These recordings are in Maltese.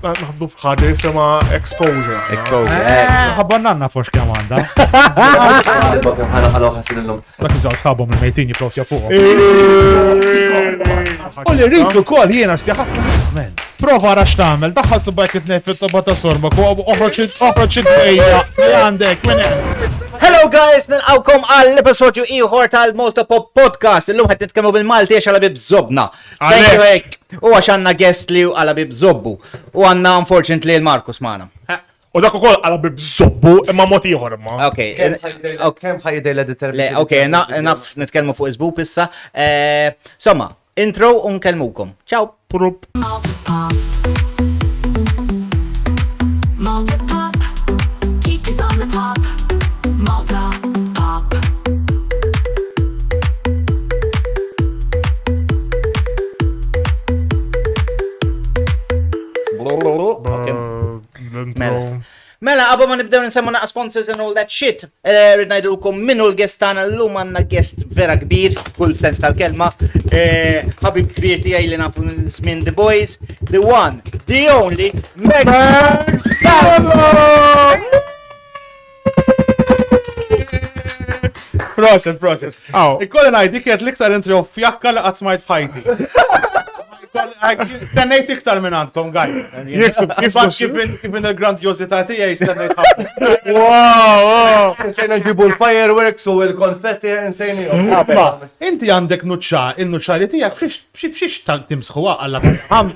Naħdu bħadri sema exposure. ħabbananna forx kemm għandha. Għallu ħasin l-lum. Dak iżaw sħabhom il-mejtin jiprofja fuqhom. U li rridu kol jiena sti ħafna nismen. Prova rax tagħmel, daħħal subajk itnej fit-toba ta' sorbak u oħroġ id-dwejja li għandek minn hemm. Hello guys, nilqawkom għall-episodju ieħor tal-Malta Pop Podcast. Illum qed nitkellmu bil-Maltiex għal bib żobna. Thank you hekk. U għax għandna guest li għal bib żobbu. U għandna unfortunately l-Markos magħna. U dak ukoll għala bibżobbu imma mod ieħor imma. Okay. Kemm ħajdej l-editor? Okay, naf nitkellmu fuq iżbub issa. Somma, intro u nkellmukom. Ciao. Prup. Malta Pop, keep us on the top. Malta Pop. Mela, qabel ma nibdew nsemmu naqa sponsors and all that shit. Rid ngħidulkom minnu l-guest tagħna llum għandna guest vera kbir, kull sens tal-kelma. Ħabib kbir tiegħi li nafu minn The Boys, the one, the only, Max Vassallo! Proset. Ikkolli ngħid kienet l-iktar intro fjakka li qatt smajt f'ħajti. Stennejt iktar minn għandkom, gaj. Kif minn il-grandiosità tiegħi stennejt ħafna. Wow! Nsejna nġibu l-fireworks u l-konfetti nsejni. Inti għandek nuċċa, il-nuċċa li tiegħek xiex timsħu għalla ħam.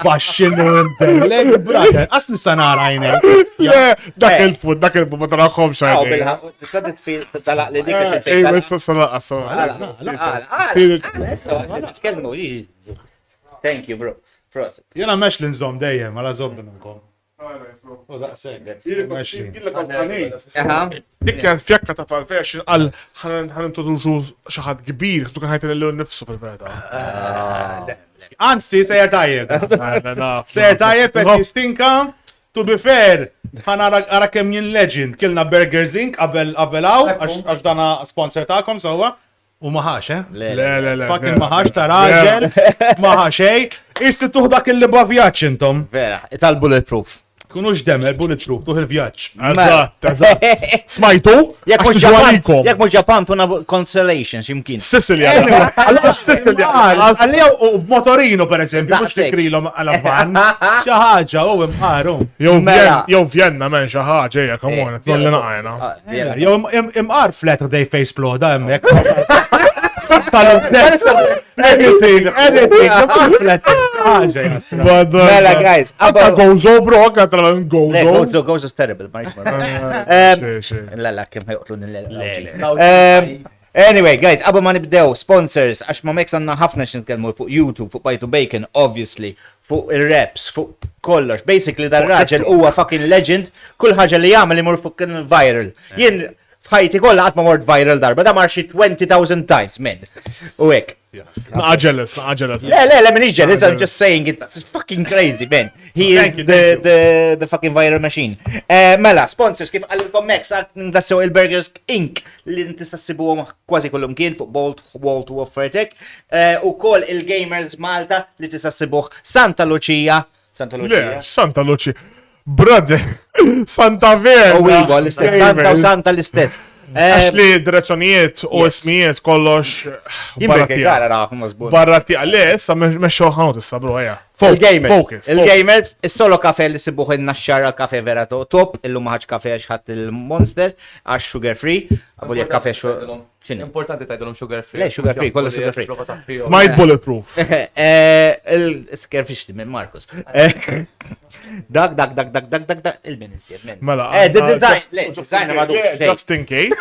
Baxxinu ndellek, brother. Qas nista' nara għajnek. Dak il-punt ma taraħħom xajn. Tista' titfil talaq li dik Ej, issa salaqa. Thank you, bro. Proset. Jena mex li nżom dejjem, għala zobbi nkom. U daqseg. Dik kienet fjakka ta' fal-fashion għal ħan introduċu xaħat kbir, xtu kien ħajt l-lew nifsu fil-verda. Anzi, sejjer tajjeb. Sejjer tajjeb, et jistinka. To be fair, ħana għara kemm jien legend, kilna Burgers Inc. qabelaw, għax dana sponsor ta'kom, sawa. U maħax, Le. Fucking maħax ta' raġel, maħaxej. Isti tuħ dak il-liba vjaċ intom. Vera, tal-bulletproof. Kunux demer, bulletproof, tuħ il-vjaċ. Eżatt. Smajtu? Jek mux Japan, tuna consolation ximkien. Sicily, għalla Sicily. Għalli u motorino, per esempio, mux tikrilom għal-van. Xaħġa, u imħaru. Jow Vienna, men, xaħġa, eja, kamon, t-nolli naqajna. Jow imqar flat day face ploda, emmek. Anything, Mela, guys. Gozo, bro, għatra Gozo. Gozo is terrible. La, kem ħajqtlu Anyway, guys, qabel ma nibdew, sponsors, għax ma mekk għandna ħafna x'nitkellmu fuq YouTube, fuq Bajtu Bacon, obviously, fuq il-raps, fuq kollox. Basically, dar raġel huwa fucking legend, kull ħaġa li jagħmel imur fucking viral. Jien f'ħajti kollha qatt ma mort viral darba, da mar xi 20,000 times, men. U hekk. Naġeles. Le, min jealous, I'm just saying it's fucking crazy, man. He is the fucking viral machine. Mela, sponsors, kif għallilkom Max, ngrazzjaw il-Burgers Inc. li tista' ssibuhom kważi kollhom kien fuq Bolt u offertek. U koll il-Gamers Malta li tista' ssibuh Santa Lucia. Santa Lucia. Brother, Santa Vera. U iwa l-istess, Santa u Santa l-istess. Għax li direzzjonijiet u ismijiet kollox barratija. Le, issa meċċo ħanut issa, bro, eja. Il-Gamers, il-solo kafe li sibuħ il-naxxara kafe vera top, il-lum ħax kafe xħat il-Monster, għax sugar free, għabul jek kafe Importanti tajdolom sugar free. Le, sugar free, kollu sugar free. Might bulletproof. Il-skerfixti minn Markos. Dak, il-minister. Mela. Design għadu. Just in case.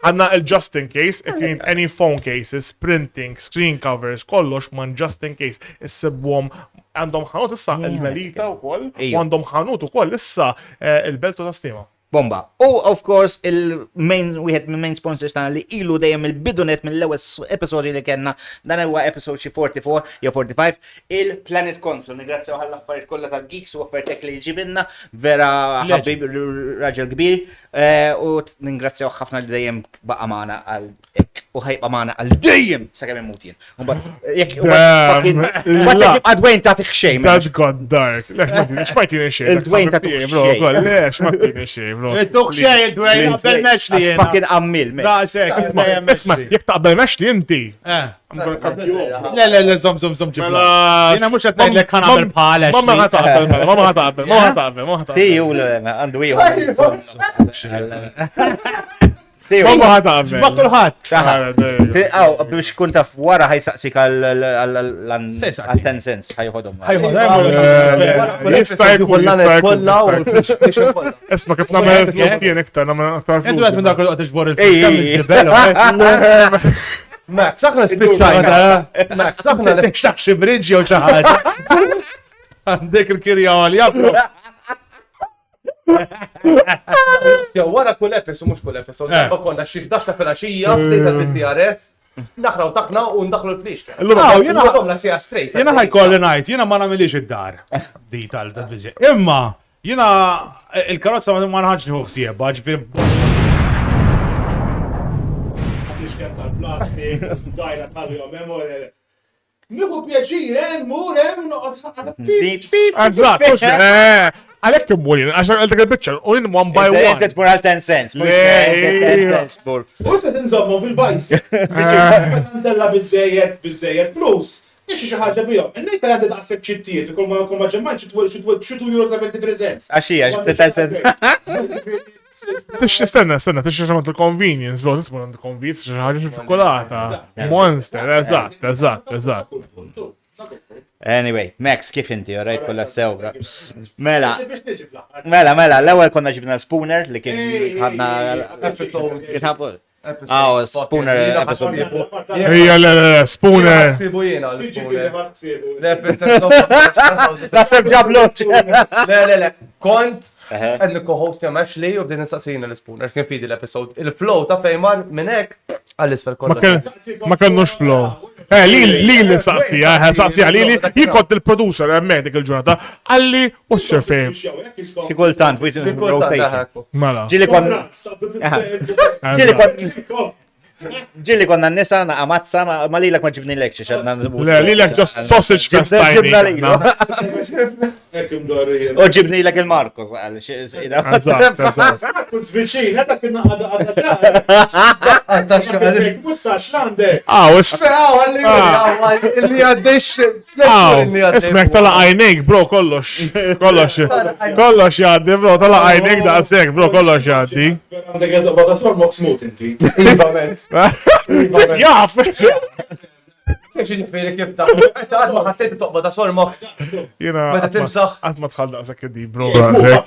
Għanna il-just in case, if you need any phone cases, printing, screen covers, kollox man just in case. Issibwom għandhom ħanut issa il-melita u koll, u għandhom ħanut u koll issa il-beltu ta' stima. Bomba. U of course wieħed mill-main sponsors tagħna li ilu dejjem il-bidunet mill-ewwel episodi li kellna dan huwa episode xi 44 jew 45 il-Planet Console. Nigrazzjaw għall-affarijiet kollha tal-geeks u offertek li ġibinna vera ħabib raġel kbir u ningrazzjaw ħafna li dejjem baqa' magħna għal u ħajqa maħna għal-dejjem sa' kemm immut jien. Jek Damn. għadwejn ta' tiħxej. That got dark. Lex ma jtini xej. Il-Dwayne ta' tiħxej. Bro, lex ma jtini xej, bro. Il-tuħ xej il-Dwayne għabel meċli jena. Fucking ammil, man. Da, sekk. Isma, jek taqbel meċli inti. Le, zom ġibla. Jena mux għatnejn l-ek ħanabel bħala. Mamma ħataqbel. Tiju, għandu Mamma ħataqbel. Ma kulħadd. biex kun taf wara ħajsaqsik għal 10 cents ħajħodhom. Jista' jkun. Isma kif nagħmel flotien iktar, nagħmel aktar Intu għed minn dak l-għod iġbor Max, saħna spiċċajna. Max, saħna il-xax xi bridġi jew xi ħaġa. Għandek il-kirja għalja. Wara kull episod, mux kull episod, konna xi 11 ta' filgħaxija, bdejta l-DRS, naħraw taħna u ndaħlu l-flix. Jena sija straight. Jena ħajkolli ngħid, jena ma nagħmilix id-dar. Di tal-biġi. Imma jena il-karozza ma nħaġni ħsiebha, ġifieri. Nieħu pjaċir, mur, noqgħod Għalek kimmurin, għaxan għal dak il-bicċa, u in one by one. Intet pur għal 10 cents. U se tinżommu fil-bajs. Della bizzejiet flus. Ixi xi ħaġa bihom. Innejt għandi daqshekk ċittijiet, kull ma ġemmajt xi 2 euro 73 cents. Għaxija, 10 cents. Tistenna, tixi xamat il-convenience, bro, tismu għand convenience, xi ħaġa xi ċokolata. Monster, eżatt. Anyway, Max, kif inti, alright, kolla sewra. Mela, l-ewel konna ġibna l-spooner li kien ħadna Episode. spooner episode. Spooner. Sibu jena l-spooner. Nasib ġabloċ. Le, kont għedni co-host jam Ashley u bdejn nistaqsina l-spooner, kien fidi l-episode. Il-flow ta' fejmar minnek għall-isfel kollha. Ma kellux flow. Li saqsija, li jikont il-producer dik il-ġurnata, għalli, what's your fame? Kikultant, we rotate. Mela. Ġili konna n-nisa amazza, ma li l-ek ma ġibni l-ek xiex għadna. Li l-ek just sausage fest tajni. U ġibni l-ek il-Markos. Markos viċin, għadda kena għadda xaħrik. Mustax l-għandek. Illi għaddix. Ismek tala għajnek, bro, kollox jaddi, bro, tala għajnek da għasek, bro, kollox jaddi. Għandek għadda bada sormok smut inti. Jaf! Kiex ġifiri kif ta' għad ma ħassejtu toqba ta' sormok. Jena, Meta timsaħ. għat ma tħallaq sakk di, bro, għandek.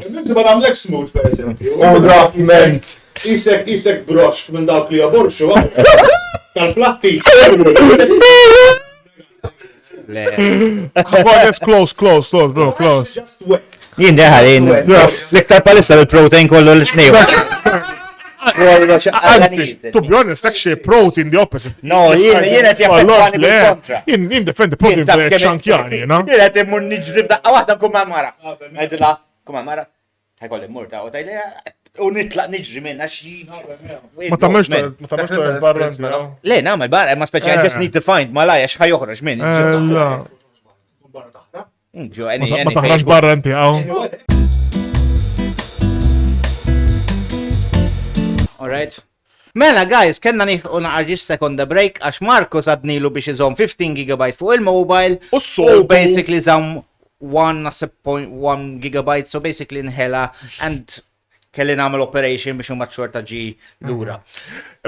Inti ma namlek smut, per esempio. Isek brox minn dawk li jaborxu, tal-platti. Close, bro, close. Just wet. Jien deħal, l-iktar palissa bil-protein kollu l-tnejn. To be honest, actually, protein the opposite. No, jien għet jaffettwani bil-kontra. Jien defendi protein ċankjani, no? Jien għet immur nġrib daqqa wahda kumma mara. Għedila, kumma mara. Ħajkolli murta, u tajlija, u nitlaq nġri minn, għax Ma tammex barra. Le, namel barra, ma speċi, I just need to find ma lajja xħajoħroġ minn. Ma taħraġ barra inti, għaw. Alright. Mela, guys, kenna nieħu naqarġis sekonda break għax Markos għadnilu biex iżom 15 GB fuq il-mobile u basically zam 1.1 GB, so basically nħela and kelli nagħmel operation biex huma xorta ġi lura.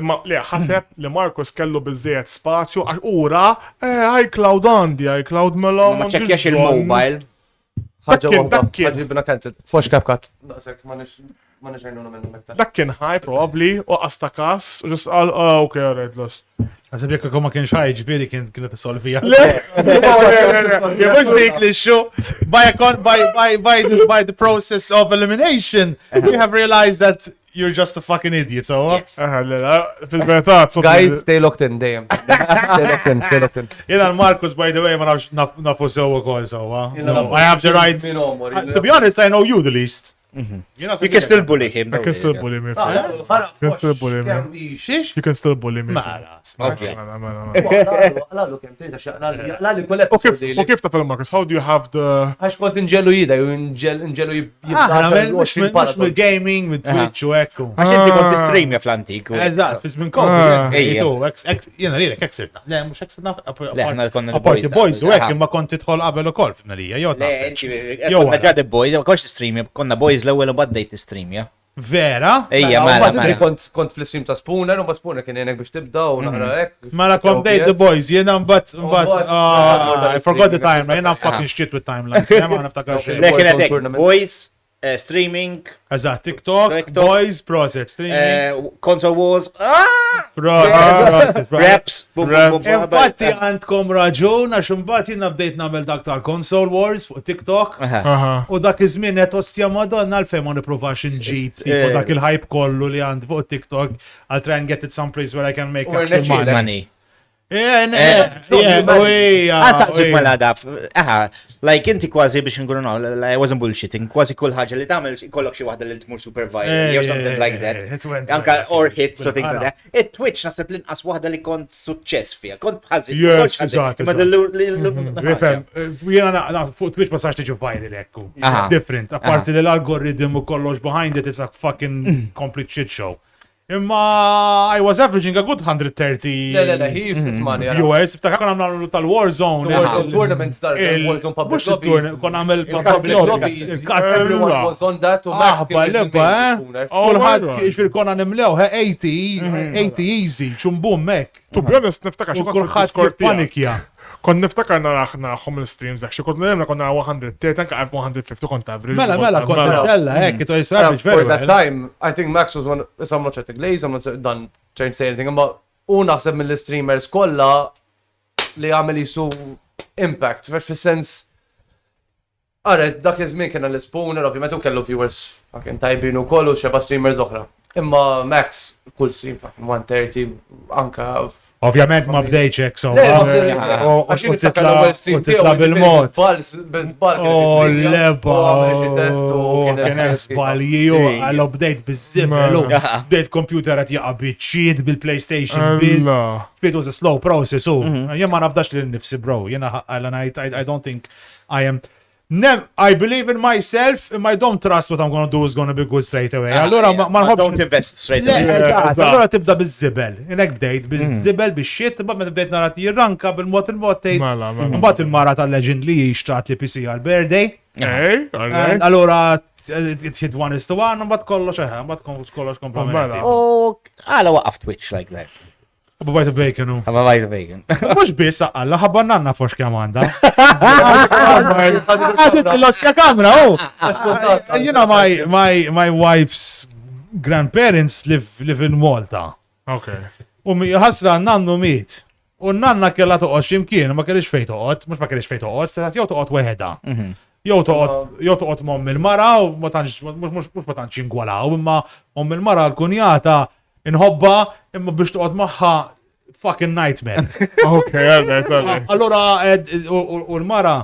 Imma le, ħaseb li Markos kellu biżejjed spazju għax ura iCloud għandi, iCloud mela. Ma ċekkjax il-mobile. ħaġa waħda, ħaġibna kantet. Fox CapCut. Daqsek, ma nix għajnuna minnu mektar. Dak kien ħaj, probably, u għasta kas, u ġus għal, ok, alright, lost. Għazab jekk ma kienx ħaj ġviri kien t-solli fija. Jemux dik li xo. By the process of elimination, you have realized that you're just a fucking idiot, so? Fil-vetat, Guys, stay locked in, damn. Stay locked in. Jena Marcus, by the way, ma nafu sewa kol, so? I have the right. To be honest, I know you the least. You can still bully him. I can still bully me. You can still bully me. Xiex? You can still bully me. U kif ta' Markos, how do you have the... Għax kont inġelu jida, inġelu Mux mill-gaming, mill-Twitch u ekku. Għax inti kont streamja fl-antik. Eżatt, fiż minn COVID. Ejja. Jena li eksirna. Le, mux eksirna. Le, ħna konna Aparti boys u ekk, imma kont titħol qabel u kol f'nalija. Le, konna ġad boys, konx streamja, konna boys l-ewel u baddejt streamja. Vera? Ejja, mela. Kont fl-stream ta' Spooner, u Spooner kien jenek biex tibda u naqra ek. Mela kont date the boys, jena mbatt, I forgot the time, jena fucking shit with timelines. Jena naftakar xej. Le, kienet ek, boys, streaming. Eżatt, TikTok, boys, process, streaming. Console wars. Raps. Raps. Infatti għandkom raġun, għax imbagħad jien bdejt nagħmel dak tal-console wars fuq TikTok. U dak iż-żmien qed ostja Madonna għalfejn ma nippruvax inġib tipo dak il-hype kollu li għandi fuq TikTok. I'll try and get it someplace where I can make actual money. Għadsaqsik ma l-għadaf, like inti kważi biex nkunu I wasn't bullshitting, kważi kull ħagġa li tamil kollok xi waħda li tmur super viral, or something like that. Anka or hits or things like that. It-Twitch nasib l-inqas waħda li kont suċċess fija, kont ħażin. Yes, eżatt. Jena fuq Twitch ma sax tiġi viral ekku. Different, apparti li l-algorithm u kollox behind it is a fucking complete shit show. Imma I was averaging a good 130 he used this money. viewers. Iftakar kon għamlu tal-Warzone. Tournaments Warzone public lobbies. Kon għamil public lobbies. Everyone was on that. All ħad xfir kon għanimlew 80 easy, ċumbum mek. To be honest, niftakar xie Kulħadd panikja. Kon niftakar naraħom il-streams, actually, kont n-nemna kon nara 130, anka 150 kont average. Mela, kont tella, it was average very well. For that time, I think Max was one, I'm not trying to glaze, I'm not done trying to say anything, imma u naħseb mill-streamers kolla li għamil jisu impact, fil-sens, għarret, dak iż-żmien kena l-Spooner, ovvijament u kellu viewers fucking tajbin u kollu xeba streamers oħra. Imma Max, kull stream fucking 130, anka ovvjament ma bdejċek, so. U titla bil-mod. Leba. Kienek sbaljiju, għal-update bizzibelu. Bdejt computer għat jaqa bitċiet bil-PlayStation biz. It was a slow process, jen ma nafdax li nifsi, bro. I don't think I am... I believe in myself, and I don't trust what I'm going to do is going to be good straight away. Allora ma don't invest straight away. Allora tibda bizzibel. Inek bdejt bizzibel bix-shit, ma bdejt narat jirranka bil-mot tejt. Mbagħad il-mara tal-legend li jixtrat li PC għal-birthday. Allora it 1:1, mbagħad kollox komplementi. Oh, għala waqaf Twitch like that. Bajta bacon u. Bajta bacon. Mux bis, għalla ħabbananna forx kemanda. Għadit l-osja kamra, You know, my wife's grandparents live in Malta. Okay. U ħasra nannu miet. U nanna kella toqgħod x'imkien, ma kellix fejn toqgħod, mhux ma kellix fejn toqgħod, setat jew toqgħod weħeda. Jew toqgħod mom il-mara u ma tantx mhux ma tantx ingwalaw, imma mom il-mara l-kunjata inħobba imma biex toqgħod magħha fucking nightmare. Okay, allora u l-mara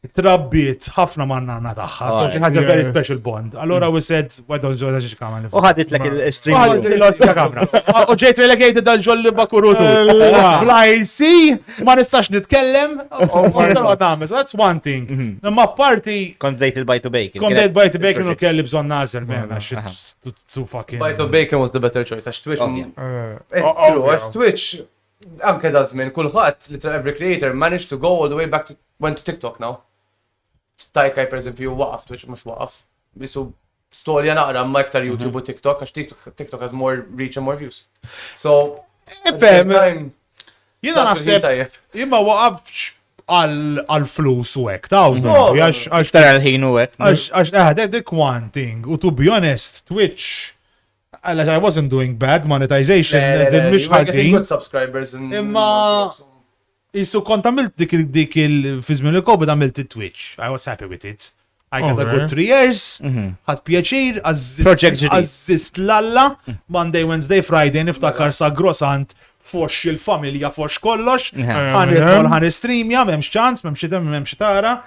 trabbiet ħafna manna taħħa. So she has a very special bond. Allora we said, why don't you do kamra? U ħadit lek il-stream. Ħadit l-osja kamra. U ġejt relegated għal-ġolli bakurutu. Blajsi, ma nistax nitkellem. So that's one thing. Ma party... Kont dejt il-bajtu bacon. Kont dejt bajtu bacon u kelli bżon nazel, man. Too fucking... Bajtu bacon was the better choice. Għax Twitch... Għax Twitch... Anke da żmien kulħadd, every creator managed to go all the way back to... went to TikTok now. Tajkaj, per eżempju, waqaf Twitch, mux waqaf. Bisu storja naqra ma iktar YouTube u TikTok, għax TikTok has more reach and more views. So, jina naħseb, jimma waqaf għal-flus u ek, għax tara l-ħin u ek. Għax, dik one thing, u to be honest, Twitch, I wasn't doing bad monetization, you were getting good subscribers. Imma, Issu kont għamilt dik il-fizmin il-Covid għamilt il-Twitch. I was happy with it. I got a good 3 years. Ħad pjaċir, għazzist lalla. Monday, Wednesday, Friday, niftakar sa' grossant forx il-familja, forx kollox. Ħan streamja, memx ċans, memx tara.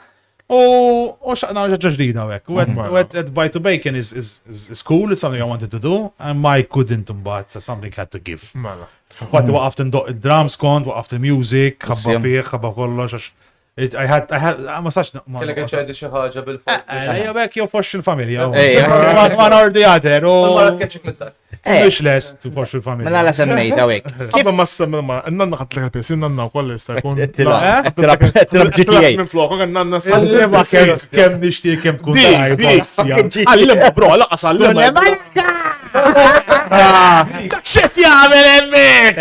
U xaqna ġaġa ġdida għek. U għed Bajd to Bacon is cool, it's something I wanted to do, and my couldn't mbagħad, so something had to give. Mela. Fatti waqaft ndoq il-drums kont, waqaft il-music, ħabba bieħ, ħabba kollox, għax I had, ma sax. Kellek ċedi xi ħaġa bil-fors. Ejja bekk jew fox il-familja. Ejja. One or the other, Mara u tkeċċek mittar. mux lest fox il-familja. Mela la semmejta għek. Kif ma s-semma, n-nanna ħat l-ħel pis, n-nanna u kolli jista' jkun. Tilab GTA. Minn flok, n-nanna Għallima kem nishti kem tkun Għallim, bro, laqas għallim. Xet jgħamil emmek!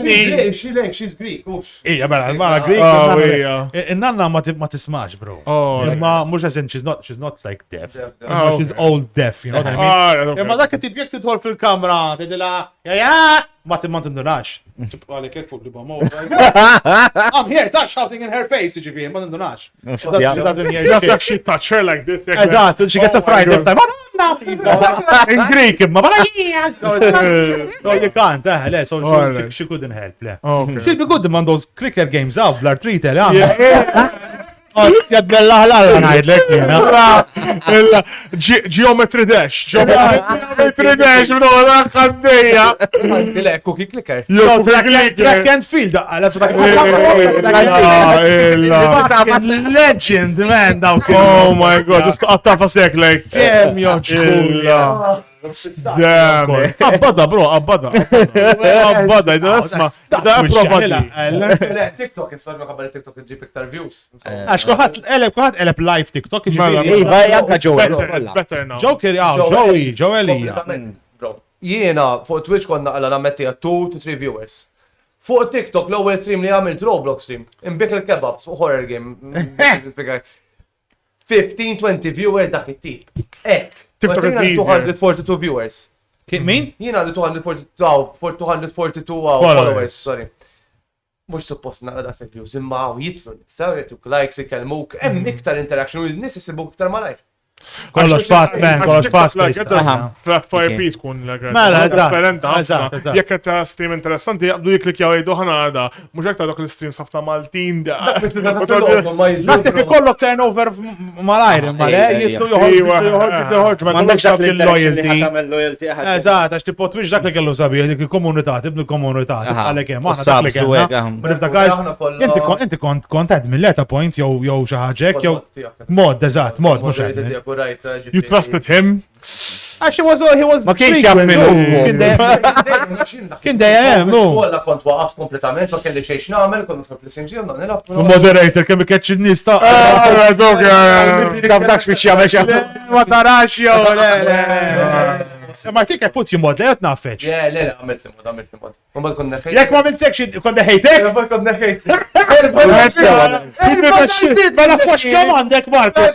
Lej, she's Greek. Ija, bella, mara Oh, Greek. yeah. Nanna ma tismax, bro. Oh, Imma, mux għazin, she's not like deaf. Oh, She's old deaf, you know what I mean? Ah, okay. Imma dak tip jek tidħol fil-kamra, tidila, ja, ma tindunax. Għalek jek fuq li bamo. I'm here, ta' shouting in her face, ġifi, ma tindunax. She doesn't hear Just shit. like she touch her like this. Eżatt, she gets a fright every time. In Greek, imma bada So you can't, le, so she couldn't help, le. Okay. She'd be good on those clicker games out, blar treatel, Jadbella ħlalla najdlek, Geometry Dash. Geometry Dash, bro, għaddeja. Anzi, le, cookie clicker. Track and field, legend, man, daw Oh my god, just għatta fasek like. kem joġ Damn. Abbada, bro, abbada. Abbada, isma. Da approva li. Le, TikTok, jessarmi għabba TikTok ġib iktar views. Għax kuħat eleb live TikTok, Mela, ġifiri. Iva, janka Joel. It's better now. Joker, Joey. Bro, jiena fuq Twitch konna għalla nammetti 2 to 3 viewers. Fuq TikTok l-ewwel stream li għamilt Roblox stream, imbik il-kebabs fuq horror game. 15-20 viewers dak it-tip. Ek. TikTok is easier. 242 viewers. Min? Jiena għandu 242 followers, sorry. Mux suppost naqra da se views, imma għaw jitlu nisaw jtuk likes, jikelmuk, hemm iktar interaction u nis jisibu iktar malajr. Kollox fast, man, kollox fast. FYP tkun Mela, differenti eżatt. ħafna. Jekk qed stream interessanti, jaqbdu jiklikjaw jgħidu ħana għada. Mhux hekk dak il-streams ħafna Maltin. Nasib ikollok turnover malajr, imma le, jitlu joħorġ, ma Mandek kollokx dak dak il-loyalty. Għamil loyalty. Eżatt, għax tipo Twitch dak li kellu sabi, dik il-komunità, tibnu l-komunità, għalek hemm, aħna dak li Subs u hekk, kellna. aħna. Ma niftakarx, inti kont admin leta point jew xi ħaġek jew mod, eżatt, mod, mhux admin. You trusted him? Actually, he was Ma kienx frequent, jaf minnu. Kien dejjem, no. Kolla kont waqaft kompletament, ma kelli xejn nagħmel, kont nidħol fl-simġi, jonna nilab. Moderator kemm ikkeċ in-nies ta' Taf dak xbiex jagħmel xi ma tarax jew le. Ma tik I put you mod, le qed naffeċ. Le, għamilt li mod. Ma kont neħejt. Jekk ma mintekx kont deħejtek? Ma kont neħejt. Mela fox kemm għandek Markos.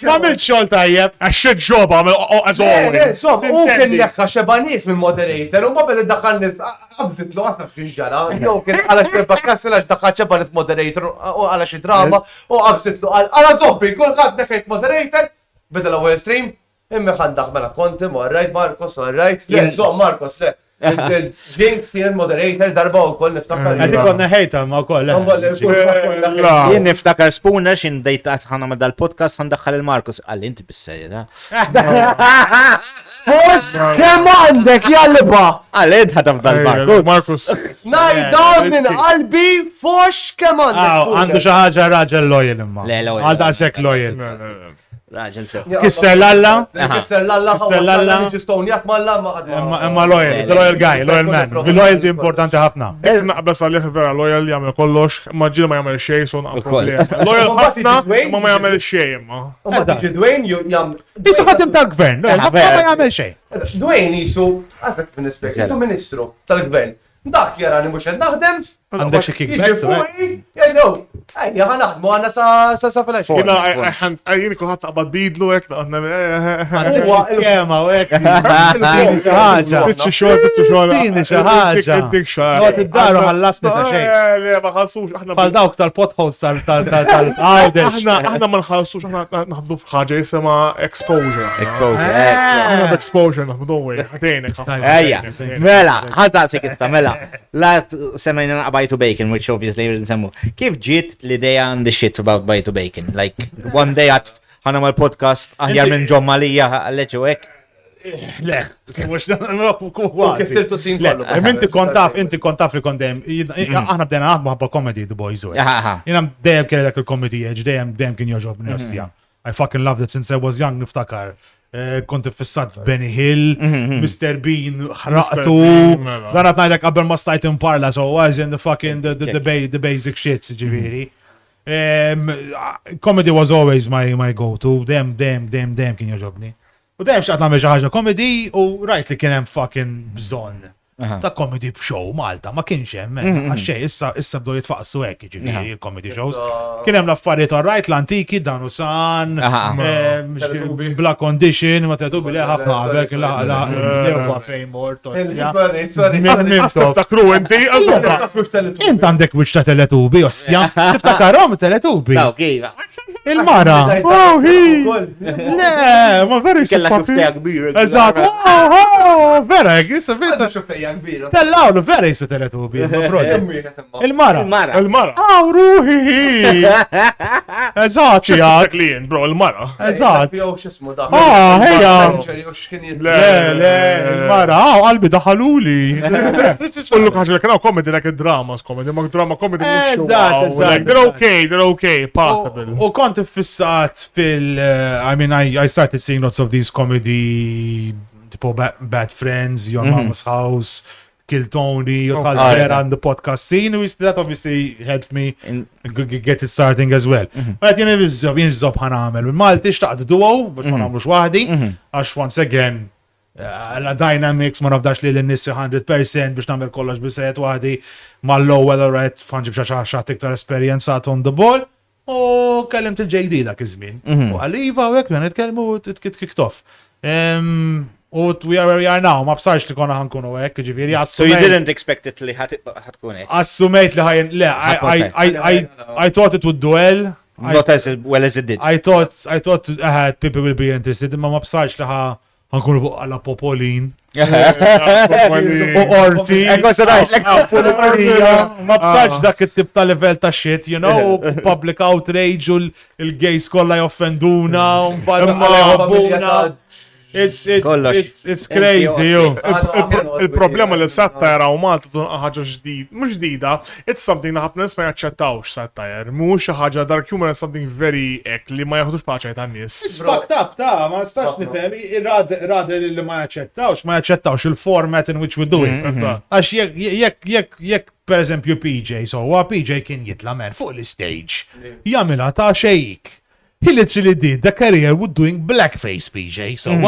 Ma mill xogħol tajjeb. Għaxxed job as always. U kien neħħa xeba nies minn moderator, u ma bel id-dakkal nis, għabżitlu għasna f'xi ġara, jow kien għala xeba kassel għax dakkal xeba nis moderator, u għala xi drama, u għabżitlu għala zombi, kullħat neħħejt moderator, bida l-ewwel stream, immi ħandaħ mela konti, alright Markos, alright, le, Markos, le. Il-Jinx kien moderator darba u koll niftakar. Għadik konna ħejta ma koll. Jien niftakar Spooner xin dejtat ħana ma dal-podcast ħandaħħal il-Markos. Għalli inti bis-serja da. Fos, kemm għandek jalliba? Għalli ħadaf dal-Markos. Markus. Najda minn qalbi fos kemm għandek. Għandu xi ħaġa raġel loyal imma. Le, loyal. Għal daqshekk loyal. Raġel sew. Kisser lalla. Kisser lalla. Kisser lalla. Ġistonjat malla ma Imma loyal, loyal guy, loyal man. Loyalty importanti ħafna. Naqbes għalih vera loyal jagħmel kollox, ma ġil ma jagħmel xejn so Ukoll. Loyal ħafna, ma ma jagħmel xejn ma. Ma tiġi Dwayne jam. Isu ħadim tal-gvern, ma jagħmel xejn. Dwayne jisu, għazek minn ispek, jisu ministru tal-gvern. Dak jarani mux naħdem. Għandek xi kickbacks, Ejja ħanaħdmu għanna sa fil-għax. Jien kulħadd qabad bidlu hekk Huwa il-kema u hekk. Titxi xogħol. Tini xi ħaġa. Għod id-daru ħallasni ta' xejn. Le ma ħallsux aħna. Bħal dawk tal-potholes tal-għawdex. Aħna ma nħallsux aħna naħdu f'ħaġa jisimha exposure. Exposure. Exposure naħdu dowej. Ħdejnek. Ejja, mela, ħadaqsik issa, mela. La semmejna Bajd to Bacon, which obviously nsemmu. Kif ġiet l-ideja and the shit about Bite to Bacon. Like, one day ħana mal podcast aħjar minn John Malija għalleċu hekk. Le, mux Kisirtu sin kollu. Inti kontaf li kondem, aħna bdejna naħdmu ħabba comedy, The Boys. Jena dejjem kelli dak il-comedy edge, dejjem kien joġobni ostja. I fucking loved it since I was young, niftakar. Kont fissat f'Benny Hill, Mr. Bean, ħraqtu. Dan għat najdek qabel ma stajt imparla, so I was in the fucking, the basic shits, ġiviri. Comedy was always my go-to, dem kien joġobni. U dajem xaqt namel ħaġa komedi u rajt li kien hemm fucking bżonn ta' comedy show Malta, ma kienx hemm, għaxxej, issa bdew jitfaqsu hekk ġifieri il-comedy shows. Kien hemm l-affarijiet rajt l-antiki Dan u San, Black Condition, ma Teletubbi li ħafna qabel kien l-erba fejn mort. Tiftakru inti? Int għandek wiċċ ta' Teletubbi, ostja. Tiftakarhom Teletubbi. Il-mara. Oh, le, ma veri Kella kifteja kbir. Eżatt. Vera, jissa. Tellawlu, vera jissu Teletubbi. Il-mara. Il-mara. Aw, ruħi. Eżatt, jgħat. Klient, bro, il-mara. Eżatt. Ejja. Le, il-mara. Qalbi daħaluli. Kullu ħaġa li kienaw comedy like dramas, comedy, ma drama comedy mhux Eżatt. they're okay, possible. U kont fissat I mean, I started seeing lots of these comedy, tipo Bad Friends, Your Mama's House, Kill Tony, there on the podcast scene, that obviously helped me get it starting as well. But you know, jinżob ħanamel. Malti xtaqt duo, biex ma namlux wahdi, għax once again, la dynamics ma nafdax li l-nis 100% biex namel kollox bisejet wahdi, ma l-lowell right, fanġib xaxaxat iktar esperienzat on the ball. U kellimt il-JD dak iż-żmien. U għaliva u hekk nitkellmu u t-kiktof. U we are where we are now, ma bsarx li konna ħankunu hekk, ġifieri So you didn't expect it li ħatkun hekk? Assumejt li ħajn, le, I thought it would do well. Not as well as it did. I thought people will be interested, ma bsarx li ħankunu fuq għala Popolin. U orti. Ma bħax dak it-tip ta' level ta' shit, you know, public outrage u l-gays kolla joffenduna, u mbagħad It's crazy, you. Il-problema li sattajra u Malta tun ħaġa mux ġdida, it's something na ħafna nis ma jaċċettawx sattajr, mux ħaġa dark humor is something very ek li ma jaħdux paċaj ta' nis. It's fucked up, ma stax nifhem, rada li ma jaċċettawx il-format in which we do it. Għax jekk per eżempju PJ, so PJ kien jitla men fuq l-stage, jamila ta' xejk. He literally did the career with doing blackface, PJ. So, no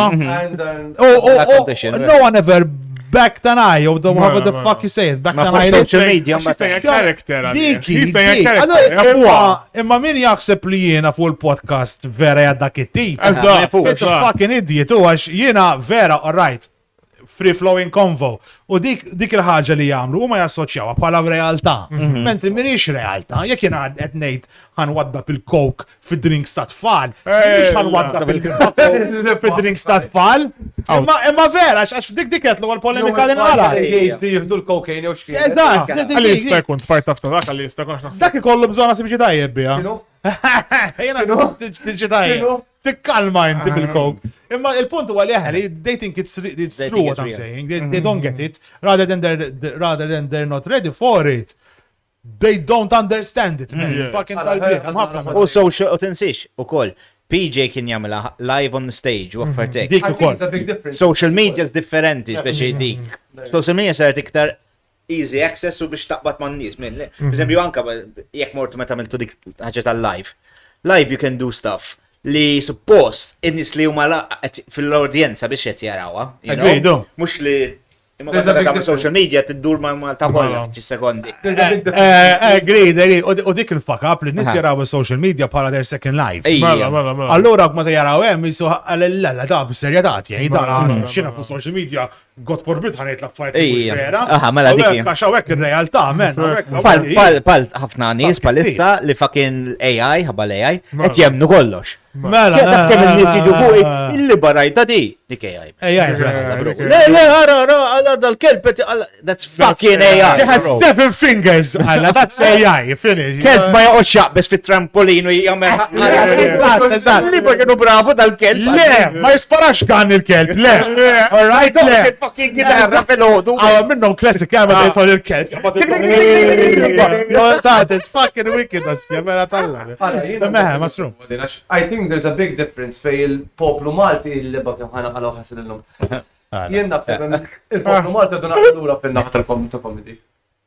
one ever backed an eye, or whatever the fuck you say it, backed an eye. Social media, He's playing a character. Imma min jaħseb li jiena fuq il-podcast vera jadda kittib. It's a fucking idiot, għax jiena vera, all right. Free-flowing convo. U dik il-ħagġa li jgħamlu, u ma jassoċjawa bħala realtà. Mentri minix realtà, jek jena qed ngħid ħanwadda bil-coke fid-drinks ta' tfal. Minix ħanwadda bil-drinks ta' tfal. Imma vera, għax dik qed l-polemika li nqala. Jieħdu l-cocaine jew xkien. Eżatt. Għalli jista' jkun tfajt afta dak, għalli jista' jkun naħseb. Dak ikollu bżonna sibiġi tajjeb bija. Jena tiġi tajjeb. Tikkalma inti bil-coke. Imma il-punt huwa li aħli, they think it's true what I'm saying. They don't get it. Rather than they're not ready for it. They don't understand it. U social, u tinsix, u koll. PJ kien jamela live on the stage u offertek. Dik ukoll. Social media is differenti, speċi dik. Social media saret iktar easy access u biex taqbad man nies. Per esempio, anka jekk mortu meta għamiltu dik ħaġa tal-live. Live you can do stuff li suppost in-nies li huma fil-ordjenza biex qed jarawha. Mhux li imma ta' social media tiddur ma' ta' kollha f'xi sekondi. Agreed, u dik il-fuck up li nies jaraw social media bħala their second life. Allura ma ta' jaraw hemm jisu għalella da b'serjetà jgħid dan xina fuq social media God forbid ħanejt l-affarijiet vera. Mela dik. Għax hawnhekk ir-realtà men. Pal ħafna nies palissa li fucking AI ħabba l-AI qed jemnu kollox. Mela. Taf kemm in-nies jiġu fuq il-liberajta di. Dik AI. AI, bro. Le, dal-kelb, that's fucking AI. It has 7 fingers, għalla, that's AI, finish. Kelb ma jaqgħodx jaqbes fit-trampolin u jagħmel. Li kienu bravo dal-kelb. Le, ma jisparax gan il-kelb, le. All right, le. Fucking gitarra fil-ħodu. Għawa minnom klassik għamil jtħol il-kelb. That is fucking wicked, għastja, mela talla. Meħe, masrum. I think there's a big difference fej il-poplu Malti il-liba kem ħana għalaw ħasil l-lum. Jien naħseb il-poplu Malti għadu naqlura fil-naħta comedy.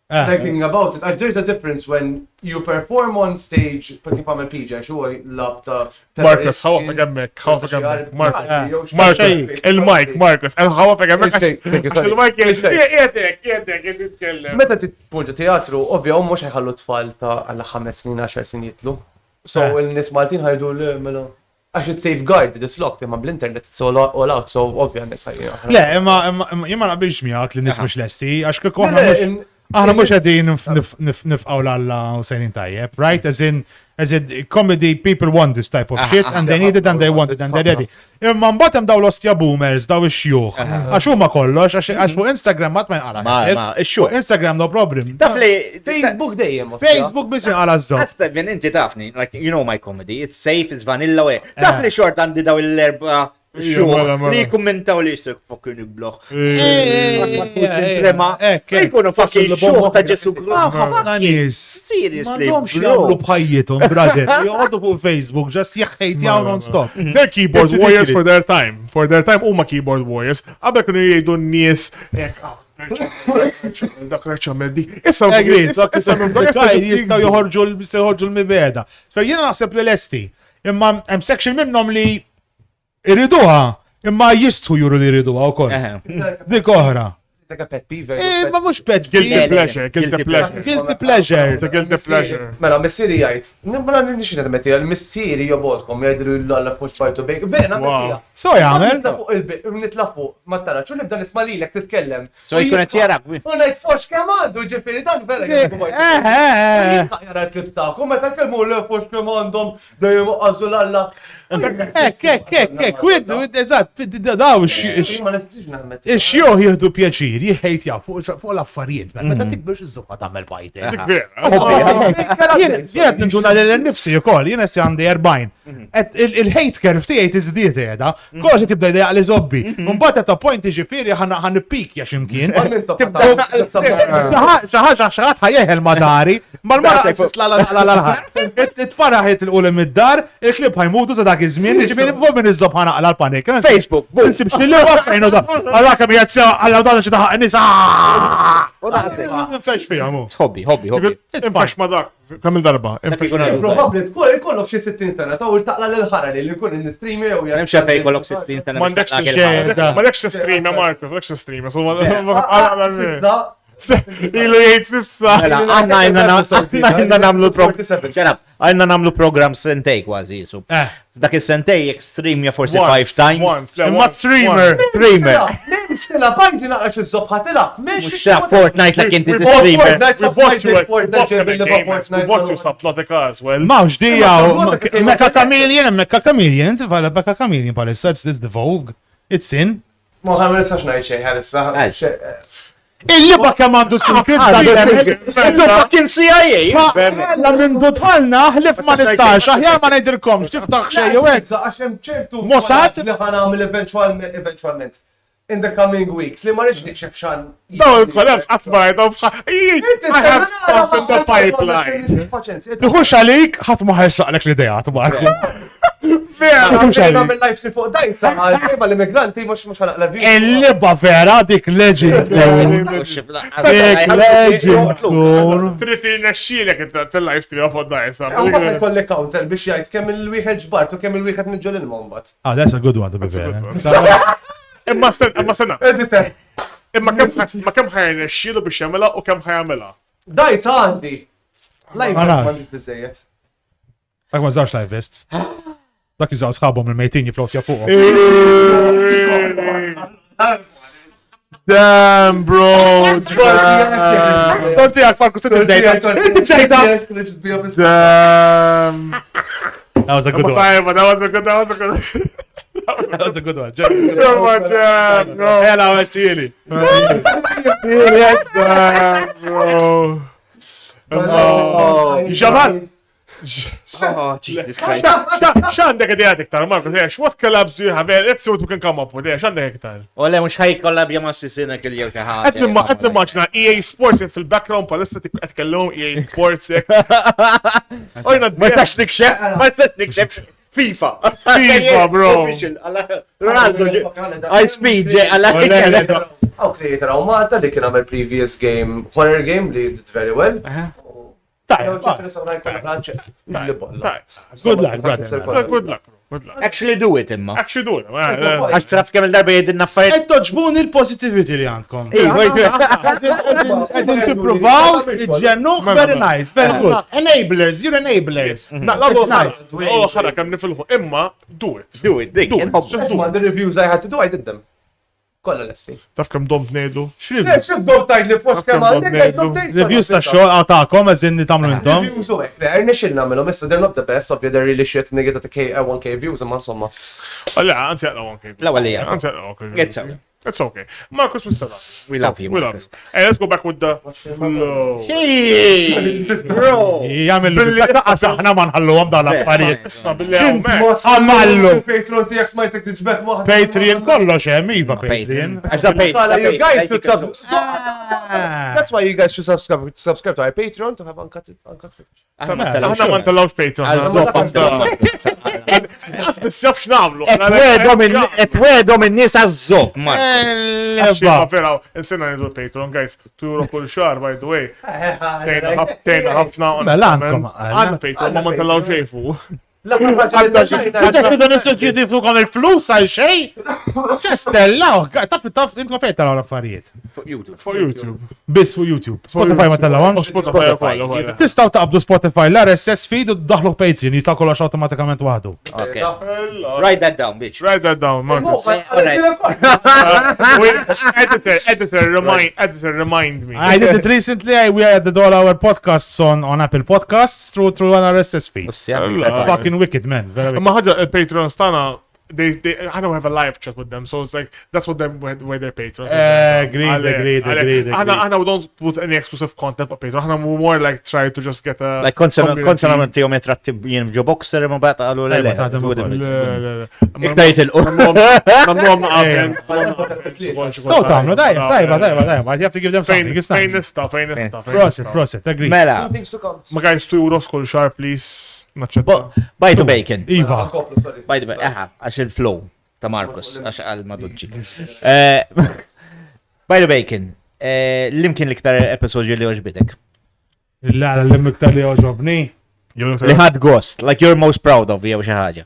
Like thinking about it, there's a difference when you perform on stage, per kif għamil PJ, xu lab ta' Markos, ħawa għemmek, Markos, il-Mike, Markos, ħawa għemmek, il-Mike, jitkellem. Meta t-punġa teatru, ovvja, mux ħajħallu tfal ta' għalla 5 snin, 10 snin jitlu. So, il-nis Maltin ħajdu l-mela. Għax it-safeguard, it's locked, imma bl-internet it's all out, so ovvja nis ħajja. Le, imma naqbilx miegħek li nis mux lesti, għax kikku aħna mux għedin nifqaw l-alla u sejrin tajjeb, right? As in, comedy, people want this type of shit, and they need it, and they want it, and they're ready. Imma mbatem daw l-ostja boomers, daw ix-xjuħ. Għax huma kollox, għax fuq Instagram mat ma jqala. Ma, ix-xjuħ. Instagram no problem. Tafli, Facebook dejjem. Facebook bis jinqala z-żom. Għastabin, inti tafni, like, you know my comedy, it's safe, it's vanilla way. Tafli xort għandi daw l-erba li kommentaw li jisek fucking ibloħ. Jkunu fucking xuħ ta' ġesu seriously, jgħamlu bħajjitom, brother. Jgħordu fuq Facebook, just jħħejt jaw non-stop. They're keyboard warriors for their time. For their time, huma keyboard warriors. Għabel kunu jgħidu n-nies. Dak reċamel di. Issa jistaw joħorġu l-mibeda. Sfer jena naħseb l-esti. Imma hemm section minnom li iriduha, imma jistħu juru li iriduha u koll. Dik oħra. It's like a pet peeve. Ma mux pet Guilty pleasure, guilty pleasure. Guilty pleasure. It's a guilty pleasure. Mela, missieri jgħid. Mela, nix netmetti, missieri jobodkom jgħidu l-alla fuq xbajtu bejk. Bena, mettila. So jgħamil? Nitla fuq, mattara, ċu nibda nisma li l-ek titkellem. So jkunet jarak. Unajt fox kemandu ġifiri, dan vera. Jara l-klip ta'kom, meta kelmu l-fox kemandom, dajem għazzu l-alla. Widdu, eżat, daw ix-xjoħ jihdu pjaċir, jihħejt jaw fuq l-affarijiet, meta tikbirx iż-żubqa tagħmel bajtek. Jien nġuna l-nifsi ukoll, jien essi għandi 40. Il-hate curve tiegħi tiżdied qiegħda, kollox tibda jdejaq li żobbi. Mbagħad ta' point ġifieri ħan ippikja x'imkien. Xi ħadd ħajjeħel madari, mal-mara it-faraħet il-qulem id-dar, il-klib ħajmutu sa dak iż-żmien, ġifieri fuq minn iż-żob ħanaqla l-panik. Facebook, nsib xilli għajnu da, għalla kemm jgħazzja għalla da xi taħaq nies. Nfex fija mu. Hobby. Infax ma dak, kamil darba. Probabli ikollok xi 60 sena, taw taqla l-ħara li jkun in-streamer jew Hemm xi fej kollok 60 sena. M'għandekx streamer, Marko, m'għandekx streamer. Ilu jgħid sissa. Għanna namlu program sentej kważi jisu. Dak il-sentej extreme forsi 5 times. Imma streamer. Stella bank li naqra xi-żobħa tilaq. Mhux Fortnite like inti streamer. Mawx dija, Mecca Chameleon, inti falla Mecca Chameleon palissa, it's the Vogue, it's in. Moħam nistax ngħid xejn ħalissa. Il-liba kemm għandu secret fucking CIA. La minn dutħalna, ħlif ma nistax, aħjar ma ngħidilkomx, tiftaħ xejn jew hekk. Għax hemm ċertu Mossad li ħanagħmel eventualment. In the coming weeks, li ma rridx nikxef xan. Daw il-kollabs għatbajt, I have stuff in the pipeline. Tħux għalik, ħat ma ħajxaqlek l-idejat, Marko. Għamil live fuq dajn saħħa, ġejba l-immigranti mux ħanaqla vi. Il-liba vera dik legend. Dik legend. Trid nexxielek il-live stream fuq dajn saħħa. Għamma kolli counter biex jgħid kemm il-wieħed ġbart u kemm il-wieħed minn il-mombat. That's a good one to be fair. Imma sena. Imma kemm ħajn nexxielu biex jagħmilha u kemm ħajamilha. Daj sa għandi. Live ma biżejjed. Dak ma żawx live vests. Dak iżaw sħabhom il-mejtin jiflokja fuqhom. Damn, bro. Torti għak farku s-sitt dejta. Damn. That was a good one. That was a good one. That was a good one. bro. Hela, għattili. Ġamal! Oh, Jesus Christ. X'għandek idea iktar, Markos? What collabs do you have? Let's see what we can come up with. X'għandek iktar? Ole, mux ħaj kollabja ma s-sisina kill-jew xaħat. Qed nimmaġna EA Sports fil-background palissa qed kellhom EA Sports. Ojna Ma stax nikxef. FIFA, bro. Ronaldo, I speed, għalla Għaw creator għaw Malta li kien għamil previous game, horror game li did very well. Tajb, Good luck, brother. Good luck. Actually do it imma. Actually do it. Għax traf kemm il-darba jedin naffariet. Toġbuni l-positivity li għandkom. Għedin t-provaw, ġennuħ, very nice, very good. Enablers, you're enablers. Nice. Oh, ħara, kemm nifilħu. Imma, do it. Do it, dik. Isma, the reviews I had to do, I did them. Kolla l-esti. Taf kemm dom bnejdu. Xibdom tajt li fuq kemm għandek, Reviews ta' xogħol għatakom, eżin li tamlu intom. Reviews u għek, nixil namilom, issa they're not the best, obviously they're really shit, nigga ta' 1K views, imma insomma. Alla, anzi għalla 1K. La għalija. Anzi għalla 1K. It's okay. It's okay. Markos, Mr. We love you, We love Marcus. you. Hey, let's go back with the flow. Hey, bro. Jgħamil l-taqqas aħna ma nħallu għam da l-affarijiet. Isma billi għaw mek. Għamallu. Patreon tijak smajtek tiġbet waħda. Patreon kollox hemm, iva Patreon. Għax da You guys should Patreon. That's why you guys should subscribe to our Patreon to have uncut footage. Aħna ma ntellawx Patreon. Għas bissjaf x'namlu. Etwedom in-nies għaż-żob, Mark. Ma vera, insenna nidu Patreon, guys. €2 kull xar, by the way. Tejna ħafna. Mela, għandkom, Għanna Patreon, ma ntellawx xejfu. Għax bidu nisġi fukom il-flus għal xej? ċestella, taf, intkom fejn taraw l-affarijiet. Fuq YouTube. For YouTube. Bis fuq YouTube. Spotify ma tellawam? Spotify. Tistaw taqbdu Spotify l-RSS feed u daħlu Patreon, jitakollox automatikament waħdu. Okay. Write that down, bitch. Write that down, Marcus. Editor. Editor, remind me. I did it recently. We added all our podcasts on Apple Podcasts through an RSS feed. Fucking wicked, man. Very wicked. Ma ħagġa il-Patreon stana, I don't have a live chat with them, so it's like, that's what them, where their Patreon. Agreed. Anna, we don't put any exclusive content for Patreon. Anna, we more like try to just get a... Like konsenament tijom jitratti jien ġo boxer ma bat għallu Tajba, Iktajt il-qur. No, tamlu, tajba. You have to give them something. It's Fejn nice. nista. Prosit, agreed. Mela, Ma guys, €2 kull xar, please. Naċċetta. bajtu bacon. Iva. Bajtu bacon. Aha, għax il-flow ta' Markos, għax għal-maduġġi. Bajtu bacon. L-imkien liktar episodju li oġbitek. La, l-miktar li oġobni. Li ħad ghost, like you're most proud of, jew xi ħaġa.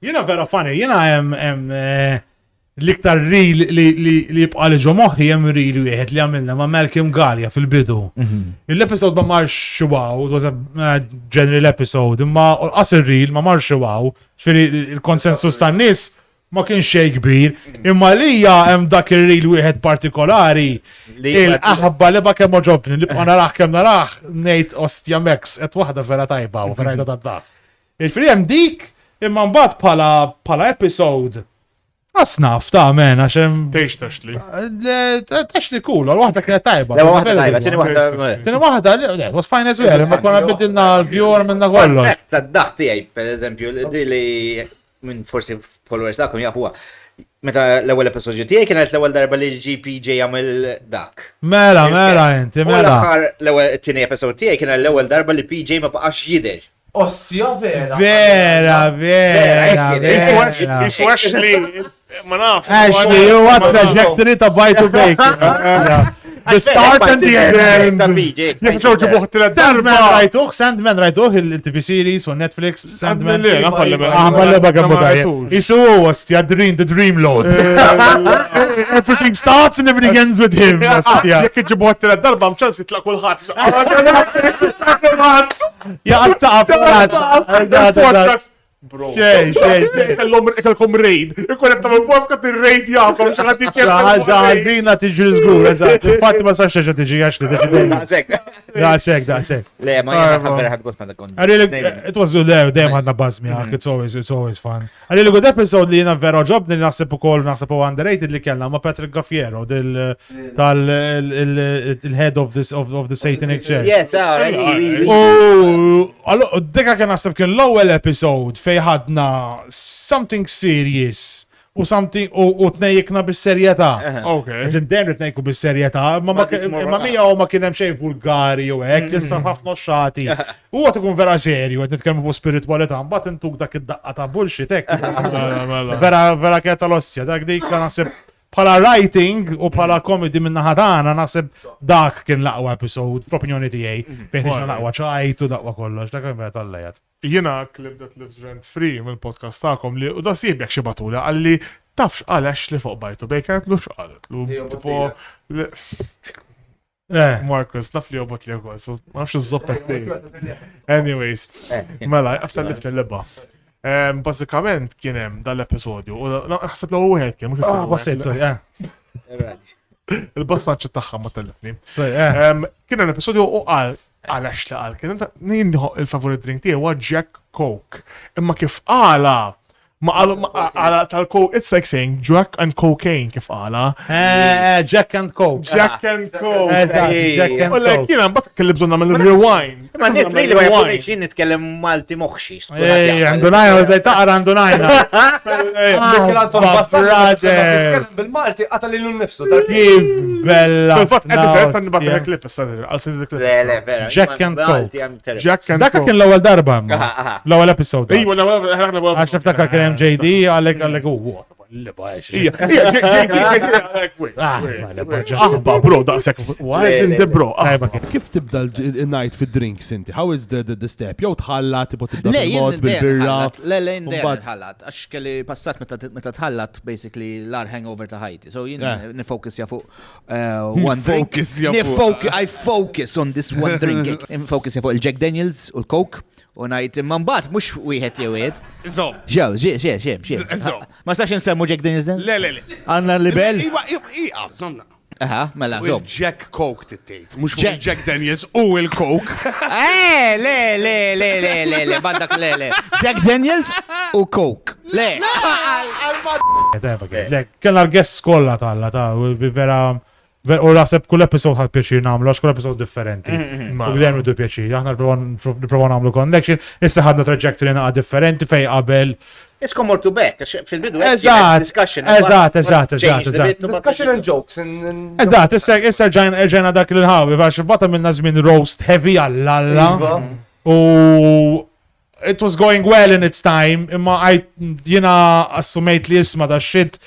Jina vera funny, jina jem l-iktar reel li jibqa li ġo moħi jem reel wieħed li għamilna ma' Malcolm Gallia fil-bidu. L-episode ma marx wow, it was a general episode, imma qasir reel ma marx wow, xfiri il-konsensus tan nis ma kien xej kbir, imma li jem dak il-reel wieħed partikolari, il-aħba li ba kemm oġobni, li bqa naraħ kemm naraħ, nejt ostja Mex, et wahda vera tajba, u vera jda da. Il-fri jem dik, imma mbagħad pala episode. Asnaf ta' men, għaxem. Teħx taxli. Taxli cool, għal-wahda kienet tajba. La waħda tajba, tini waħda. Tini wahda, was fine as well, ma konna bidilna l-viewer minna kollu. Ta' daħti għaj, per eżempju, li minn forsi followers dakum jafuwa. Meta l-ewel episodju tijaj kienet l-ewel darba li GPJ għamil dak. Mela, inti, U l-axar l-ewel tini episod tijaj kienet l-ewel darba li PJ ma baqax jider. Ostja vera. Vera. Jisu Ashley, ma naf. Ashley, you what trajectory ta' bajtu bacon. The start and the end. Jħġoġu buħti l-darba. Sandman rajtuħ il-TV series on Netflix. Sandman. Għamalli Isu ostja, the dream lord. Everything starts and everything ends with him. Jek iġi buħti l-darba, mċans jitlaq kullħat. Bro. Xej. Kellhom raid. Ikun qed tagħmel podcast ir-raid jagħkom xi ħadd Ħaġina tiġi żgur, eżatt. Infatti ma sax xeġa tiġi għax li tiġi dejjem. Daqshekk. Le, ma jena ħabber ħadgot ma dakon. It was dejjem ħadna bazmi għak, it's always fun. A really good episode li jena vera ġobni li naħseb u underrated li kellna ma Patrick Gaffiero tal-head of the Satanic Church. Yes, Dika kien naħseb kien l-ewwel episode fej ħadna something serious u tnejjikna bis-serjetà. Okay. Eżin den tnejku bis-serjetà, ma mija u ma kien hemm xejn vulgari u hekk, issa ħafna xati. U għat ikun vera serju, qed nitkellmu fuq spiritualità, mbagħad intuk dak id-daqqa ta' bullshit hekk. Vera kien tal-ossja, dak dik naħseb bħala writing u bħala comedy minna ħadana naħseb dak kien l-aqwa episode fl-opinjoni tiegħi fejn iġna l-aqwa ċajt u daqwa kollox, dak kien vera tal-lejat. Jiena Clip That Lives Rent Free mill-podcast tagħkom li u da sibjek xi batula għalli tafx għalex li fuq bajtu bejket lu xqalet. Markos, naf li jobot li għol, ma nafx iż-zoppet. Anyways, mela, għafta libta l-libba. Bazzikament kienem dal-episodju, u naħseb l wieħed kien, Bassejt, sorry, il-bastanċi taħħa ma tellifni. Kien l-episodju u għalax li għal, kien nindiħu il-favorit drink tiegħu huwa Jack Coke. Imma kif għala, ma għala tal-Coke, it's like saying Jack and Cocaine kif għala. Jack and Coke. Jack and Coke. Jack and U l-ek jina mbatt kelli bżonna mill-rewind. Ma nifri li ma jkunx jien nitkellem Malti moħxi. Għandunajna, u taqra għandunajna. Bil-Malti għata li l-nifsu. Kif bella. Le, vera. Jack and Coke. Jack and Dakka Coke. kien l-ewwel darba, l-ewwel episode. Ejwa, Għax niftakar kien MJD għalek u bro, daqsek. Bro. Kif tibda l-night fi drinks inti? How is the step? Jow tħallat, tibda tibda bil-mod, bil-birra. Le, tħallat. Għax kelli passat meta tħallat basically l-ar hangover ta' ħajti. So jien nifokusja fuq one drink. I focus on this one drink. Nifokusja fuq il-Jack Daniels u l-Coke. U najt, man bat, mux wieħed jew wieħed. Ġew, ma stax nsemmu Jack Daniels den? Le. Għanna l-libel? Iqa, zomna. Aha, mela, U zom. Jack Coke tittejt, mux fuq Jack Daniels u il-Coke. Le, bandak le. Jack Daniels u Coke. Le. Kellna l-guest skolla talla ta' vera. U naħseb kull episod ħad pjaċir namlu, għax kull episod differenti. U għdem du pjaċir, aħna niprofaw namlu connection, issa ħadna trajectory naqa differenti fej qabel. It's come more to back, fil-bidu discussion. Eżat. Discussion and jokes. Eżat, issa ġajna dak l-ħawi, għax bata minna zmin roast heavy għall-alla. U it was going well in its time, imma jina assumejt li isma da shit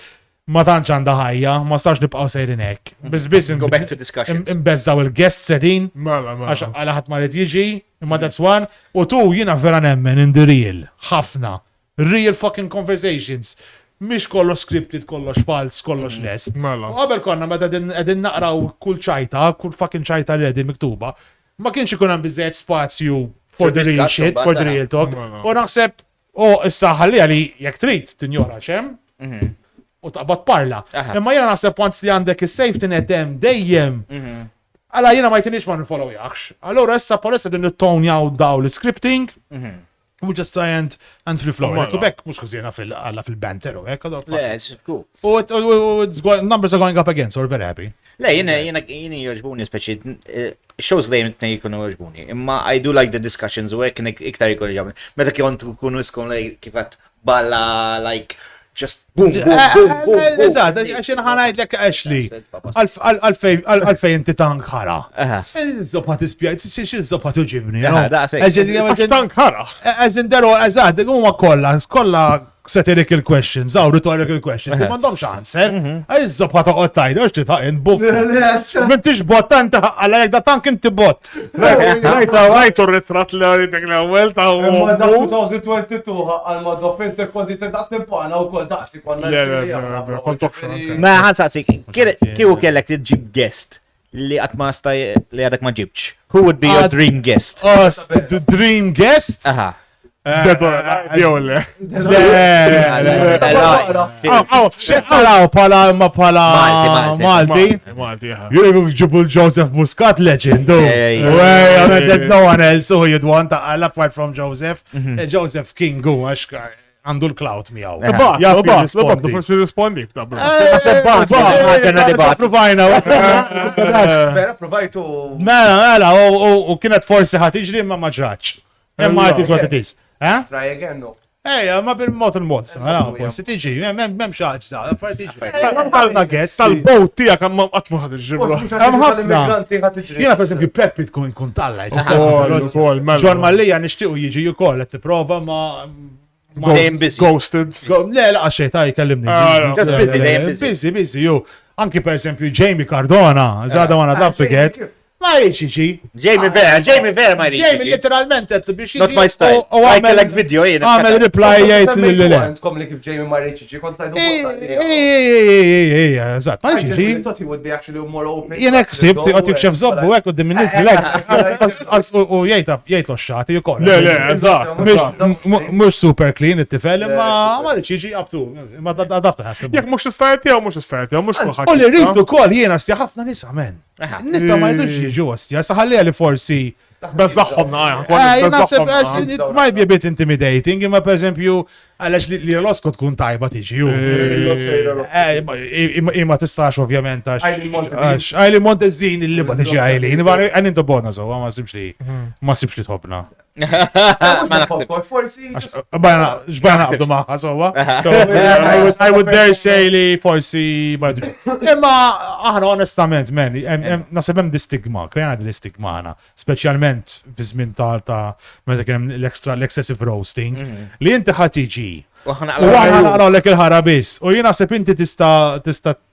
ma tantx għandha ħajja, ma stax nibqgħu sejrin hekk. Biss Go back to discussion. Imbezzaw il-guest sedin, għax għal ħadd ma rid jiġi, imma that's one. U tu jiena vera nemmen in the real, ħafna, real fucking conversations. Mhix kollox scripted, kollox fals, kollox lest. Qabel konna meta qegħdin naqraw kull ċajta, kull fucking ċajta li qegħdin miktuba, ma kienx ikun hemm biżejjed spazju for the real shit, for the real talk. U naħseb, issa ħalli għali jekk trid tinjora xem. U taqbad parla. Imma jena naħseb once li għandek il-safety net hemm dejjem. Għala jena ma jtinix ma nifollow jaxx. Allora issa palessa din it-tonjaw daw l-scripting. We just try and free flow. U bekk mux kuzjena fil-banter u bekk. Yes, cool. Numbers are going up again, so we're very happy. Le, jena joġbuni speċi, shows li jemtna jikunu joġbuni. Imma I do like the discussions u għek iktar jikunu joġbuni. Meta kunu iskun kifat balla, like, just boom. Eżat, għaxin ħanajt l-ek Ashley. Għalfej inti tank ħara. Zoppat ispjajt, xie zoppat uġibni. Tank ħara. Eżin deru, eżat, għumma kolla satirical questions, aw rhetorical questions, mandom xanser. Zoppat uqot tajda, xti taqin, buf. Mintix bot, tanta għalla jek da tank inti bot. Għajtu ritrat li għaritek l-ewel ta' Ma da 2022 għal-ma doppinti konti ser daqs timpana u kol daqsi konna. Ma ħansaqsi, kieku kellek tġib guest li għatma li għadak ma ġibċ. Who would be your dream guest? The dream guest? Aha. Jew le. Pala Malti. Malti, You ġibu Joseph Muscat legend, though. Yeah. There's no one else who you'd want apart from Joseph. Joseph King, għax għandu l-clout miegħu. Rispondi. Provajna. Vera, provajtu. Mela, u kienet forsi ħatiġri ma maġraċ. Imma it is what it is. Try again, no. Ma bil-mot il-mod, forsi tiġi, mem xaġ da, għalna guess. Tal-bot tijak għamma għatmu ħad il-ġibra. Jena per esempio Peppi tkun talla. Mela. Ġon Mallija nishtiqu jiġi ju koll, t-prova ma. Ghosted. Le, la, xejta jkellimni. Busy, ju. Anki per esempio Jamie Cardona, zada one I'd love to get. Ma jiġi. Jamie Vera ma jiġi. Jamie literalment għed biex Not my style. I collect video jena. Għamel reply jgħid l-le. Kom li kif Jamie ma rejċiġi, kont tajdu Eżat, ma jiġi. thought he would be actually more open. Jena ksibt, għatik xef zobbu għek u d-diminiz u jgħid l-xati ju koll. Le, eżatt. Mux super clean it-tifel, ma jiġi up to. Ma dafta ħafna. Jek mux istajt jew mux istajt jew mux kuħħat. U li rritu koll jena stja ħafna nisa, men. Nista ma jidux jiġu għastja, saħalli għalli forsi. Bezzaħħom naħja. It might be a bit intimidating, imma per esempio, għalax li l-osko tkun tajba tiġi ju. Imma tistax ovvjament għax. Għajli Montezin il-liba tiġi għajli. Għan intu bona zo, ma sibx li tħobna. Forsi. Xbajna għabdu maħħa sowa. I would dare say li forsi. Imma aħna onestament, men, nasibem di stigma, krejna di stigma għana, specialment fi żmien ta' meta kien l-excessive roasting, li inti ħatiġi. U għana naqrawlek il-ħara biss. U jina sepp inti tista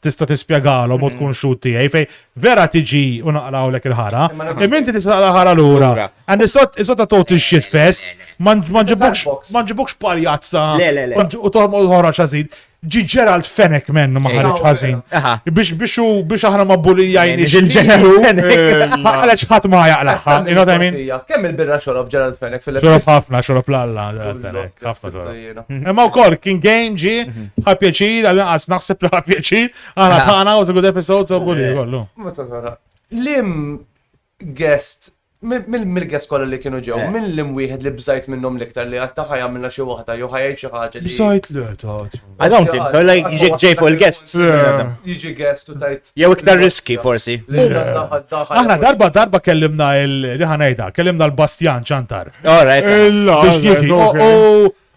tispjegalhom u tkun xut tiegħi fej vera tiġi u naqrawlek il-ħara. Inti tista' ħara lura. And it's not a total shit fest. Ma nġibukx paljazza. U toħmu ħora ċazid. Ġi Gerald Fennek mennu maħarġ ħazin. Biex aħna ma bulijajni ġil-ġeneru. Għaleċ ħat ma jaqlaħ. You know what I mean? Kemm il-birra xorob Gerald Fennek Xorob ħafna, xorob l-alla Gerald Fennek. Ħafna xorob. Imma u koll, kien game ġi, ħapjaċir, għas naħseb li ħapjaċir. Għana ħana, was a good episode, so bulli kollu. Lim guest mill-guest kolla li kienu ġew, mill-lim wieħed li bżajt minnhom l-iktar li għatta ħajamilna xi waħda jew ħajgħid xi ħaġa li. Bżajt li għatat. I don't think so, like ġej fuq il-guest. Jiġi guest u tajt. Jew iktar riski forsi. Aħna darba kellimna il-ħanajda, kellimna l-Bastjan ċantar. Alright.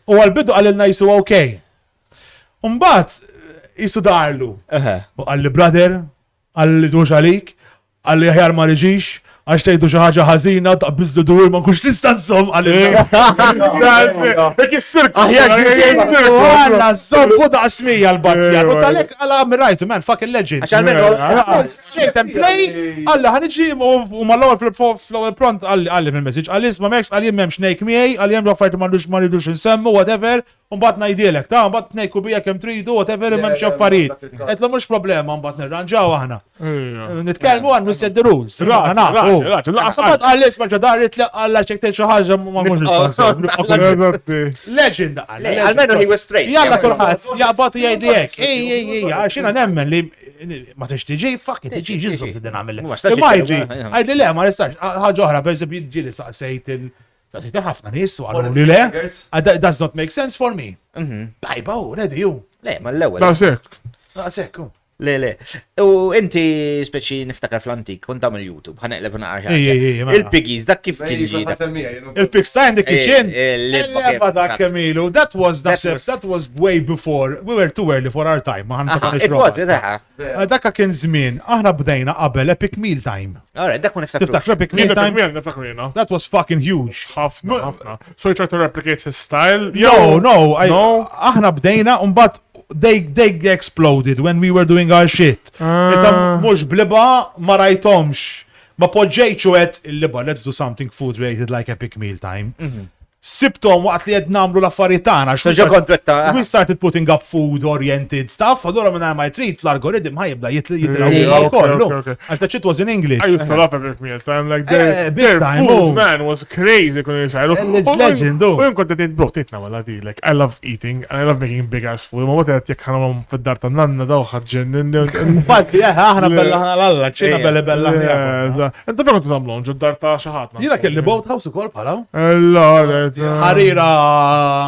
U għal-bidu għalilna jisu okej. Umbat, jisu darlu. U għalli brother, għalli dux għalik, għalli ħjar ma reġix, għax tejdu xaħġa ħazina, ta' bizdu dur, ma kux tistansom għalli. Dik is-sirku. Għalla, zobbu da' smija l-Bastjan. U talek għalla għamirajtu, man, fucking legend. Straight and play, għalla ħaniġi u mal-lowel fl-lowel pront għalli mil-message. Għalli isma Max, għalli memx nejk miej, għalli jem l-affarijiet ma rridux nsemmu, whatever. Umbat najdilek, ta' umbat nejku bija kem tridu, whatever, memx affarijiet. Etlu mux problema, umbat nirranġaw aħna. Nitkelmu għan, we set the rules. Għasabat għallis maġa darit li għalla ċektajt xaħġa ma mux Legend għalli. Almenu he was straight. Jalla kulħadd, jaqbatu jgħid jek. Għaxina nemmen li ma tix tiġi, fuck it, tiġi ġizzum t-din għamil. Ma jġi, għajdi le, ma nistax, ħagġa oħra, per eżempju, ġili saqsejt ħafna nis u għallu li le, that does not make sense for me. Tajba u, ready ju. Le, ma l-ewel. Da sekk. Le. U inti speċi niftakar fl-antik, kont għamil YouTube, ħaneqleb naqra il-piggies, dak kif kien ġi. Il-pigs time the kitchen. Il-leba dak Kemilu, that was way before, we were too early for our time, ma ħanfakar It was, daħħa. Dakka kien żmien, aħna bdejna qabel Epic Meal Time. Alright, dak ma niftakar. Tiftakar Epic Meal Time? That was fucking huge. ħafna. So you try to replicate his style? No. Aħna bdejna, but they exploded when we were doing our shit. Issa mux bliba ma rajtomx. Ma poġġejċu għed il-liba, let's do something food related like Epic Meal Time. sibtom waqt li qed nagħmlu l-affarijiet tagħna. So ġo kontretta. We started putting up food-oriented stuff, allura minn ma jtrid fl-algoritm ħajibda jitraw kollu. Għax that shit was in English. I used to love every meal time. Like big their time, food, man, was crazy. Kun jisajlu. Legend, U jien kont qed bro titna wala di. Like I love eating and I love making big ass food. Ma waqt qed jekk ħanhom fid-dar ta' nanna daw ħaġġen. Infatti, aħna bellaħna l-alla, ċina bellaħna. Inta fejn kontu tagħmlhom ġod-dar ta' xi ħadd. Jiena kelli boathouse ukoll bħalaw. Ħarira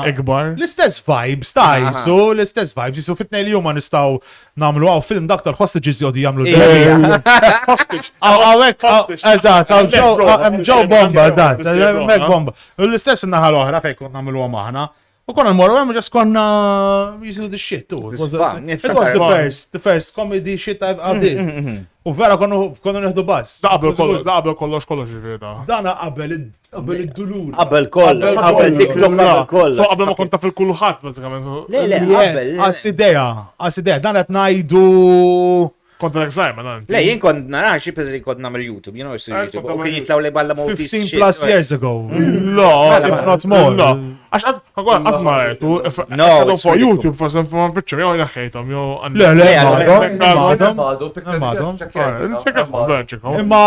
Ikbar. l-istess vibes ta' jisu, l-istess vibes jisu fitnej li juma nistaw namlu għaw film dak tal-hostages jodi jamlu Hostage. Eżat, ġo bomba, eżat, mek bomba. L-istess naħal oħra fej kon namlu għam aħna. U konna n-morru għem ġas konna jisu the shit too. It was the first comedy shit I did. U vera konna neħdu bas. Daqbel kollox ġivida. Dana qabel id-dulur. Qabel kollu, qabel TikTok, qabel kollu. So qabel ma konta fil-kulħadd, bazzikament. Le, qabel. Għas-ideja, dan qed ngħidu. Konta l-examen, għanti. Le, jien kont narax xie pezzi kont namel YouTube, you know, YouTube. U kien jitlaw li balla 15 plus years ago. No, if not more. No. Għax għatma għetu. No, for YouTube, for some picture, jow jnaħħejtom, jow għandu. Imma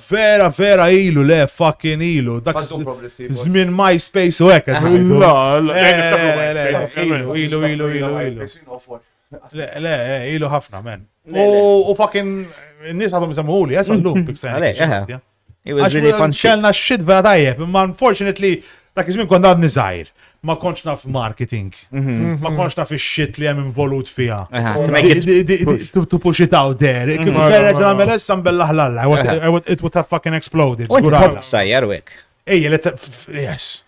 vera ilu, le, fucking ilu. Dak zmin MySpace u hekk. Le, ilu ħafna, men. U fucking nis għadhom jisamu li, jessallu. It was really fun shit. Xelna shit vera tajjeb, imma unfortunately, dak iżmin kon għadni zaħir. Ma konċ naf marketing. Ma konċ naf ix-shit li hemm involut fiha. To push it out there. Kif kerrek nagħmel issa mbellaħlalla. It would have fucking exploded. U inti kont sajjar u hekk. Ejja, yes.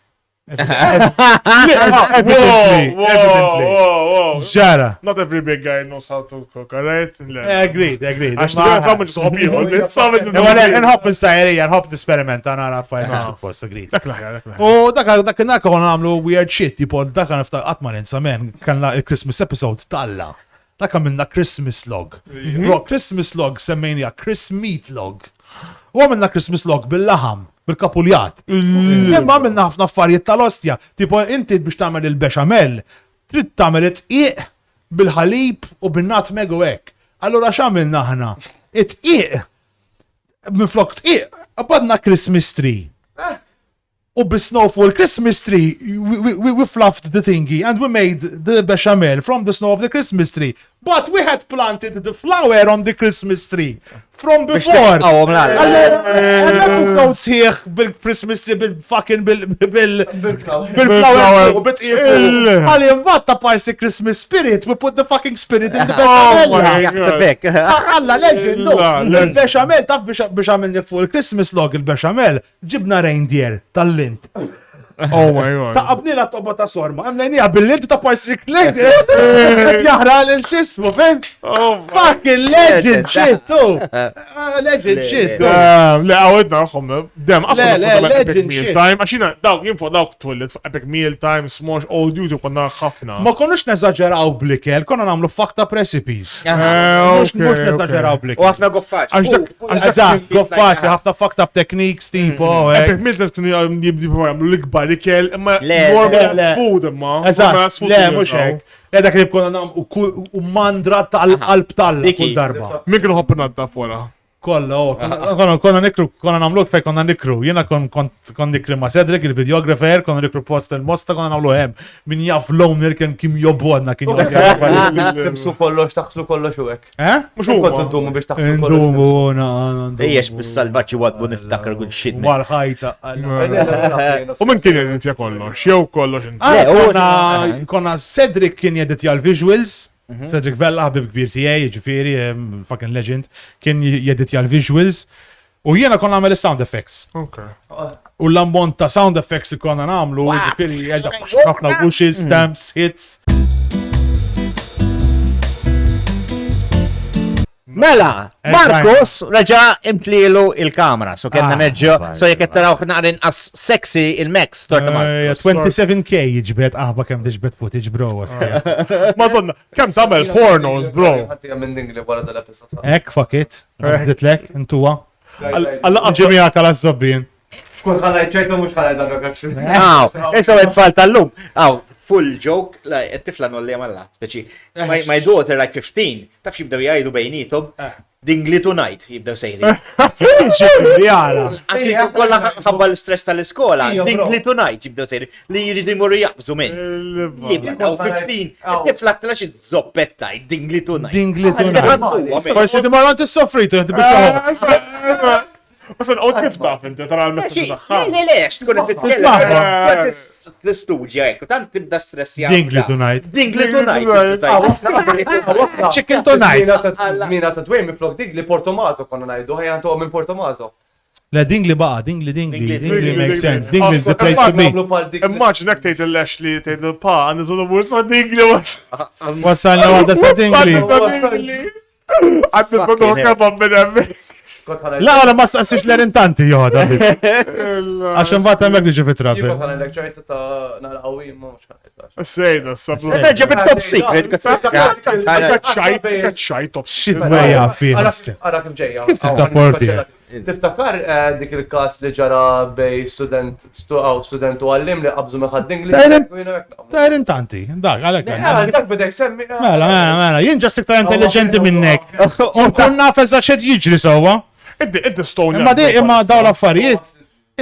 Ġara. Not every big guy knows how to cook, alright? Agreed. Someone just hobby. Nħobb insajrija, nħobb t-esperiment, għana għaffajn suppost, agreed. Dak laħja. U dak għon għamlu weird shit, tipo dak għan iftar għatman insa men, kan il-Christmas episode talla. Dak għan minna Christmas log. Bro, Christmas log semmejnija Chris Meat log. U għamilna Christmas log bil-laħam, bil-kapuljat. Imma għamilna ħafna affarijiet tal-ostja. Tipo, inti biex tagħmel il-beċamel, trid tagħmel it-qiq bil-ħalib u bin-nutmeg u hekk. Allura x'għamilna aħna? It-qiq minflok tqiq, qabadna Christmas tree. U bis-snow fuq il-Christmas tree, we fluffed the thingy and we made the bechamel from the snow of the Christmas tree. But we had planted the flower on the Christmas tree from before. An episode sieħ bil-Christmas tree bil-fucking bil-flower u bit-qiegħu. Għalli mbatta parsi Christmas spirit, we put the fucking spirit in the bechamel. Alla leġendu. Il-bechamel, taf biex għamilni fuq il-Christmas log il-bechamel, ġibna reindeer tal-lint. Oh my god. Ta' qabnila toba ta' sorma, għamlejnija bil-lint ta' parsi klint. Jahra l-xismu, fin? Fucking legend shit, tu. Legend shit, tu. Le, għawedna għaxom, dem, legend shit. Għaxina, dawk, jinfo dawk twillet, epic meal time, smosh, old YouTube, konna ħafna. Ma konux neżagġeraw blikel, konna namlu fucked up recipes. Mux neżagġeraw blikel. U għafna goffaċ. Eżat, goffaċ, ħafna fucked up techniques, tipo. Epic meal time, kunu jibdi l-ikbar, ikel, imma food, imma. Eżat, le, mux hekk. Dak li bkonna nam u mandra tal-qalb tal kull darba. Min kienu ħobb nadda fuqra? Kolla, konna nikru, konna namlu fej konna nikru. Jena kon nikru ma' Cedric, il-videografer, konna nikru post il-mosta, konna namlu hem. Min jaf loner kien kim jobbodna, kien Timsu kollox, taħslu kollox u hekk. Mux u kont indumu biex taħslu kollox. Indumu, Ejjex bis-salvaċi wadbu niftakar good shit. Mal-ħajta. U min kien jeditja kollox? Jew kollox? Konna Cedric kien jeditja l-visuals. Cedric Vella, ħabib kbir tijaj, ġifiri, fucking legend, kien jeditja l-visuals. U jiena konna għamil sound effects. U l-ammont ta' sound effects konna namlu, ġifiri, ħafna wishes, stamps, hits. Mela, Markos raġa imtlilu il-kamera, so kena neġġo, so jek taraw naqrin as sexy il-Max, torta Markos. 27k jġbet, kem tġbet footage, bro. Madonna, kem tamel pornos, bro. Ek, fuck it. Ditlek, intuwa. Ġimija kala z-zobbin. Kun ħanajt ċertu mux ħanajt dan ragazzi. Issa it-tfal tal-lum. Full joke, like, it-tifla nolli għamalla. Speċi, my daughter like 15, taf jibdaw jgħidu bejnietom, dingli tonight, jibdaw sejri. Għaxi kolla ħabba l-stress tal-iskola, dingli tonight, jibdaw sejri, li jridu jmurru jaqbżu minn. Jibdaw 15, it-tifla t-lax zoppetta, dingli tonight. Dingli tonight. Forsi ti marran t-soffritu, Masan, għod kif taf inti, tara l-messaġ taħħa. Lex, tkun t-tkellem. L-istudja, ekku, tant tibda stress jgħam. Dingli tonight. Dingli tonight. Chicken tonight. Mina ta' dwejn miflok Dingli Portomaso konna najdu, ħajan tuħu minn Portomaso. La dingli baqa, dingli makes sense. Dingli is the place to be. Immaġinek tejt il-lex li tejt il-pa, għandu t-bursa dingli Wasalna għadda sa dingli. Għaddu t-għu kebab minn emmi. La, għala ma s-qassix l-erintanti joħda. Għaxan bata mek liġi fit-rabbi. Jibba ħana l-lekċajta ta' nal-qawim, ma' mux Sejda, sabla. Reġa bit-top secret. Kacċaj top Shit weja fi. Ara kif ġeja. Kif t-tapporti? Tiftakar dik il-kas li ġara bej student u għallim li qabżu meħad Dingli. Ta' erintanti, dak, għalek. Dak bidek semmi. Mela, jien ġast iktar intelligenti minnek. U kunna fezza xed jiġri sowa. Iddi stone. Imma daw l-affarijiet.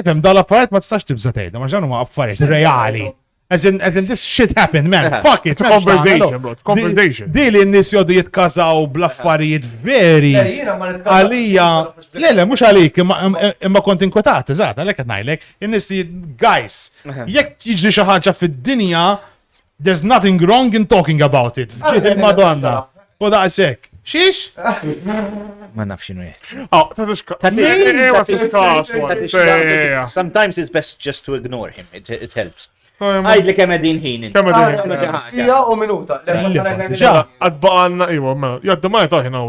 Ifem, daw l-affarijiet ma tistax tibza tgħidha, ma ġanu ma affarijiet reali. As in this shit happened, man. Fuck it. It's a conversation, bro. Conversation. Di li n-nis jodu jitkazaw bl-affarijiet veri. Għalija. Le, mux għalik, imma kont inkwetat, eżat, għalek għatnajlek. N-nis li, guys, jek jiġri xaħġa fid-dinja, there's nothing wrong in talking about it. Madonna. U daqsek. Xiex? Ma nafx xinu jgħid. Sometimes it's best just to ignore him. It helps. Għajd li kemedin ħinin. Sija u minuta. Għadbaqanna, iwa, ma, jadda ma jtaħin għaw,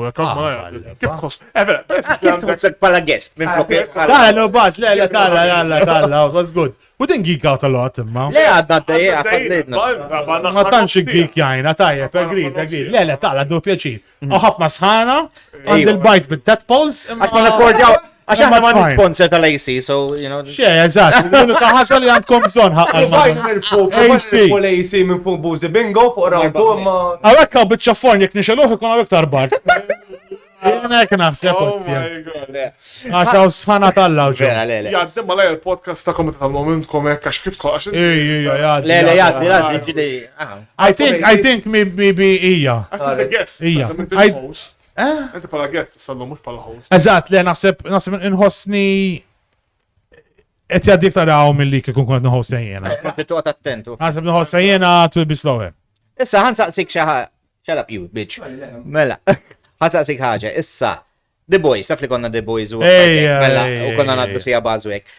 kif kost. Kif tħossek pala guest, minn flok. No, buzz, le, talla, was good. We didn't geek out a lot, imma. Le, għadna d-dajja, għafadlidna. Ma tanċi geek jajna, tajjeb, agreed. Le, talla, du pjaċir. U ħafna sħana, għand il-bajt bit-tadpoles. Għax ma nakordjaw, għax għanna ma sponsor tal-AC, so, you know. Xie, eżat, l-unika ħaġa li għandkom bżon AC minn fuq buzi bingo, fuq rawdu, ma. Għawekka bitċafforn, jek nixeluħ ikun għawek tarbar. Jena jek naħseb postja. Għaxaw sħana tallaw ġo. Jaddim ma lej il-podcast ta' komitet tal-momentkom ek, għax kif tħoq, Le, jaddi. I think maybe ija. Għasni guest. Ija. Host. Enti pala guest, s-sallu mux pala host. Eżat, le, naħseb inħosni et jaddik taraw mill-li kikun kunet nħossa jena. Fittuqat attentu. Naħseb nħossa jena to be slower. Issa, ħansaqsik xaħa. Shut up you, bitch. Mela. Ħansaqsik ħaġa. Issa, The Boys, taf li konna The Boys u mela, u konna naddu sija bazu ek.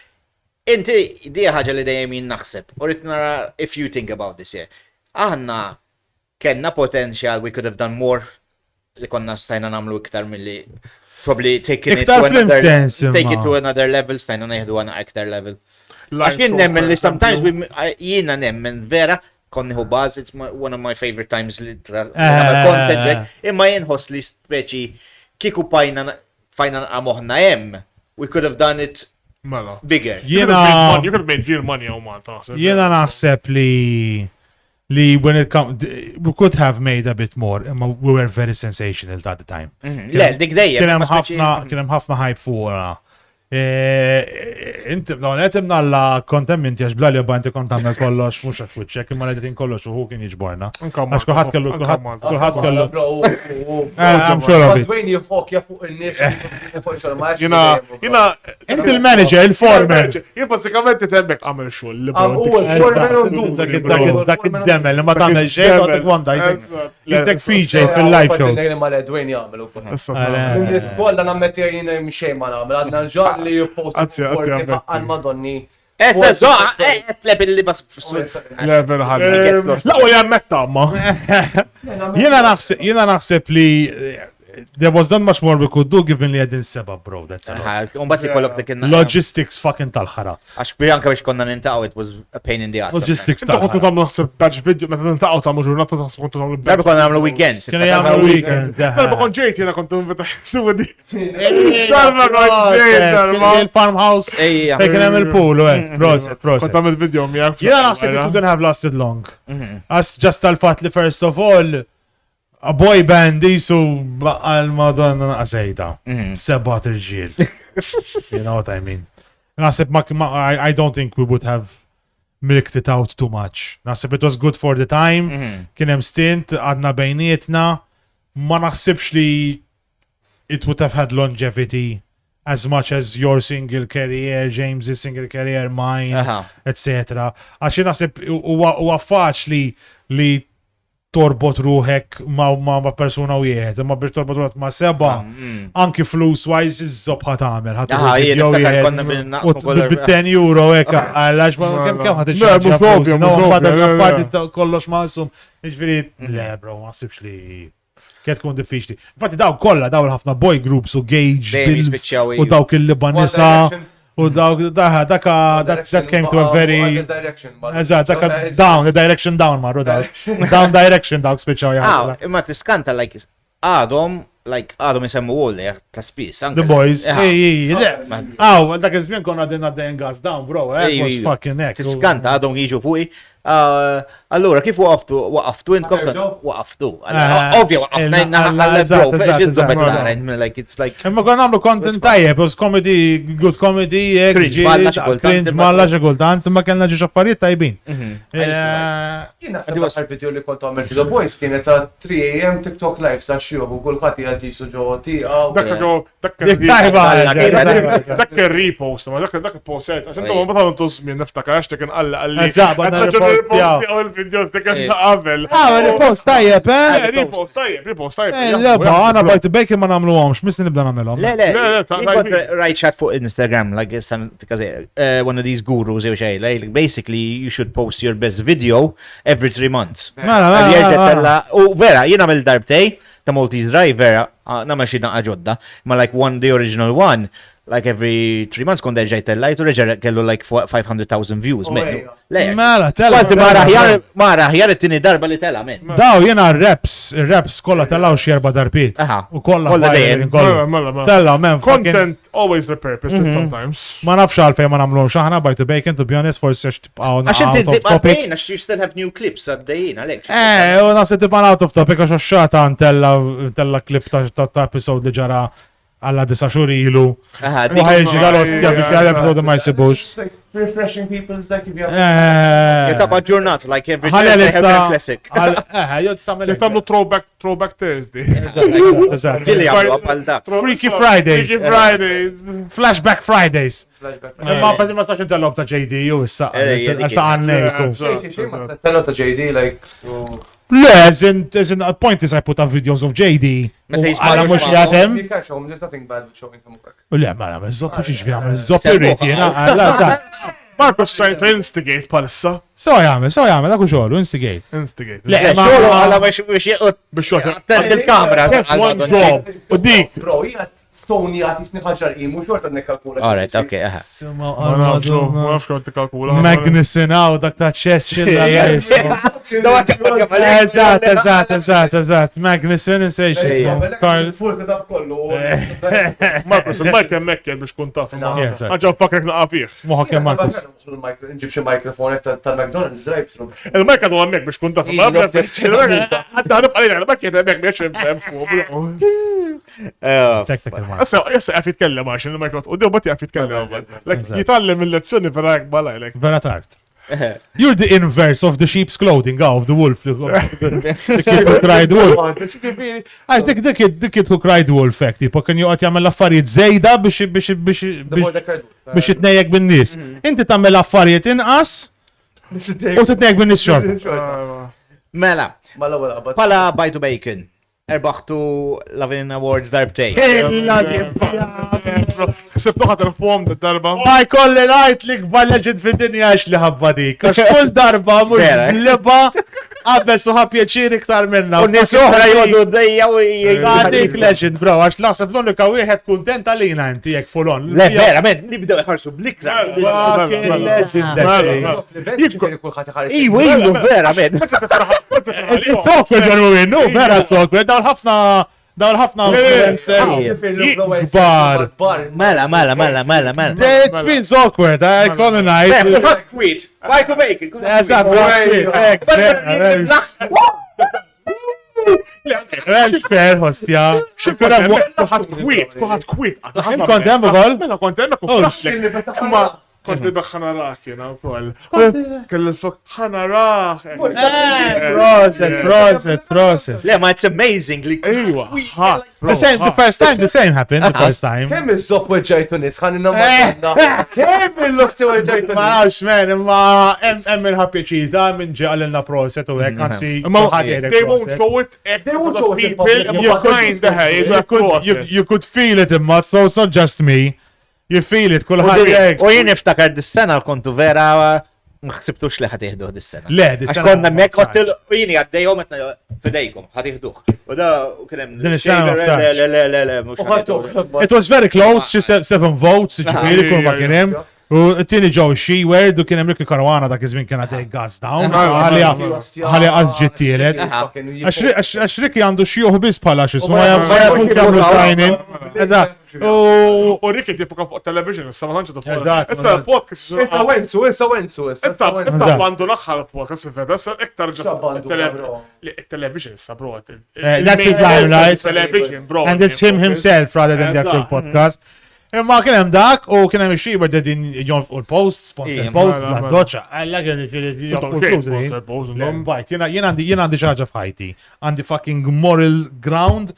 Inti, di ħaġa li dajem jien naħseb. U rrit nara if you think about this, yeah. Aħna, kenna potential, we could have done more. Li konna stajna namlu iktar mill-li probably take it to another level, stajna neħdu għana iktar level. Għax jien nemmen li sometimes jiena nemmen vera konni hu baz, it's one of my favorite times li content, imma jien host li speċi kiku fajna għamoħna jem, we could have done it bigger. You could have made real money għaw Malta. Jena naħseb li when it comes, we could have made a bit more, we were very sensational at the time. Le, dik dejjem. Kienem ħafna hype fuqra. Inti imna la kontemminti għax bla li għabba inti kontamel kollox, mux għax fuċċek, imma l-editin kollox uħu kien jiġborna. Għax kullħat kellu. I'm sure of it. Dwayne jħokja fuq il-nif. Inti il-manager, il-foreman. Jien basikament tembek għamil xul. Dak id-demel, ma tamel xej, għatek wanda, jisek PJ fil-live shows. Ma l-Dwayne jgħamil u koll. Kolla nammetti jgħin mxej ma namel, għadna l-ġar li jippost għal-Madonni. Tleb il-li bas Level ħalli. La u jammetta, ma. Jena naħseb li there was not much more we could do given li għedin seba, bro. That's a lot. Unbat ikollok dik Logistics fucking tal-ħara. Għax anka biex konna nintaqaw, it was a pain in the ass. Logistics Inta kontu tal-ħara. tagħmlu naħseb batch video meta nintaqgħu tagħmlu ġurnata naħseb kontu tagħmlu Darba konna nagħmlu weekends. Kienu jagħmlu weekends. Darba kont ġejt jiena kontu invitati. Darba kont ġejt darba. Il-farmhouse. Ejja. Fejn kien hemm il-pool, proset. Kont tagħmel video miegħek. Jena naħseb it wouldn't have lasted long. As just tal-fat li first of all, a boy band jisu għal-Madonna għazejda. Sebat irġiel. You know what I mean? Naħseb I don't think we would have milked it out too much. Naħseb it was good for the time. Kien hemm stint, għadna bejnietna. Ma naħsibx li it would have had longevity as much as your single career, James's single career, mine, etc. Għaxi naħseb huwa faċli li torbot ruħek ma persuna wieħed, ma bir torbot ruħek ma seba, anki flus-wise iżzob ħatamel, bit-10 euro eka, għallax ma kem ħat kollox maqsum, iġveri, le bro, ma sibx li kiet kun diffiċli. Infatti daw kolla, daw ħafna boy groups u Gage, Bills, u dawk il-Libanesa, u dawk, that came to a very... Eżat, daka down, the direction down marru daw. Down direction dawk spiċaw jgħal. Imma tiskanta, like, għadhom jisemmu għolli, ta' spis. The boys, dak iż-żmien konna għaddejn gas down, bro, it was fucking neck. Tiskanta, għadhom jiġu fuqi. Allora, kif waqaftu intkom? Waqaftu. Ovvja, waqafna Imma kon għamlu content tajjeb, was comedy, good comedy, cringe malla xikultant, imma kellna ġiġ affarijiet tajbin. Jina s-sabba video li kontu għamilti The Boys kienet ta' 3 AM TikTok live sa' xjuħ u kullħat jgħati su ġo tiqa. Dak repost, ma dak post, għaxan tu ma bħal tuzmin niftakar għax tekin għalla il-videos dik qabel. Repost tajjeb, Repost tajjeb. Leba, għana bajtu bejki ma namlu għomx, misni nibda namilom. Right chat for Instagram, like one of these gurus, basically you should post your best video every 3 months. U vera, jina mill darbtej, ta' Maltese Drive vera, namma xidna ġodda, ma like the original one, like every 3 months kon derġaj tellajt u reġa kellu like 500,000 views. Mela, tella. Mara, ħjar it-tini darba li tella, men. Daw, jena raps kolla tellaw xierba darbiet. U kolla tella, men. Content always the purpose sometimes. Ma nafx għalfej ma namlu xaħna, bajtu bacon, to be honest, forse xtibqaw għaxin għax you still have new clips għaddejn, għalek. U nasi tibqan out of topic għax xaħta għan tella klip ta' episode li ġara għalla 9 xhur ilu. Ħajġi għal-ostja biex għal-episode ma jsibux. Refreshing people's like if you Jitaba ġurnat, like every Thursday have a classic. Jittamlu throwback Thursday. Ġili għamlu għabal dak. Freaky Fridays. Flashback Fridays. Ma pazzi ma stax intellob ta' JD ju issa. Għax ta' għannejku. Tello ta' JD like Le, point is I put up videos of JD. Għala mux jgħatem. You can show them, there's nothing bad with showing them. Le, ma għamil zoppu xiex għamil zoppu rriti jena. Markos trying to instigate palissa. So jgħamil, dak u xogħlu, instigate. Le, għala biex jgħut biex jgħut il-kamera. That's one job. U dik. Bro, jgħat Stony għati sniħħaġar imu, xorta n-nekalkula. Alright, okay, Ma nafx kont kalkula. Magnuson għaw dak ta' ċess xilla. Eżat. Magnuson insejxin. Forse dab kollu. Markos, il-Mike mekkel biex kun taf. Għagġaw fakrek naqafir. Moħa kem Markos. Nġib xie mikrofon tal-McDonald's drive-thru. Il-Mike għadu għammek biex kun taf. Għadda għalina, il-Mike għammek biex Issa għaf jitkellem għax il-Microsoft u d-għu għaf jitkellem jitallem il-lezzjoni vera għak bala għalek. Vera tart. You're the inverse of the sheep's clothing, of the wolf. The kid who cried wolf. The kid who cried wolf, tipo, kan juqat jgħamil affarijiet zejda biex jitnejjek bin-nis. Inti tagħmel affarijiet inqas u titnejjek bin-nis xorta. Mela, pala bajtu bacon. Erbaħtu Lavin Awards darbtej. Sebtu ħatar pom darba. Ma jkolli najt li kbar leġend fid-dinja li ħabba dik. Għax kull darba mux liba Għabbel suħab pjaċir iktar minna. U nis oħra jgħodu d-dajja u Għadik legend, bro, għax laħseb l-unika wieħed kuntent għalina inti jek full-on. Le, vera, men, nibdew iħarsu blikra. Fucking legend, Iwa, vera, men. It's awkward għarru minnu, vera it's awkward, dawl ħafna influencers. Bar. Mela. It feels awkward, I call a night. Kuħat kwit. Why to make it? Eżat, fair, hostja. Kuħat kwit. Kont hemm ukoll? Mela kont hemm Oh, Ma kont nibgħa ħanaraħ jena wkoll. Kelli l-fok ħanaraħ. Proset. Le, ma it's amazing li. Ejwa, The first time happened, the first time. Kemm il-sopp u ġejtu nis, ħan innamma. Kemm il-losti u ġejtu Ma nis. għax, man, imma hemm il-ħabbi ċita minn ġeqalilna proset u hekk, anzi, They won't show it. They won't won't show it in people public. behind the head. You could feel it imma, so it's not just me. You feel it, kullħat hekk. U jien niftakar dis-sena kontu vera ma ħsibtux li ħatiħduh dis-sena. Le, Għax konna mek għattil u jini għaddejhom etna fidejkom, ħatiħduh. U da u kienem. Din is-sena ma Le, mux. It was very close, she 7 votes, ġifiri, kull ma kienem. U t-tini ġo Sheward u kienem Ricky Caruana dak iż-żmien kien għadej gas down. Għalja għazġi t-tielet. Għax Ricky għandu xjuħ biz pala xismu, ma jgħakun għamlu sajnin. Eżat. U Ricky tifuka fuq television, issa ma tanċu fuq. Eżatt. Issa podcast. Issa wenzu. Issa għandu naħħal podcast, issa iktar television issa bro. That's his limelight. Television bro. And it's him himself rather than the actual podcast. Imma kien hemm dak u kien hemm ix-xieber dedin jonfqu l-post, sponsor post, la doċċa. Alla kien bajt, jien għandi xi ħaġa f'ħajti. Għandi fucking moral ground.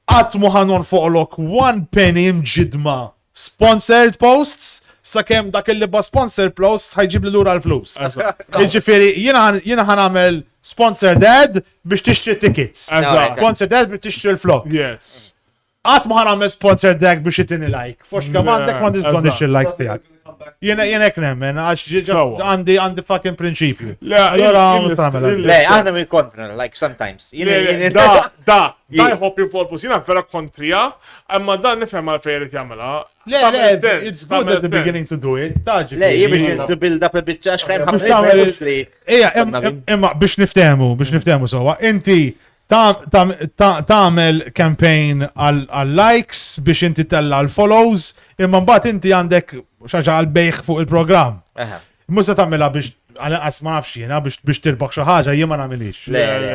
Qatt mu ħanon fuqlok 1 penny mġidma sponsored posts sakemm dak il ba sponsored post ħajġib li lura l-flus. Jiġifieri jiena ħanagħmel sponsored ad biex tixtri tickets. Sponsored ad biex tixtri l-flok. Yes. Għat ma ħanam sponsor dak biex jitini like. Forx kamandek ma disbondix il-likes tijak. Jena ek nemmen, għax għandi fucking prinċipju. Le, għana mi kontra, like sometimes. Da jħobb jinfolfus, jena vera kontrija, imma dan nifhem għal-fejrit jamela. Le, it's good at the beginning to do it. Le, jibin to build up a bit ġax fejn imma biex niftemu sowa, inti ta'mel campaign għal-likes biex inti tella għal-follows, imma mbagħad inti għandek xaġa għal-bejħ fuq il-programm. Musa ta'mela biex għal-qas ma nafx jiena biex tirbaħ xi ħaġa jien ma nagħmilix.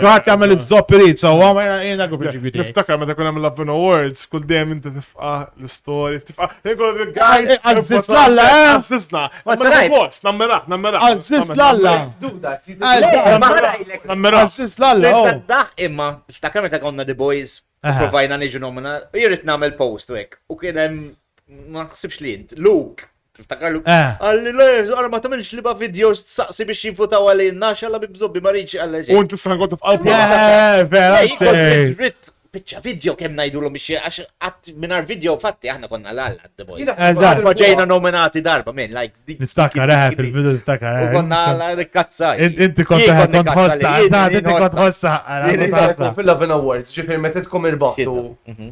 Għad jagħmel iż-żoppirit sewwa ma jiena għu prinċipju tiegħi. Niftakar meta kien hemm l-Love Awards, kull dejjem inti tifqa' l-stories, tifqa' Għażiż lalla, Għażiżna. Nammeraħ. Għażiż lalla. Għażiż lalla. Daħ imma, ftakar meta konna The Boys, provajna niġu nomina, jirrit nagħmel post u hekk. U kien hemm ma ħsibx li int, Luke. Tiftakar Luke. Għalli le, għara ma tamilx li ba videos saqsi biex jinfutaw għalina, xalla bibżobbi marriċi għalla ġej. U inti s-sangot f'qalbu. Vera, Bicċa video kem najdu l-om biex għax għat minar video fatti aħna konna l-għalla The Boys. Eżatt. Ma ġejna nominati darba minn, like. Niftakar fil-bidu niftakar. U konna l-kazzaj. Inti kont ħosta, inti kont ħosta. Fil-Love Awards, ġifir meta tkom irbaħtu.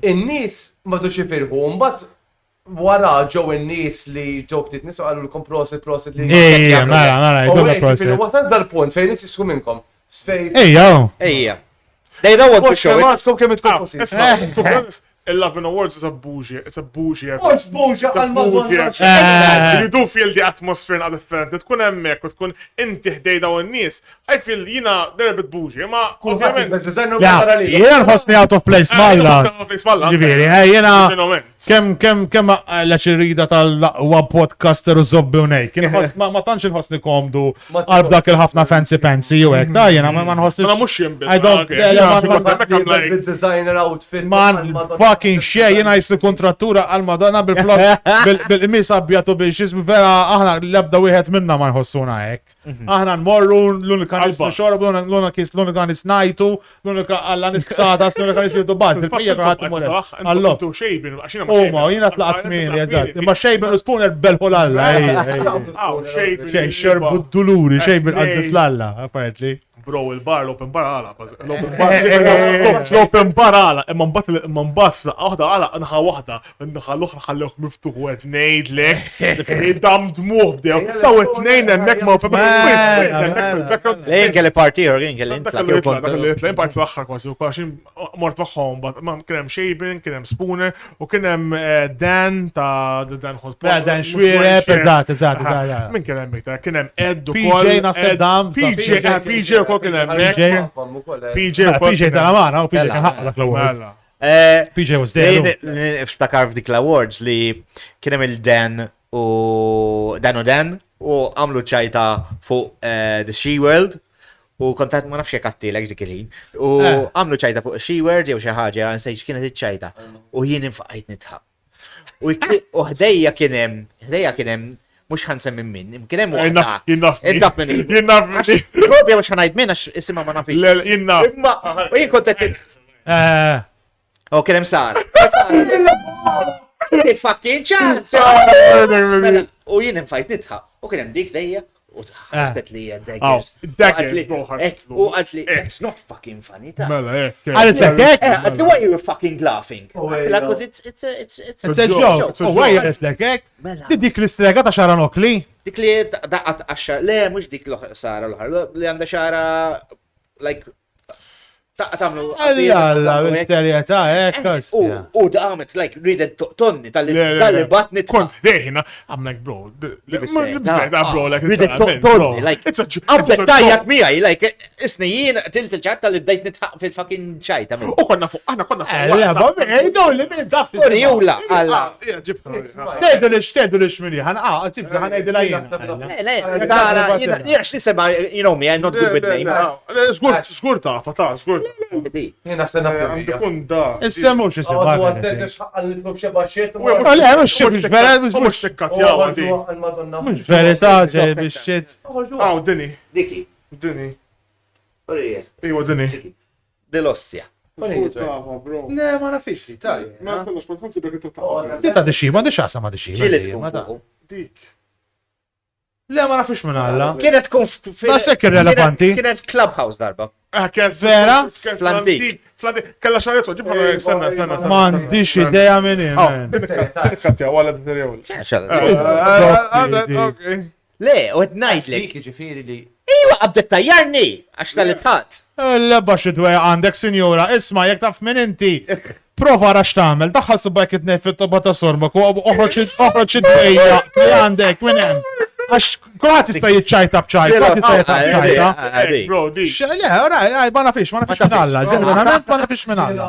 In-nies ma tu xifirħu, mbagħad wara ġew in-nies li ġew ftit nies għallu lkom proset li. Mara, jkollha proset. Wasal dal-punt fejn nies jisku minnkom. Ejja. They don't want to show it. So kemm tkom Il-Love Awards is a bougie event. Mhux bougie għal-madwar. You do feel the atmosphere not different. Tkun hemmhekk u tkun inti ħdej daw in-nies. I feel jiena they're a bit bougie, ma ovvjament. Jiena nħossni out of place malla. Ġifieri, jiena kemm l-ċirrida tal-laqwa podcaster u zobbi u nejk. Ma tantx inħossni komdu għal dak il-ħafna fancy pansy u hekk. Ta jiena ma nħossni. Ma mhux jinbil. Designer outfit. Fucking shit, jena jisli kontrattura għal-Madonna bil-mis abjatu biex jismi vera aħna l-ebda wieħed minna ma nħossuna hekk. Aħna nmorru l-unika nis nixorbu, l-unika nis najtu, l-unika għalla nis bsadas, l-unika nis jirdu baz. Il-pija kħat il-model. Għallu. Xejbin, għaxina ma. Uma, jena tlaqat minni, eżat. Imma xejbin u spuner belħu l-alla. Xejbin xerbu d-duluri, xejbin għazdis l-alla, apparently. Bro, il-bar l-open bar għala. L-open bar għala. Imma mbagħad f'daqqa għala naħa waħda, naħa l-oħra ħallewk miftuħ u qed ngħidlek. Dam dmuħ bdew. Taw it-tnejn hemmhekk ma Lejn kelli party or jien kelli Lejn parti l-aħħar kważi u kwaxin mort magħhom, kien hemm Shaben, kien hemm Spooner u kien hemm Dan ta' Dan Hot. Dan xwiereb, eżatt. Min kien hemm kien hemm Ed PJ naħseb dam. PJ ukoll kien hemm PJ tal-Amara, u PJ kien ħaqqa dak l-award. PJ was there. Ftakar f'dik l-awards li kien hemm il-Dan u Dan u għamlu ċajta fuq The She World u kontat ma nafx jekk għattilek dik il-ħin u għamlu ċajta fuq She World jew xi ħaġa nsejx kienet iċ-ċajta u jien infaqajt nitħab. U ħdejja kien hemm mux ħansemmi minn, kien hemm waqta. Jinnaf minni. Probja mux ħanajt minn għax isimha ma nafix. Jinnaf. U jien kontet. U kien hemm Sara. Fucking chance! U jien infajt nitħaq. U kien hemm dik dejja. U tħastet li daggers. U għalt li, it's not fucking funny. Għalt li, why you were fucking laughing? It's a joke. U why you like dik l-istrega ta' xara nokli? Dik li daqqat għaxar. Le, mux dik Sara l-ħar. Li għanda xara, like, tamlu. Alla, bil-serjetà, ekkas. U da għamet, like, ridet tonni tal-li batni Kont deħina, għamnek bro. Ridet tonni, like, għabdet tajjat miħaj, like, isni jien tilt il-ċat tal-li bdejt nitħaq fil-fucking ċajta. U konna fuq, għana konna fuq. Alla, babbi, ejdu li minn taf. Uri, jula, alla. Tedu li xmini, ġibna, ħan ejdu lajna. Jiex nisema, you know me, I'm not good with names. Skur ta' skur. Jena s-sena Is-semmu xie Għadu għaddek għalli tkun xeba xiet. Le, mux xie vera, mux tikkatjaw għadi. mux verità biex xiet. Għaw, dini. Diki. Dini. Urijiet. Iwa, dini. Dell-ostja. Le, ma nafix li, taj. Ma s-sallax, ma tħansi dak it-taħ. Dita diċi, ma diċasa ma diċi. Ġilet tkun fuq. Dik. Le, ma nafix minn alla. Kienet tkun Ma sekk irrelevanti. Kienet Clubhouse darba. Vera? Flantik. Kalla xarretu, ġibħa senna. M'għandix idea minn hemm. Tikkatjaw, għalla d-terjaw. Le, u għed li. ġifiri li. Iwa, għabdet tajjarni, għax tal-itħat. Le, baxi dwej għandek, sinjura, isma, jek taf minn inti. Prova rax tamel, daħħal subbajk it-nef fit-toba ta' sorbak u oħroċ id-dwejja li għandek minn hemm. Għax kuħat jista jitċajta bċajta, kuħat jista jitċajta. Bro, di. Le, ora, ma nafix minn alla. Ġeneralment ma nafix minn alla.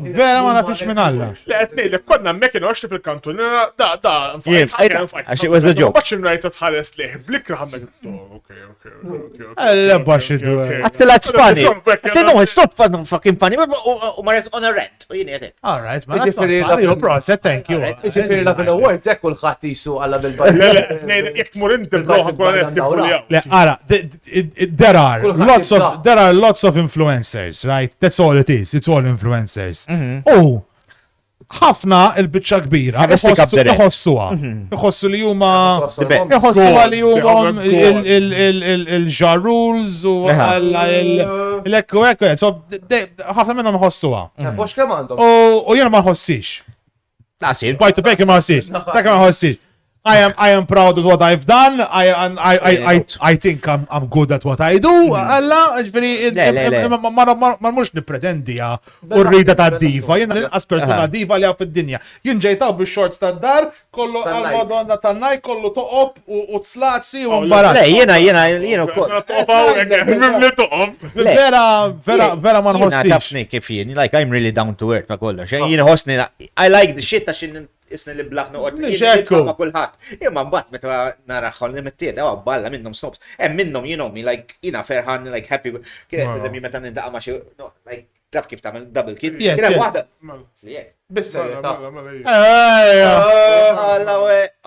Vera ma nafix minn alla. Le, għetnej, li konna mekin oċti fil-kantun, da, Għax it was a joke. Maċin rajta tħares liħ, blikra ħammek. Le, baxi dwej. Attila it's-funny. No, it's not fucking funny, u marret on a rant. U jini għetek. All right, ma nafix. Proset, thank you. Ġifiri la bil-awards, ekku l-ħat jisu għalla bil-bajja. Jek tmur inti bloħa kwa Le, ara, there are lots of influencers, right? That's all it is. It's all influencers. Oh, ħafna il-bicċa kbira. Iħossuha. Iħossu li huma. Iħossuha li huma il-Ja Rules u l-ekku ekku. So, ħafna minnhom iħossuha. Mux kemm għandhom. U jiena ma ħossix. Nasir. Bajtu peki ma ħossix. Peki ma ħossix. I am proud of what I've done. I think I'm good at what I do. Alla, ġveri, ma mux nipretendija u rrida ta' diva. Jena l-inqas persona diva li għaw fid-dinja. Jien ġejtaw bix-shorts ta' dar, kollu għal-madonna tan-naj, kollu toqob u t-slazzi u mbarat. Le, jena kol. Vera ma nħossix. Tafni kif jien, like I'm really down to earth ma kollox. Jena hosni, I like the shit ta' xin isni li blaħnu għod. Ma kullħat. Imma mbatt meta naraħħol li mittieda, għaw balla minnom snobs. Minnom, you know me, like, jina ferħan, like, happy. Kienet, eżempju, meta nindaqa ma xie, like, taf kif tamel double kiss. Kienet wahda. Bis-serjetà.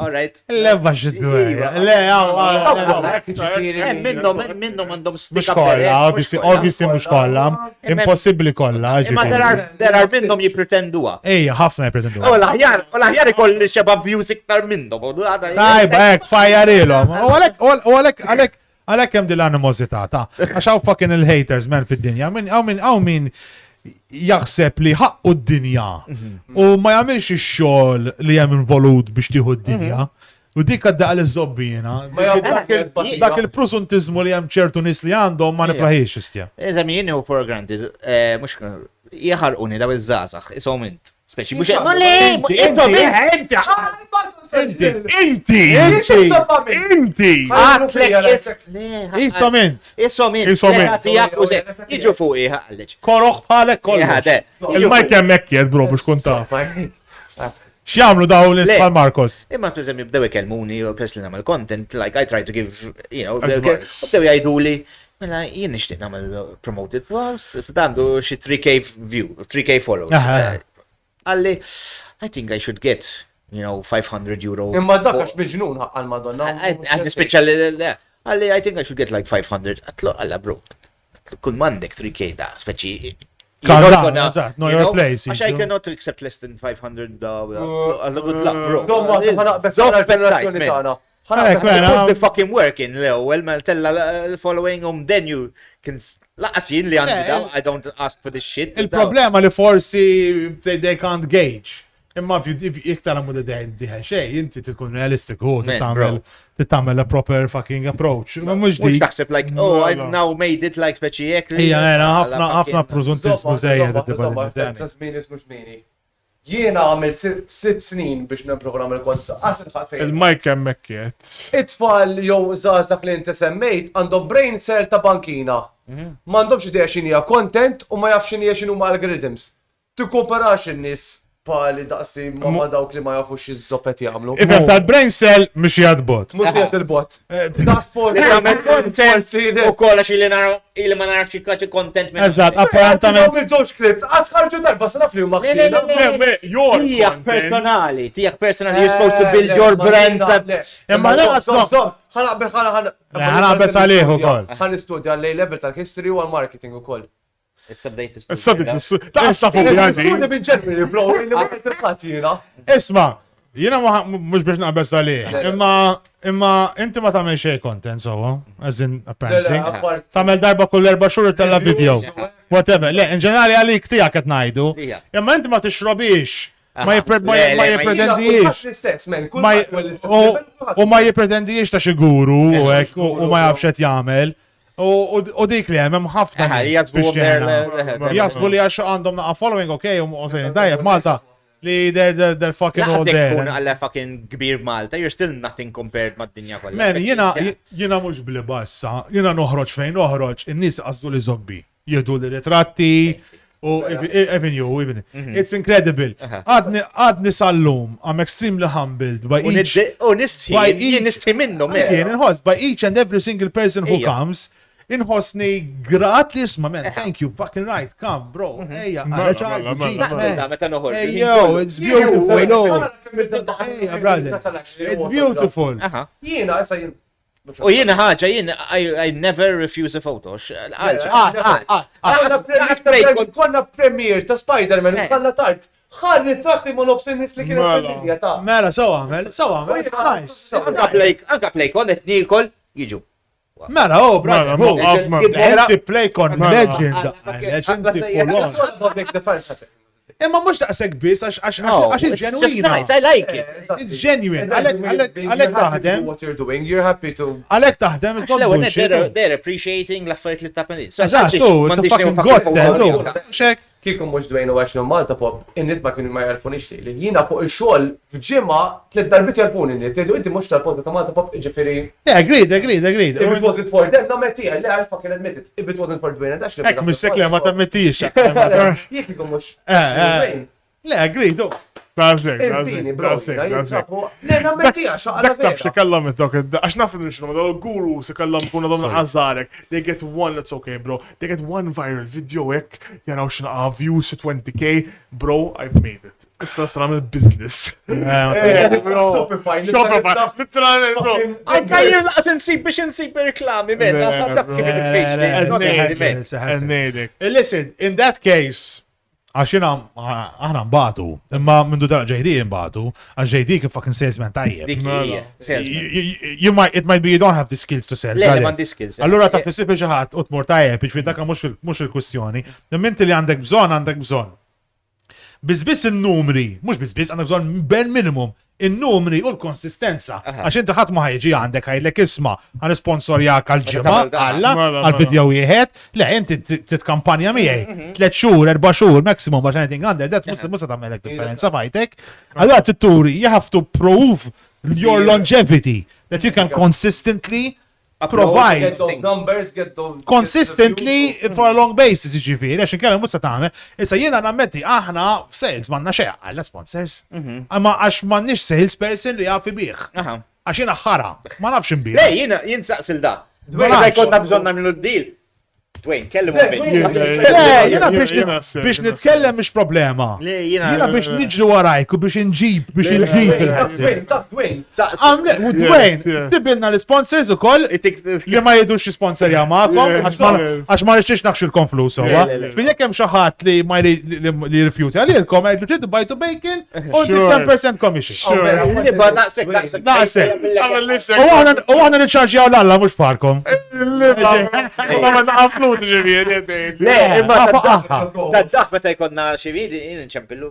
All right. Le baxi dwej. Le, minnom għandhom mux kolla, obviously mux kolla. Impossibli kolla. Imma there are minnom jipretenduwa. Ejja, ħafna jipretenduwa. U laħjar ikolli xeba views iktar minnom. Tajba, ek, fajjarilom. U għalek, Għalhekk hemm din l-animosità ta' għax hawn fucking il-haters man fid-dinja. Hawn min jaħseb li ħaqqu d-dinja u ma jagħmilx ix-xogħol li hemm involut biex tieħu d-dinja. U dik għadda għal-izzobbi jena. Dak il-prosuntizmu li hemm ċertu nis li għandhom ma nifraħiex istja. Eżam jien u for granted, mux jħarquni daw il-żazax, isom int. Speċi, mux Inti! Isom int. Iġu fuq iħalleċ. Koroħ bħalek kollox. Il-majk jemmekkiet, bro, biex kunta. X'jagħmlu daw l bħal Markos? Imma per eżempju bdew ikellmuni u press li nagħmel content, like I try to give, Advice. bdew jgħiduli, mela jien nixtieq nagħmel promoted post, għandu xi 3K view, 3K followers. Għalli, I think I should get, 500 euro. Imma dak għax biġnun għal Madonna. Għadni speċjali, għalli, I think I should get like 500. Għatlu, għalla bro, kun mandek 3K da, speċi. Calm down, exact, know your place. Għax I cannot accept less than 500 għalla good luck, bro. Domma, ħanaqbess għal-ġenerazzjoni tagħna. Put the fucking work in, l-ewwel, ma tella following then you can laqas jien li għandi daw, I don't ask for this shit. Il-problema li forsi they can't gauge. Imma iktar għamu diħe xej, inti tkun realistiku, tittamel a proper fucking approach. Ma mux Mux dik. taħseb like, oh, I've now made it like speċi jek. ħafna prozuntizmu zejja. Jiena għamilt 6 snin biex nipprogram il-konza. Il-majk jemmekkiet. It-tfal jew żgħażagħ li inti semmejt għandhom brain cell ta' bankina. M'għandhomx idea x'inhija content u ma jafx x'inhija x'inhuma algorithms. Tikkomparax in-nies pali daqsi ma dawk li ma jafux iż-żoppet jagħmlu. Ifhem tal-brain cell mhux jgħadbot. Mhux qiegħed il-bot. Das for U kolla ili ma narax xikaċi content minn. Eżatt, apparentament. Żewġ clips, ħarġu darba sa naf li huma ħsina. Tijak personali, you're supposed to build your brand. Imma ħanaqbes għalih ukoll. Ħan istudja l-level tal-history u għal-marketing ukoll. It's-subdate. Isma, jina mux biex naqbess għalih. Imma inti ma tamel xej content, so, as in, apparently. Tamel darba kull 4 xhur tella video. Whatever. Le, in ġenerali għalik tijak qed ngħidu. Imma inti ma tixrobix. Ma jipretendijiex. U ma jipretendijiex ta' xiguru u ma jafxet jagħmel. U dik li hemm ħafna. Jasbu li għax għandhom naqa following, okay, u sejn dajjeb Malta li they're fucking all there. Għalla fucking kbir Malta, you're still nothing compared mad-dinja kollha. Man, jiena mhux bli bassa, jiena noħroġ fejn noħroġ, in-nies qasdu li zobbi. Jieħdu li ritratti u even you, even. It's incredible. Għadni sal-lum, I'm extremely humbled by each. U nistħi minnu, by each and every single person who comes. Inħosni grat li isma, man, thank you, fucking right, come, bro, ejja, it's beautiful, it's beautiful. U jiena ħaġa, I never refuse a photo. Konna premier ta' Spider-Man, konna tart. ħar ritratti ma nofsin nis li kienet fil-linja ta' Mela, so għamel, it's nice. Anka play kon et nikol, jiġu. Mela, brother, empty play con legend. Imma mux daqseg bis, għax il-ġenwina. I like it. It's genuine. Għalek taħdem. What you're doing, you're happy to. Għalek taħdem, it's not bullshit. They're appreciating l-affarijiet li tappen. Eżattu, it's a fucking god then, Xek. Kikum mux dwejnu għaxnu Malta Pop, in-nis ma kienu ma jarfunix li. Jina fuq il-xol f'ġimma 3 darbit jarfun in-nis. Jgħidu inti mux tal-podcast ta' Malta Pop ġifiri. Yeah, agreed. If it wasn't for them, no metti, I fucking admit it. If it wasn't for Dwayne, dax li. Ek, mis sekli ma tammettix. Jek kikum mux. Le, agreed. Infini, bro. Le, no metti għax għala Dak taf xekallam it-dok, għax naf nixnu, ma guru se kallam kuna dom għazzarek. They get one, that's okay, bro. They get one viral video ek, jaraw xna views 20K, bro, I've made it. Issa s-ramil business. Shopify. bro. Anka jien laqas nsib biex nsib reklami, men. Listen, in that case, Għax jena aħna mbatu, imma minn dara JD mbatu, għax JD kif fucking salesman tajjeb. Dik hija. It might be you don't have the skills to sell. Le, Għalek. m'għandi skills. Allura ta' fissib ġaħat u tmur tajjeb, biex fidaka mux il-kustjoni. Minti li għandek bżon. Bizbis il-numri, mux bizbis, għandek bżon ben minimum, il-numri u l-konsistenza. Għax inti ħat ma ħajġi għandek ħajlek isma għan sponsorjak għal-ġimma, għalla, għal-video jieħed, le, inti titkampanja miegħi. 3 xhur, 4 xhur, maximum, għax anything under that, musa tagħmelek differenza fajtek. Allura titturi, you have to prove your longevity, that you can consistently provide Get those numbers, get those... consistently for a long basis, ġifiri, għaxin kena musa taħme. Issa jena nammetti, aħna sales manna xeq, għalla sponsors. Amma għax mannix sales person li għafi biħ. Għax jena ħara, ma nafx imbiħ. Le, jien saqsil da. Dwayne jkollna bżonn nagħmlu d-deal. Dwayne, kellim jena biex nitkellem mhix problema. Jena biex niġru warajk u biex nġib, Dwayne. Dwayne, tibilna l-sponsors u koll li ma jidux jisponsorja ma'kom, għax ma rixtiex naħxilkom flus huwa. Fil-jekk hemm xi ħadd li ma li rifjuti għalilkom għedlu tridu bajtu bacon u 10% commission. Daqsek. U għana niċċarġjaw l-alla mhux farkom. Le, imma tad-daħ meta jkollna xi vidi jien nċempillu.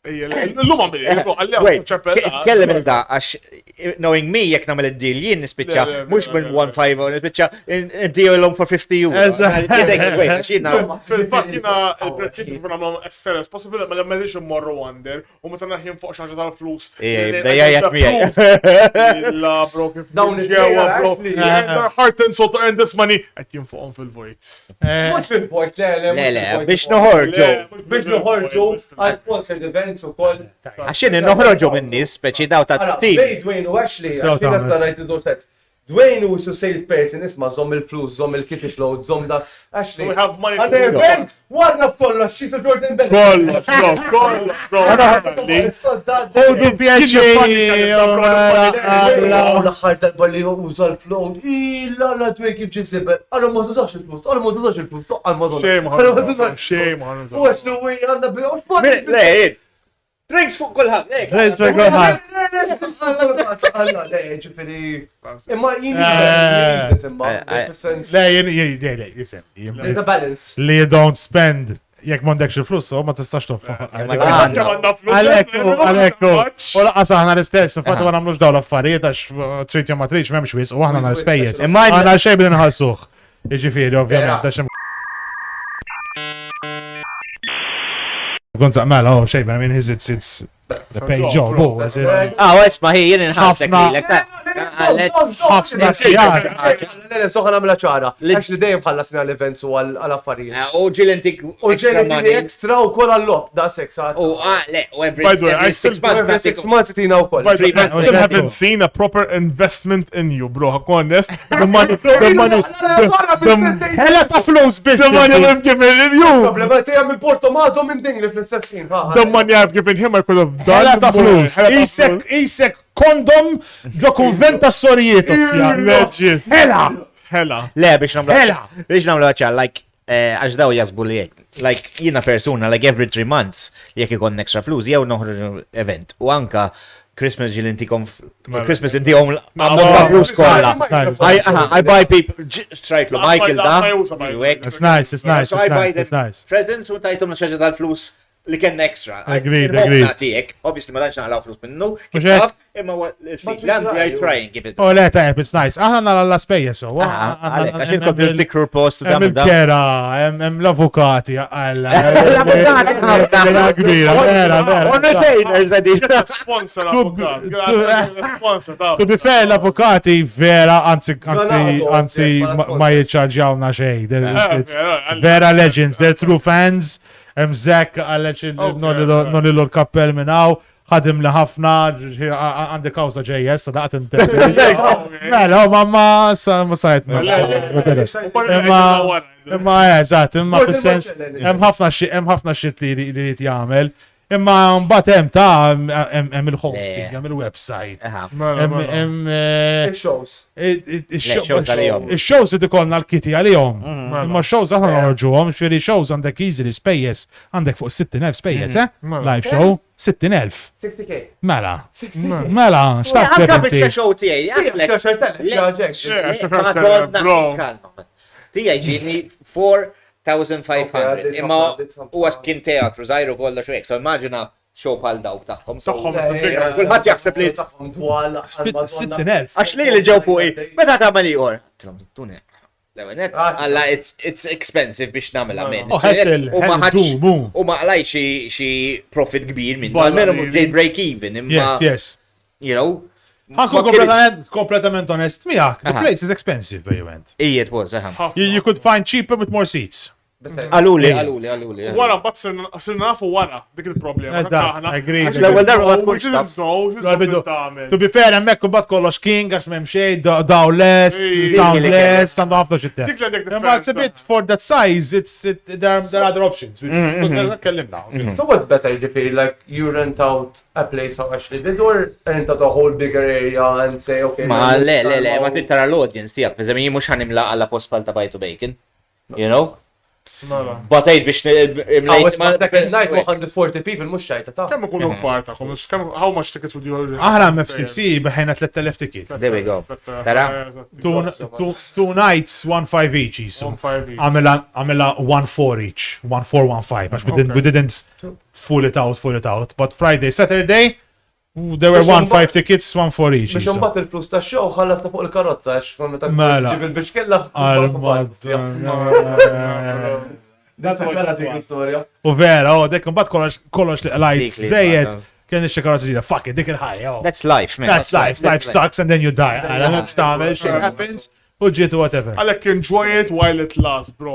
L-lum Kellem il-da, għax knowing me jek namel id-deal jien nispiċċa, mux minn 1.5 nispiċċa id-deal l-lum for 50 euro. Fil-fat jina il-prezzit kun għamlom as fair as possible, ma l-emmedix immorru għander, u meta naħjien fuq xaġa tal-flus. Dajjajat mijaj. La bro, kif Dawn ġewa bro. actually, Their heart and soul to earn this money, għet jinfuqom fil-vojt. Mux fil-point, Le, biex noħorġu. Biex noħorġu għal sponsored events u koll. Għaxin noħorġu minni, speċi daw ta' team. Bej Dwayne u Ashley, għaxina stanajt id-dortet. Dwayne u su salesperson isma zom il-flus, zom il-kitty float, zom da. Ashley, So we have money to għanna do. event, warna b'kollox, she's a Jordan Bell. Kollox, bro. Ħodu pjaċi. L-axħar darba li uża l-float, la Dwayne kif ġisibel, għanna ma tużax il-flus, għanna ma tużax il-flus, għanna ma tużax. Shame on U Ashley, għanna bi Le, drinks fuq kulħadd. Imma the balance. Li you don't spend jekk m'għandekx il-flus, ma tistax toffa. Għalekku. U laqqas aħna l-istess, fatt ma nagħmlux dawn l-affarijiet għax trid jew ma tridx m'hemmx wisq u aħna l-ispejjeż. Għandna xejn bidin nħallsuh. Jiġifieri ovvjament għax Kont mela, xejn, I mean, it's the pay job, Wesh, ma hi jien inħassek lilek. ħafna sijad. Soħan għamla ċara. Għax li dejjem ħallasna l-events u għal-affarijiet. U ġilentik U ġeneti ekstra u kol għall-lob, da seksat. By the way, I still 6 months tina u kol. By the way, I still haven't seen a proper investment in you, bro. Hakon honest. The money Hella ta' flus biss. I've given you. Problema tija minn Portomato minn Dingli fl-istessin. The money I've given him, I could have done. Hella ta' flus. Isek kondom ġo konventa s-sorijiet. Legit. Hella. Le, biex namlu għacċa, like, għax daw jazbu li jek. Like, jina persona, like every 3 months, jek ikon extra flus, jew noħru event. U anka, Christmas ġilintikom, Christmas intijom għamma flus kolla. I buy people, strajtlu, Michael da. It's nice, it's nice, So I buy it's them nice. presents u tajtum xaġa tal-flus li kien extra. Agreed. Obviously, ma danx naqlaw flus minnu. Mux hekk? Imma il-fik l-għandi I try and give it. Oh, le, tajab, it's nice. Aħna nara l-spejja, so. Għalek, għaxin kont il-tikru post u Hemm damil da. il-kera, hemm l-avukati, għalla. Kbira, vera. Retainers għadi. Sponsor avukat. Sponsor ta' To be fair, l-avukati vera, anzi ma jitċarġawna xej. Vera legends, they're true fans. Hemm Zek għalleċ non il-kappell minnaw. ħadim li ħafna, għandi kawza JS, daqt Mela, ma sajt imma eżat, imma fil-sens, hemm ħafna xit li jgħamil, Imma mbagħad hemm il-hosting, hemm il-website. Il-shows. Il-shows li ikollna l-kiti għalihom. Imma shows aħna norġuhom, xfieri shows għandek easily spejjeż, għandek fuq 60,000 spejjeż, Live show 60,000. 60k. Mela. Mela, x'taf Anka inti? biex-show tiegħi. Tija ġini 4,500. Imma huwa kien teatru żgħiru kollox hekk, so immaġina show bħal dawk tagħhom. Kulħadd jaħseb li 60,000. għax li ġew fuqi, meta tagħmel ieħor? Tilhom tuni. Alla it's expensive biex nagħmilha minn. U ma qlaj xi profit kbir minn. Almenu ġej break even imma Yes. you know. Ħankun kompletament honest miegħek. The place is expensive where you went. It was, You could find cheaper with more seats. Għaluli. Wara, bat sirna nafu wara, dik il-problema. Eżatt, agree. L-ewwel darba ma tkunx taf. To be fair, hemmhekk imbagħad kollox king għax m'hemm xejn daw less, għandu ħafna xi Dik ġendek Imma it's a bit for that size, there are other options. Kellimna. So what's better, ġifiri, like you rent out a place how actually did or rent out a whole bigger area and say, okay. Ma le, ma trid tara l-audience tiegħek, pereżempju mhux ħanimla għalla post bħal ta' bajtu bacon. You know? Batejt biex night 140 people mux xajta ta' Kemm ikunu kbar tagħhom? How much tickets would you order? Aħna MFCC beħejna 3,000 ticket. There we go. Tara? Two nights, 1,500 each. So 1,500 each. Għamela 1,400 each. 1,415. Għax we didn't full it out. But Friday, Saturday, there were 1,500 tickets, 1,400 each. biex unbat il-flus ta' show ħallasna fuq il-karozza għax kon meta Mela. ġib il-biex kella. Data għara dik l-istoria. U vera, dek mbagħad kollox li għalajt żejjed kien ix-xekara ġdida. Fuck it, dik il-ħajja. That's life, man. That's life. Life sucks and then you die. Għala mhux tagħmel shit happens. U ġiet whatever. Għalek enjoy it while it lasts, bro.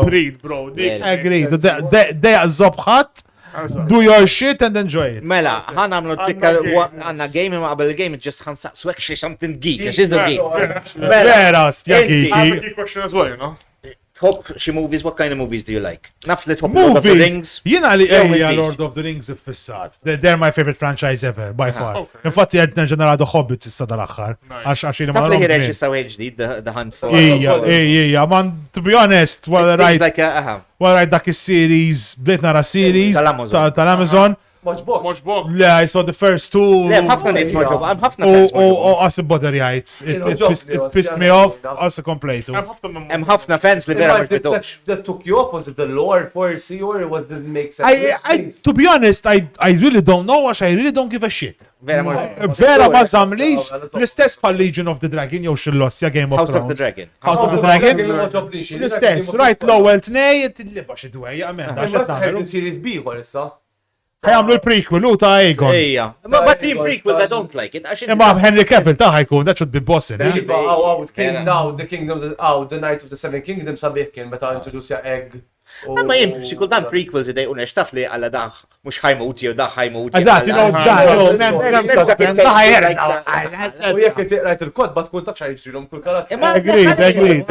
Treat, bro. Agreed. Dejja żobħat. Do your shit and enjoy it. Mela, ħan għamlu trikka għanna game imma qabel game just ħan saqsu actually something geek. X'is the geek? Vera, stja I have a geeky. geek question as well, you know? Top xi movies, what kind of movies do you like? Naf li top Lord of the Movies. Rings. Jiena li Jew ejja inti. Lord of the Rings iffissat. They're my favorite franchise ever, by far. okay. Infatti qed nerġa' The Hobbit issa dal-aħħar. Għax ili ma Taf li nagħmilhomx ħireġ żmien. jistaw ġdid, The Hunt for... Ija, man, to be honest, It seems like a- wara dak is-series, bdejt nara series Tal-Amazon. tal-Amazon. Moġbox. Much box. Le, I saw the first two. Le, ħafna nies moġob, għam ħafna U fans moġob. għas bother jgħid. It Job, pissed me off, għas komplejtu. Hemm Hemm ħafna fans li vera ma jridux. That took you off, was it the lore for C or was it make sense? To be honest, I really don't know, għax I really don't give a shit. Vera ma Vera ma zamliġ, l-istess pal Legion of the Dragon, jew xillossja Game of House of the Thrones. Dragon. House of the Dragon? L-istess, right, l-ewel tnej, t-liba xi dwejja, amenda, xi Series B għor issa. ħajamlu l-prequel, u ta' Aegon. Ejja. Ma team prequels, I don't like it. għax inti- Imma Henry Cavill ta' ħajkun, that should be bossing, eh? The Kingdom, the Knight of the Seven Kingdoms sabiħ kien meta introducja Egg. Ma jim, xi kultant prequels idej unex taf li għalla daħ, mux ħajmut jew daħ ħajmut. Eżatt, you know, U jekk inti rajt il-kodba tkun taf xajġrilhom kull karat. Agreed.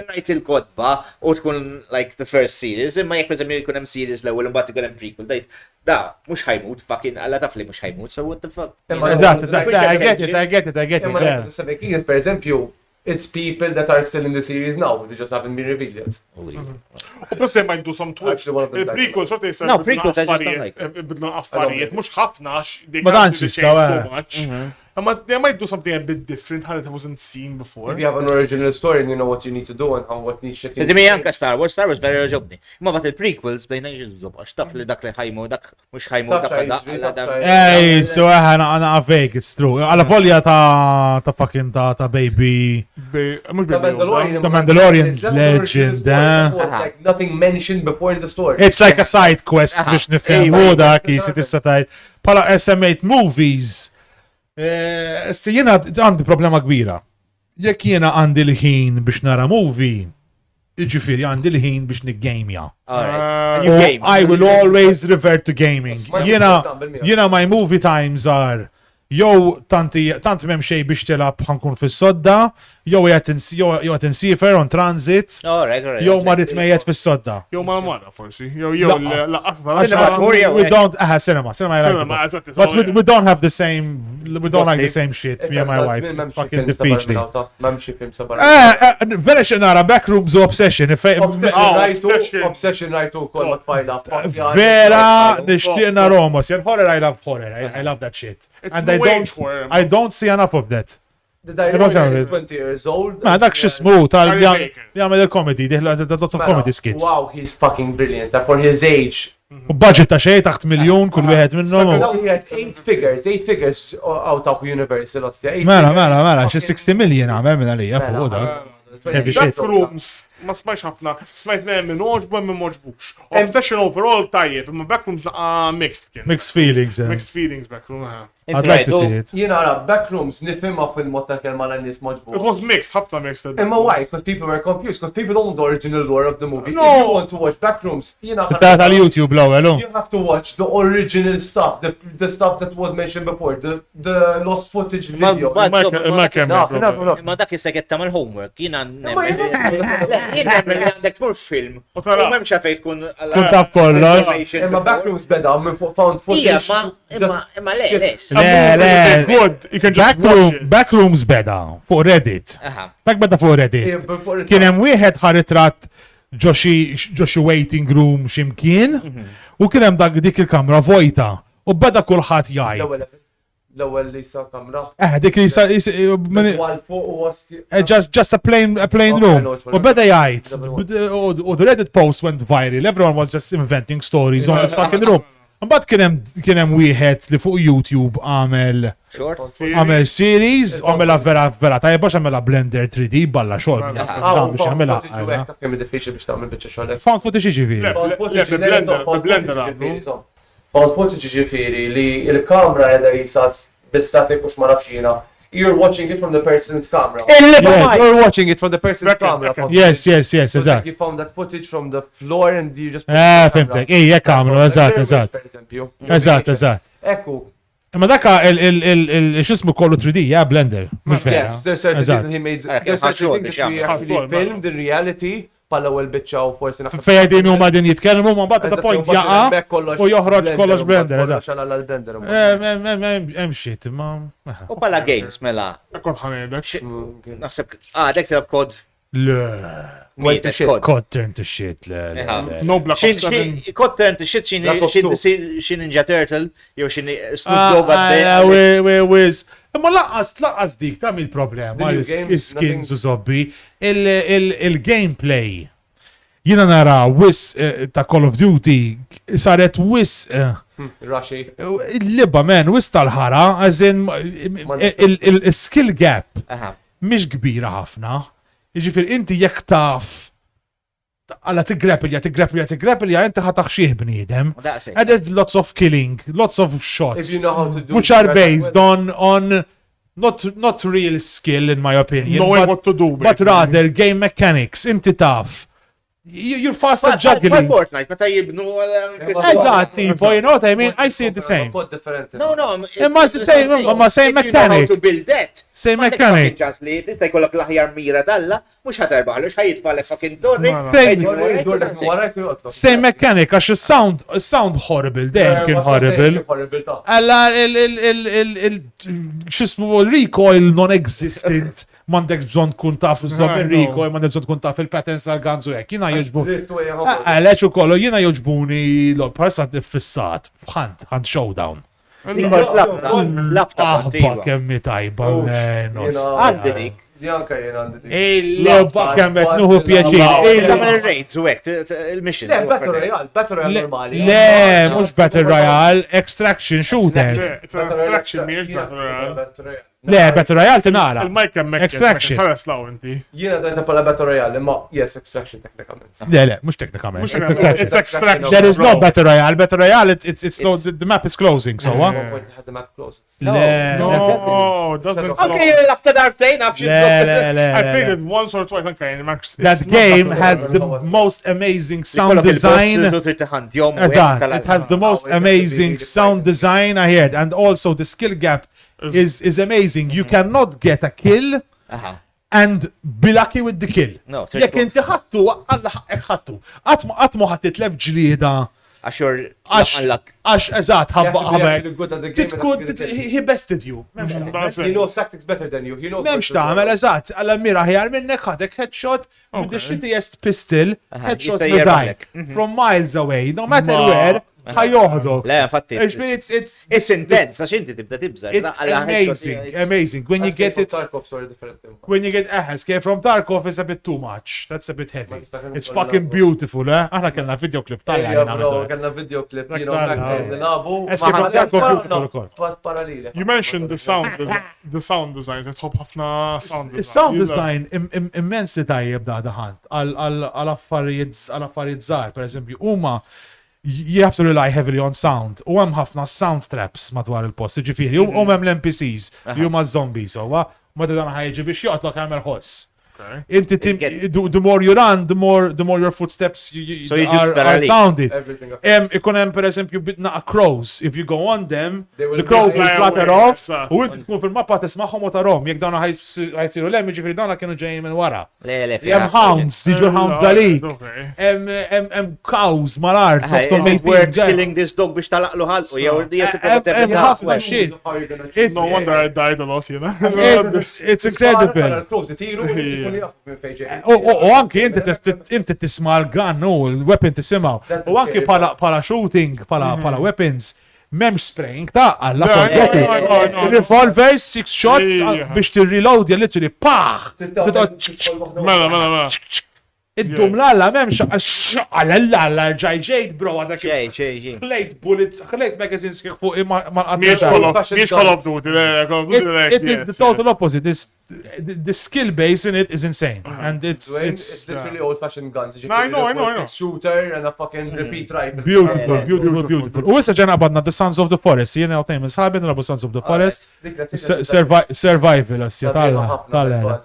Rajt il-kodba u tkun like the first series, imma jekk pereżempju jkun hemm series l-ewwel imbagħad ikun hemm prequel, dejt da mhux ħajmut, fucking alla taf li mhux ħajmut, so what the fuck. Eżatt, I get it. Imma Knight of the Seven Kingdoms, per eżempju, it's people that are still in the series now, they just haven't been revealed yet. Plus they might do some twists. Actually, one of them died. Prequels, what they said. No, prequels I just don't like. Bidlu affarijiet, mux ħafna għax. Ma danx jistaw, They might do something a bit different, how it wasn't seen before. If you have an original story and you know what you need to do and what needs shit. Iżdi mi anka Star Wars vera ġobni. Imma bat il-prequels bejna jġilżob, għax taf li dak li ħajmu, dak mux ħajmu, dak Ej, so għana vague, it's true. Għala volja ta' fucking ta' baby. Mux The Mandalorian legend, Like nothing mentioned before in the story. It's like a side quest biex nifhem dak jisi tista' tajt. Pala SM8 movies. Jena għandi problema kbira. Jekk jena għandi l-ħin biex nara movie, iġifiri għandi l-ħin biex niggamja. I will always revert to gaming. Jena my movie times are, tanti memx xej biex telab ħankun fis-sodda, jew qed insifer on transit, Alright. jew marit mejjed fis-sodda. Jew mara forsi. Jew Cinema laqqa. tour, jew We don't cinema I like Cinema, it. eżatt, But we don't have the same, we don't like the same shit, me and my wife. It's fucking diffiċli. Memxie film sabar. Vera xe nara Backrooms u Obsession. Obsession rajtu kol ma tfajla. Vera nishtiq naromos. Jen horror, I love horror. I love that shit. And I don't see enough of that. The director is 20 years old. Ma dak xismu jgħamil il-comedy, diħla lots of comedy skits. Wow, he's fucking brilliant. For his age. U budget ta' xej taħt miljon kull wieħed minnhom. He has 8 figures out of Universal. Mela, xi 60 million għamel minn għalija fuq da. Heavy shit. Backrooms, ma smajx ħafna, smajt minn oġbu minn moġbux. Obsession overall tajjeb, imma Backrooms laqa mixed kien. Mixed feelings. Mixed feelings Backroom, I'd like to see it. Jina għara, Backrooms nifimma fil-mod ta' kelma l-nis It maġbuk. was mixed, ħafna mixed. Emma why? Because people were confused. Because people don't know the original lore of the movie. No. If you want to watch Backrooms, jina Ta' tal-YouTube l-ewwel. you have to watch the original stuff, the stuff that was mentioned before, the lost footage video. Ma dak jissek tagħmel homework, jiena nemmen li għandek tmur film. U m'hemm xafejn tkun Kun taf kollox. Emma Backrooms beda minn found Ija, footage. imma le. Le, Good, you can just watch it. Backrooms beda fuq Reddit. Dak beda fuq Reddit. Kien hemm wieħed ħaritrat ġoxi waiting room ximkien u kien hemm dik il-kamra vojta u beda kulħadd jgħid. L-ewwel li sa kamra. Dik li sa Għal fuq u għasti. just a plain room. U beda jgħid. U the Reddit post went viral. Everyone was just inventing stories on this fucking room. Mbagħad kien hemm wieħed li fuq YouTube għamel series, għamela vera tajba x'għamela Blender 3D balla xogħol. Kemm diffiċli biex tagħmel biċċa xogħol. Found footage ġifieri. Found footage ġifieri li l-kamera qiegħda jisas bit-static u x'ma nafx jiena. You're watching it from the person's camera. You're watching it from the person's camera. Yes, eżatt. You found that footage from the floor and you just Fimtek. Jekk għamlu, eżatt. Eżatt. Ekku. Ma dakka il-xismu kollu 3D, Blender. Mux vera. Yes, there's certain things that he made. There's certain things that we actually filmed in reality. Palla u l-bicċa u forsi naħseb. Fejja din huma din jitkellmu ma mbagħad ta' point jaqa' u joħroġ kollox Blender, eżatt. Hemm shit, ma. U pala games, mela. Kont ħanedek. Naħseb, dak tilab kod. Le. Cod turn to shit. No Black Ops 7. Kod turn to shit xin Ninja Turtle, jew xin Snoop Dogg għaddej. Ma laqqas dik ta' il-problema, il-skins u zobbi, il-gameplay. Jina nara wis ta' Call of Duty, saret wis Rashi. il-libba wis tal-ħara, għazin il-skill gap mish kbira ħafna. Iġifir, inti jek taf għalla t-grappelja, inti ħataħ xieħ bniedem. And there's lots of killing, lots of shots, If you know how to do which are based on not real skill in my opinion, Knowing what to do, but basically. rather game mechanics. Inti taf. You're fast at juggling. Fortnite, meta jibnu. Tipo, you know what I mean? I see it the same. No. Imma it's the same, imma same If you know how mechanic. to build that. Same mechanic. Ġas li tista' jkollok l-aħjar mira dalla, mhux ħaterbaħlu, x'ħajitfalek fucking torri. Same mechanic, għax sound horrible, dejjem kien horrible. Alla xismu recoil non-existent. Mandek bżon kun taf iżom il-recoil, mandek bżon kun taf il-patterns tal-ganzu jek. Jina joġbu. Għaleċu kollu, jina joġbuni l-parsa fissat. Hunt showdown. Laptop. Kemmi tajba. Għandi dik. Janka jien għandi dik. Il-lobba kemmet nuhu pjaċir. Tagħmel il-raids u hekk, il-mission. Le, Battle Royale normali. Le, mux Battle Royale, Extraction Shooter. Extraction miex Battle Le, Battle Royale tinara. Il-Mike hemmhekk. Extraction. Ħares law inti. Jiena dajta pala Battle Royale, imma yes, Extraction teknikament. Le, mux teknikament. It's Extraction. There is no Battle Royale. Battle Royale, the map is closing, so what? The map closes. No, doesn't. Okay, after Dark Day, I played it once or twice. Okay, Max. That game has the most amazing sound design. It has the most amazing sound design I heard, and also the skill gap is amazing. You cannot get a kill and be lucky with the kill. No, Jekk inti ħattu, Alla ħaqqek ħattu. Qatt ma ħadd titlef ġlieda għax eżatt ħabba he bested you. He knows tactics better than you. Memx tagħmel eżatt, għal mira ħjar minnek ħadek headshot with the shittiest pistol, headshot jista' die from miles away, no matter where. ħajoħdok. Le, infatti. It's intense, għax inti tibda tibżar. It's amazing. When you get it, when you get escape from Tarkov is a bit too much. That's a bit heavy. It's fucking beautiful, eh? Aħna kellna video clip tal-għajna. Kellna video clip, Escape from Tarkov beautiful. You mentioned the sound design. Tħobb ħafna sound design. Is-sound design immensely tajjeb da daħant għal affarijiet żgħar, per eżempju, huma you have to rely heavily on sound. U hemm ħafna sound traps madwar il-post. Ġifieri, u hemm l-NPCs li huma zombies, ma dan ħajġi biex joqtlok għamel ħoss. Inti the more you run, the more your footsteps are sounded. Ikun hemm per eżempju bitna crows. If you go on them, the crows will flutter off. U inti tkun fil-mappa tisma'hom u tarhom. Jekk dawna ħajsiru lem, ġifieri dawna kienu ġejjin minn wara. Hemm hounds, diġu hounds dalik. Hemm cows mal-art. It's worth killing this dog biex talaqlu ħalqu. Hemm ħafna shit. No wonder I died a lot, you know. It's incredible. U anki inti tisma l-gun, l-weapon tisimaw. U anki pala shooting, pala weapons, memx spraying ta' għalla konti. Revolver, 6 shots biex t-reload literally, paħ! Mela. Id-dum l-alla memx għalla ġajġejt bro għadak. Klejt bullets, klejt magazines kħiħ fuq Miex Call of Duty. It is the total opposite. The skill base in it is insane. And it's literally old-fashioned guns. I know. Shooter and a fucking repeat rifle. Beautiful. U issa ġena għabadna The Sons of the Forest. Jena għal-tajm sħabin rabu Sons of the Forest. Survival, tal-għala.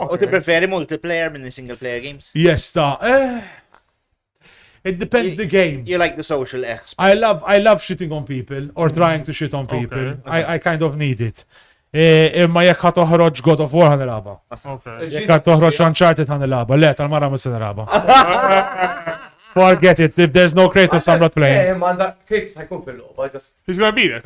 U ti preferi multiplayer minn single player games? Yes, it depends the game. You like the social aspect. I love shitting on people or trying to shit on people. I kind of need it. Imma jekk ħat toħroġ God of War ħanilaba. Jekk ħat toħroġ Uncharted ħanilaba. Le, tal-mara mus nilaba. Forget it. If there's no Kratos, I'm not playing. Kratos ħajkun fil-logħba, He's gonna be there,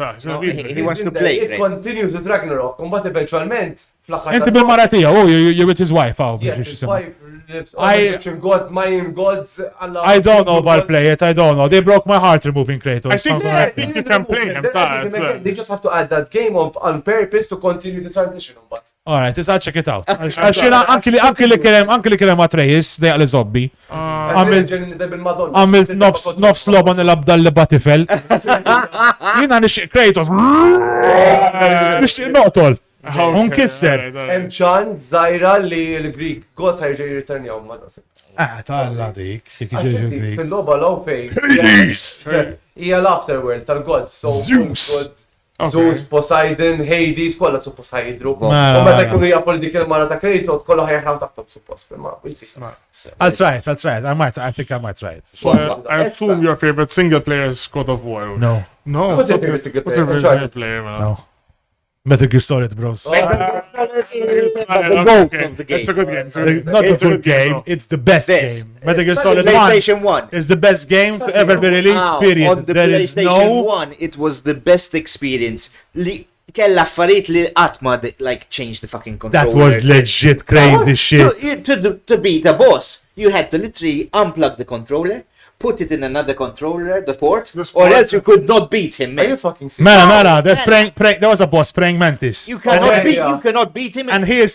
He wants to play. It continues with Ragnarok, but eventualment Inti bil-mara tiegħu, you're with his wife, his wife lives on Egyptian gods, Mayan gods. I don't know about play it, I don't know. They broke my heart removing Kratos. I think you can play him, They just have to add that game on purpose to continue the transition. Alright, I'll check it out. Għaxina, anki li kienem Atrejis, dejqa li zobbi. Għamil nofs loba nil-abda l-batifel. Jina nixtiq Kratos. Nixtiq noqtol. Unkisser. Emċan, Zajra li l-Greek gods ħajġi jirriternjaw ma da. Talla dik. Fil-loba l-Opej. Ija l-afterworld tal-gods. Zeus, Poseidon, Hades, kolla suppost ħajdru. U meta jkunu jafu dik il-mara ta' Kratos, kolla ħajħraw taħtob suppost. I'll try it. I think I might try it. So I assume your favorite single player is God of War. No. What's your favorite single player? No. Metal Gear Solid, bros. It's a good game. Not a good game. It's the best game. Metal Gear Solid 1 is the best game to ever be released, period. On the PlayStation 1, it was the best experience. Kella affarijiet li għatma like change the fucking controller. That was legit crazy shit. To beat a boss, you had to literally unplug the controller, put it in another controller, the port, or else you could not beat him, man. Are you fucking serious? Man, there was a boss praying Mantis. You cannot beat him. And his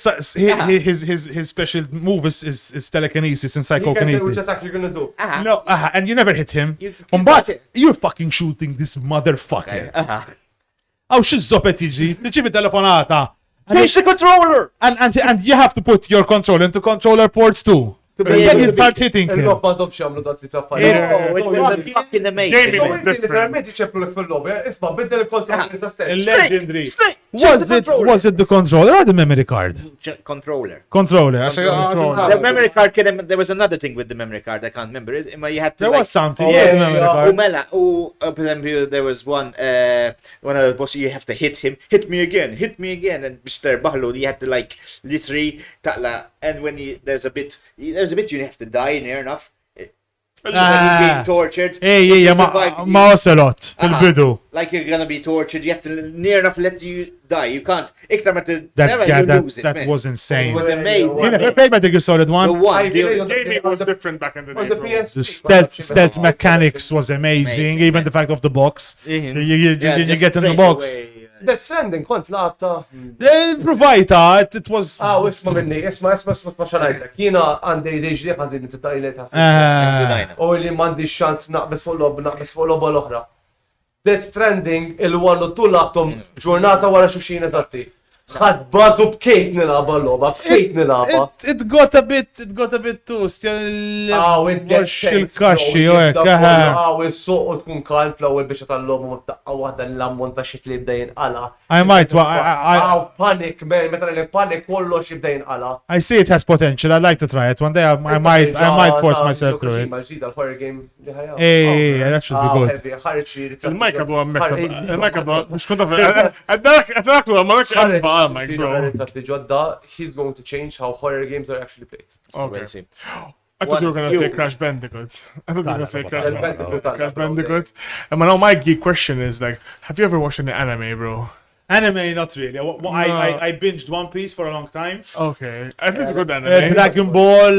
special move is telekinesis and psychokinesis. Which attack you're gonna do? No, and you never hit him. But you're fucking shooting this motherfucker. Oh, she's zoppet jiġi. Tiġi telefonata. Change the controller! And you have to put your controller into controller ports too. able you to start hitting him. Il-lob ma dobx jagħmlu dat li Oh, trappa. it was fucking amazing. Jamie was Inti different. literalment iċeplu l fil-lob, isma' biddel il-kontroll sa stess. Legendary. Snake! Was it the controller or the memory card? Controller. Controller. The memory card there was another thing with the memory card, I can't remember it. You had to There like, was something. Oh, Yeah, yeah, the memory yeah. card. Mela, for example, there was one of the boss, you have to hit him, hit me again, and Mr. Bahlo, you had to like literally taqla, and when there's a bit you have to die near enough. When he's being tortured. Ej, to survive, ma Ocelot fil-bidu. like you're gonna be tortured, you have to near enough let you die. You can't. Iktar ma t- That never, yeah, you that lose it, that man. was It insane. was amazing. You never played Metal Gear Solid The 1? one. Jamie was different back in the day. On the bro. PS. The stealth mechanics was amazing. Amazing, Even man. the fact of the box. Mhm. You just get in the straight box. away, Death Stranding, kont labta. Provajta, it was. Isma' minni, isma' xanajtek. Jiena għandi deġli għandi nittaqileta. Ah, U li m'għandi xans naqbes fuq lobba l-oħra. Death Stranding il-1 u tu labtom ġurnata wara xuxin eżatti. ħad bażu b'kejt nilaba l-logħba, b'kejt nilaba. it got a bit too. Still. It gets il-kaxxi, u hekk, aha. il-suq u tkun kalm fl-ewwel biċċa tal-logħba ma taqqa waħda l-ammont ta' xit li jibda jinqala. I might. Panic, man, meta li panic kollox jibda jinqala. I see it has potential. I'd like to try it one day. I might force myself through it. Il-horror game li ħajja. Hey, that should be good. Il-Mike għadu għammek. Il-Mike għadu mux konta għaddak lu għammek għammek bro. He's going to change how horror games are actually played. Okay. I thought you were going to say Crash Bandicoot. I thought you were going to say Crash Bandicoot. And now my geek question is like, have you ever watched any anime, bro? Anime, not really. I binged One Piece for a long time. Okay. I think it's a good anime. Dragon Ball.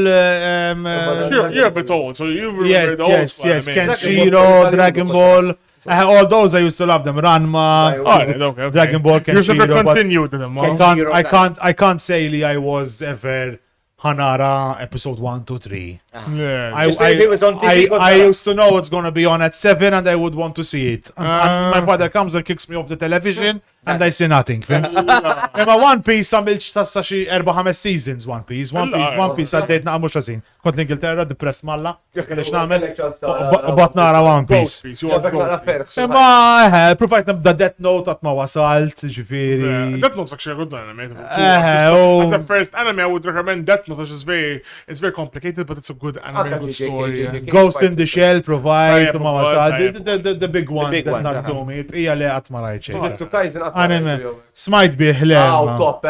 You're a bit old, so you remember Yes, the old yes, school yes. anime. Kenshiro, Dragon Ball. All those I used to love them. Ranma, Alright, okay. Dragon Ball, You never Kenshiro. But continued them, huh? I can't say Lee, I was ever Hanara episode 1, 2, 3. Yeah. Just if it was on TV, I used to know it's gonna be on at 7 and I would want to see it. And my father comes and kicks me off the television and I see nothing. Imma One Piece għamilx tassa xi 4-5 seasons One Piece. One Piece għaddejt naqqa mhux għażin. Kont l-Ingilterra depress malla. Kellix nagħmel. Bot nara One Piece. Imma provajt nibda Death Note għat ma wasalt, ġifieri. Death Note's actually a good anime. oh. As a first anime, I would recommend Death Note, which is it's very complicated, but it's a good anime, good story. Yeah. Ghost in the Shell provide Tajjeb ma ukoll, wasalt. tajjeb The big ones big that ones, nażdumi. Hija li qatt ma rajt xejn. Tsukaizen Anime. Smajt bih le. top,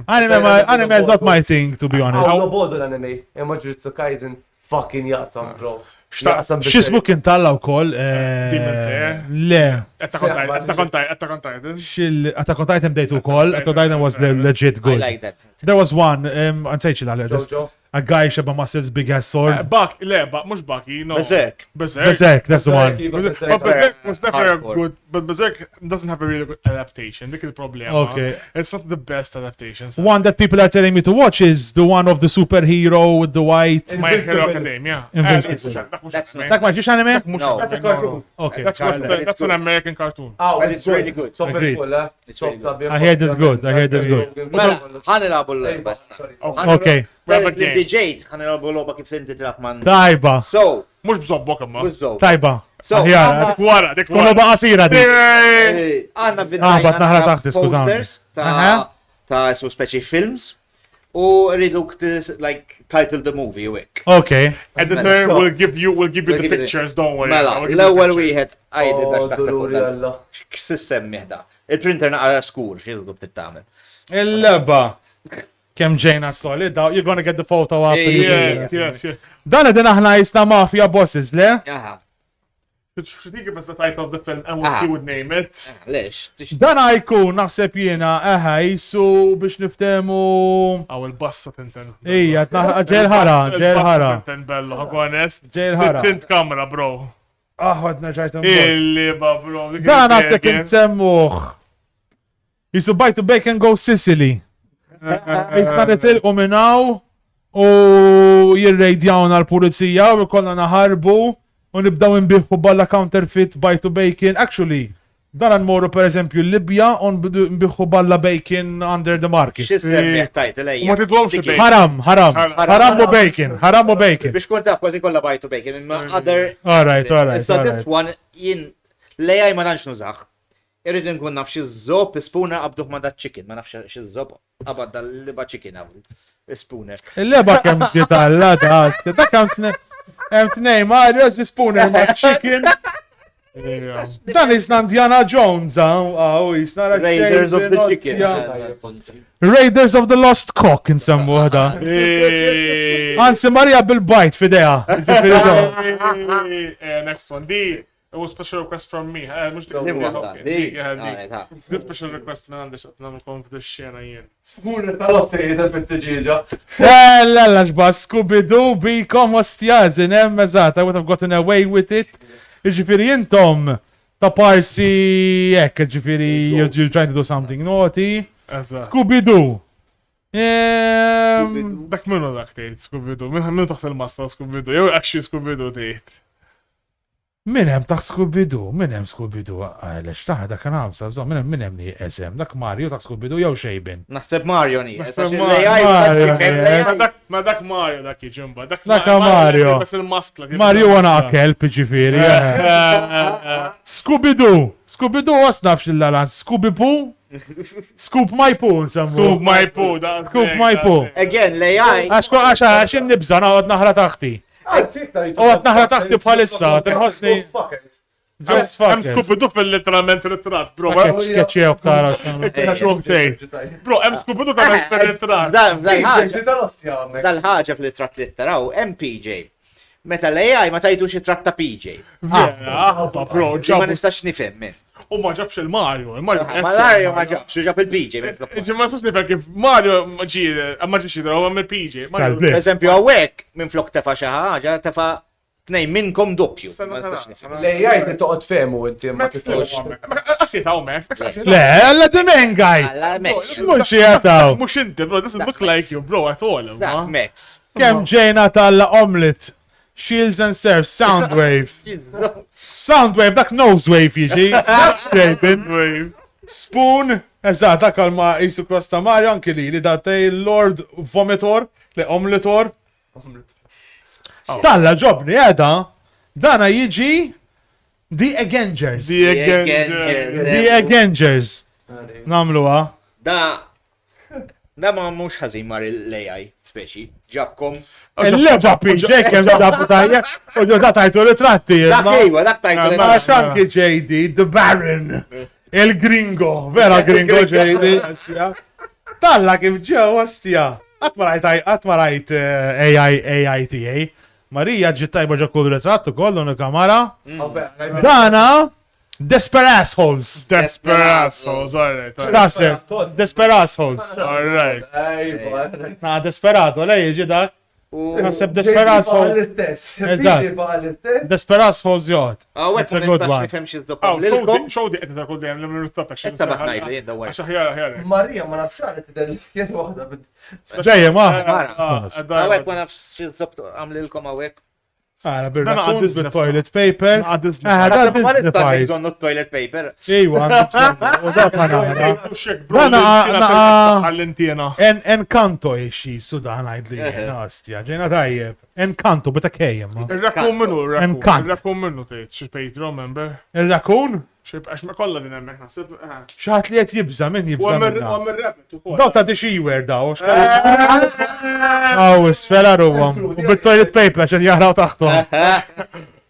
Anime is not my thing, to be honest. Għaw bodu l-anime. Imma ġuri Tsukaizen fucking jaqsam, bro. Xismu kien talla u koll. Demon Slayer? Le. Attack on Titan. Attack on Titan date u koll. Attack on Titan was legit I good. like that. There was one, għansajċi l-għalli, Jojo. a guy xeba muscles, big ass sword. Mux Bucky, no. Berserk. Berserk, that's the one. But Berserk was never a Hardcore. good, but Berserk doesn't have a really good adaptation. Dik il-problema. Okay. It's not the best adaptation. One that people are telling me to watch is the one of the superhero with the white. My Hero Academia. Invincible. That's Dak ma ġiex anime? No. That's a cartoon. Okay. That's an American cartoon. But it's really good. Agreed. It's really good. I hear this good, I hear this good. Mela, ħanilabu l-basta. Okay. We have a game. DJ, ħanilabu l-loba kif inti tilab man. Tajba, So, Mux bżobbok imma. Guzzo. tajba. So, Aħjar, Wara, dik Kunu wara. baqasira di. għanna bat naħra taħt, skużawni. posters ta' su speċi films u rridu like title the movie u hekk. Okay. Editor will give you the give you the- pictures, don't worry. Mela, I'll give you the l-ewwel pictures. wieħed għajdi dak dak Doluri dak. alla. X'issemmi ħda. Il-printer naqra skur, x'jiżdu tittamel. Il-leba. Kem ġejna solid, you're gonna get the photo up. Yes. Dan edin aħna jisna mafia bosses, le? Aha, Should he give us the title of the film and what he would name it? lex. Dan għajkun naħseb jena, jisu biex niftemu. Aw il-bassa tinten. Ija, ġelħara, ġelħara. Tinten bello, ħaku honest. Ġelħara. Tint kamera, bro. Għadna ġajtum. Il-liba, bro. Dan naħseb nsemmuħ. Jisu bajtu bacon go Sicily. Jisna nitilqu minnaw u jirrejdjawna l-pulizija u kollha naħarbu u nibdaw nbiħu balla counterfeit bajtu bacon. Actually, Dan nmorru per eżempju Libja on biħu balla bacon under the market. X'issemmi title U ma tidwomx il-bacon. Haram u bacon. Biex kun taf kważi kollha bajtu bacon, imma other. Alright. Issa this one jien lejaj ma tantx nużax. Irrid nkun naf xi żob spooner qabduh ma dat chicken, ma nafx xi żob qabad dal-liba chicken qabel. Spooner. Il-leba kemm ġiet għallata, dak hemm tnejn Mario spooner ma' chicken. Dan isna Indiana Jones, jisna Raiders of the Chicken. Raiders of the Lost Cock insemmu għada. Anzi Maria bil-bajt fideja. Next one. It was special request from me. Mux dik Dim waħda, This special request minn għandix namilkom f'dix xena jien. Smur tal-otti jidha bit-tġiġa. Lalla ġba Scooby-Doo bikom ostjazin, eżat, I would have gotten away with it. Ġifiri jintom ta' parsi ġifiri you're trying to do something naughty. Scooby-Doo. Dak minnu dak tejt Scooby-Doo. Minnu taħt il-masta Scooby-Doo. Jew actually Scooby-Doo tejt. Min hemm ta' Scooby-Doo, għalex taħ dak kan għamsa, min hemm li esem, dak Mario ta' Scooby-Doo jew xejbin. Naħseb Mario ni. Ma dak Mario dak jiġimba. Dak Mario. Bas il-maskla. Mario għana kelp ġifiri. Scooby-Doo għasnaf xil-lalan, Scooby-Poo? Scoop my poo, nsemmu. Scoop my poo. Again, l-AI. Għax nibza naqgħod naħra taħti. U għat naħra taħti bħalissa, tinħosni. Hemm Scooby-Doo fil-literalment ritrat, bro. Xkeċċew tara. Bro, hemm Scooby-Doo fil-ritrat. Dal-ħaġa fil-ritrat li taraw, MPJ. Meta l-AI ma tajtu xi tratta PJ. Bro, Ma nistax nifhem min. U ma ġabx il-Mario. Mario ma ġabx, ġab il-PJ. Ma nistax nifhem kif Mario ma ġiex jidra, u għamil PJ. Per eżempju, għawek minn flok tefa xi ħaġa, tefa tnejn minnkom doppju. Ma nistax nifhem. Lejjaj t-toqgħod fehmu inti ma tittoqx. Għasiet għawmek. Le, għalla dimengaj. Mux jgħataw. Mux inti, bro, doesn't look like you, bro, at all. Da, Max. Kem ġejna tal-omelet. Shields and serves, Soundwave. Soundwave, dak Nosewave jiġi. Shapin. Spoon. Eżat, dak għalma jisu Crosta Mario anki li datej Lord Vomitor, li Omletor. Talla ġobni, edha. Dana jiġi The Avengers. The Avengers. Namluwa. Da ma mux ħazin mar l-AI, speċi. Ġabkom. Il-leġa PJ kem dabu tajja, u ġo da tajtu ritratti. Dak ejwa, dak tajtu Ma xanki JD, The Baron, il-Gringo, vera Gringo JD. Talla kif ġew għastja. Għatmarajt AITA. Marija ġittajba ġa kull ritrattu kollu n-kamara. Dana, Desperassholes. Alright. Rasser, Desperassholes. Alright. Na, Desperado, lej ġi dak. Nasib Desperassholes. Desperassholes jgħod. Għawek It's a ma good nistax one. nifhem xi żdoppom lilkom. Xo di għetet għakul dajem l-minu t-tapek. Esta baħnajlu jien dawar. Għaxa ħjara. Marija ma nafxani tidher jien waħda Ġejjem, Għawek ma nafx xi żdopp għamlilkom għawek. Għara bil-rakun, bil-toilet paper. Ma Da nistax Disney. bżonnu toilet paper. Iwa, u da panana. Għallintina. Encanto iexi sudan għajdli, nastja, ġejna tajjeb. Encanto, bita kejjem. Il-rakun minnu, Enkant. il-rakun minnu tejt, xie Patreon, remember? Il-rakun? Għax ma kolla din emmek, naħseb. Xaħat li jett jibza, min U jibza minna. għamil rabbit u kol. Daw ta' dixiwer daw, Aw, isfela ruwam. U bil-toilet paper, xed jahraw taħtu.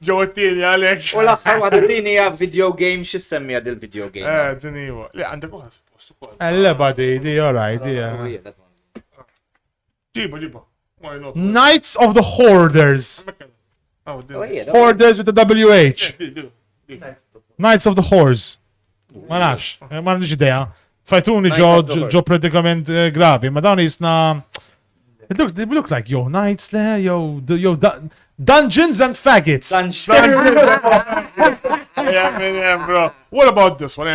Ġo t-tini għalek. U l-axħar għadini għab video game, xissemmi għad il-video game. Din iwa. Li għandek uħas, postu kol. L-leba di, alright, di. Ġiba. Why not? Knights of the Hoarders. Hoarders with the WH. Knights of the Whores. Ma nafx, ma nafx ideja. Fajtuni ġo predikament gravi, ma dawn jisna... They look like, yo, knights le, yo, Dungeons and Faggots. Yeah, man, bro. What about this one?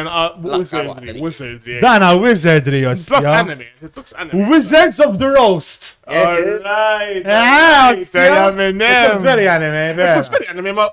Wizardry. Dana wizardry, Plus ostja. anime. It looks anime. Wizards of the Roast. Alright. Ah, It It's very anime, looks man. very anime,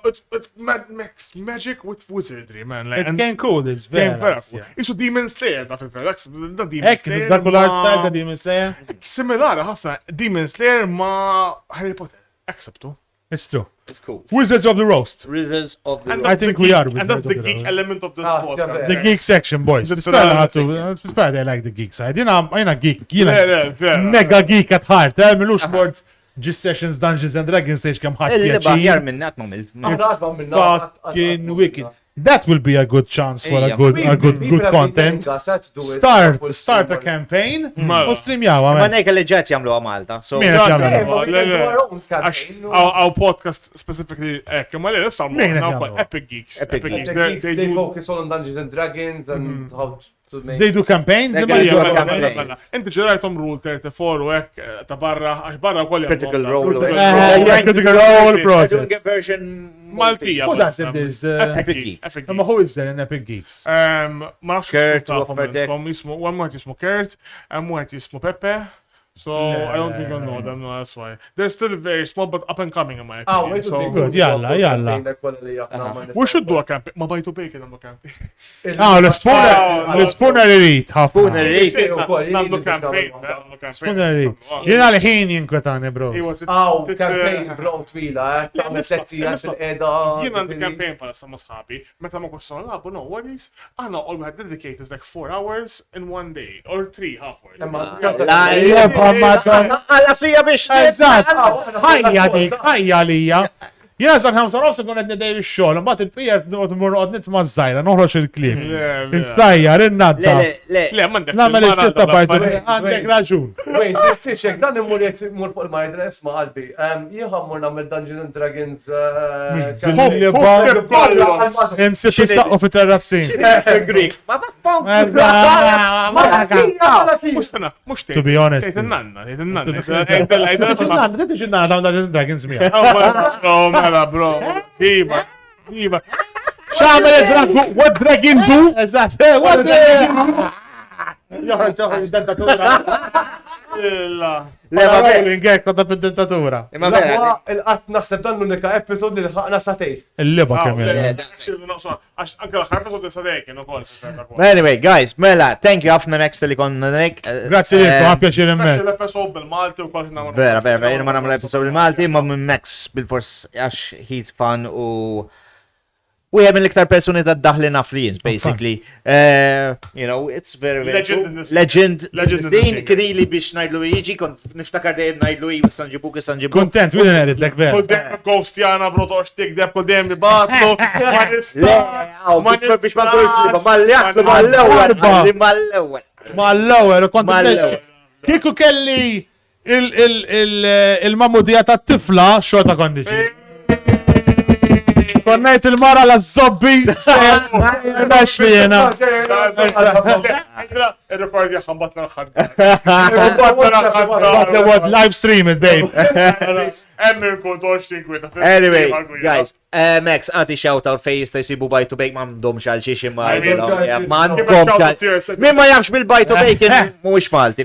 but it mixed magic with wizardry, man. Like, It came cool, this very. Game vera. ostja. Isu Demon Slayer, da fil-vera. Da Demon Ek, Slayer. dak l-art ma- style ta' Demon Slayer. Similari ħafna. Demon Slayer ma Harry Potter. Acceptu. It's true. It's cool. Wizards of the Roast. Rivers of the And I that's think the we geek- are And wizards that's the of the geek road. element of this Ah, podcast. yeah, The geek section, boys. The It's bad section. I like the geek side. Jina geek. Yeah, yeah. Mega geek at heart. Milux bord Gist Sessions Dungeons and Dragons stage kam ħadd اللي baħjar pjaċir. minn nat mamil. Aħna għadma minna. Fucking wicked. That will be a good chance for a Yeah. good content. Start a campaign. Mela. U streamjaw, Ma għamen. nejka li ġet jamlu Malta. So, Min qed jagħmlu? Our podcast specifically, ma li nistgħu Min qed now jagħmlu? Epic Geeks. Epic Epic Geeks. They They do. focus on Dungeons and Dragons and how to make. They do campaigns. They imma do jgħidu campaigns. campaign. Mela, inti ġerajtom rule 34 u hekk ta' barra, għax barra kolli. Critical Role. Yeah, Critical Role We're project. doing a version Maltija. Who does it this? Epic Geeks. Epic Imma Geeks. who is there in Epic Geeks? Ma nafx Kurt, tafhom Woffertek. intkom, jismu, one more jismu Kurt, and one jismu Pepe. So I don't think I know them, no, that's why. They're still very small, but up and coming in my Ah, opinion. wait, So Good, yalla. we should do a campaign. Ma bajtu bacon għamlu campaign. Ah, l-spooner elite. Spooner elite. Namlu campaign. Spooner elite. Jena l-ħin jinkwetani, bro. Aw, campaign bro twila, tagħmel sezzija fil-qeda. Jien għandi campaign pala sa' sħabi, meta ma kux labu, no worries, għana all we had dedicated is like 4 hours in one day, or 3 half hours. Għalla sija biex. Eżat. Ħajja dik, ħajja lija. Jena san ħamsa nofsa kun għedni dej biex-xol, mbaħt il-pijer t-mur għodnit ma' zzajra, noħroċ il-klip. Instajja, rinnadda. Le, mandek. Namel il-ċitta partu, għandek raġun. Wait, sixek, dan imur jmur fuq il-majdra, isma qalbi. Jieħammur namel Dungeons and Dragons. Homli bar. Insib istaqqu fi terrazzin. Greek. Ma faffon. To be honest. Tejt n-nanna, tejt n-nanna. Dragons mija. Mela, bro. Iva. Xamel il-dragu, what dragon do? Eżat, what dragon Joħroġ id-dentatura. Illa. Le, ma bejn, kodda fid-dentatura. Imma vera. Il-qatt naħseb dan l-unika episod li ħaqna satej. Il-liba kemm Għax anke l-ħar episod sadek, kienu kol. Anyway, guys, mela, thank you ħafna Max li konna nek. Grazzi li ma pjaċir immens. L-episod bil-Malti u kol namlu. Vera, jena ma namlu episod bil-Malti, ma minn Max bil-fors għax he's fun u we have l-iktar personi ta' daħli naflijin, basically. You know, it's very, very Legend cool. in this- Legend. legend in Din this kidili biex najdlu iġi, kon niftakar dejjem najdlu i, sanġibuk, sanġibuk. Kontent, we didn't edit, like Kol vera. dem ghost jana, bro, toħx tikdeb, kol dem li batlu. Ma Le, nistax. biex ma nkunx li, ma l-jaqlu ma l-ewel, ma l-ewel. Ma l-ewel, kont Ma l-ewel. Kiku kelli il-mamudija ta' tifla, xorta kondiċi. Konnajt il-mara la zobbi, mex li jena. Il-rekord jaxħan batna l-ħadda. What live stream it, babe. Emmin kun toħx tinkwita. Anyway, guys, Max, għati shout out fej jista jisibu bajtu bake ma mdom xalċi ximma. Ma mdom xalċi. Min ma jafx bil-bajtu bake mux Malti.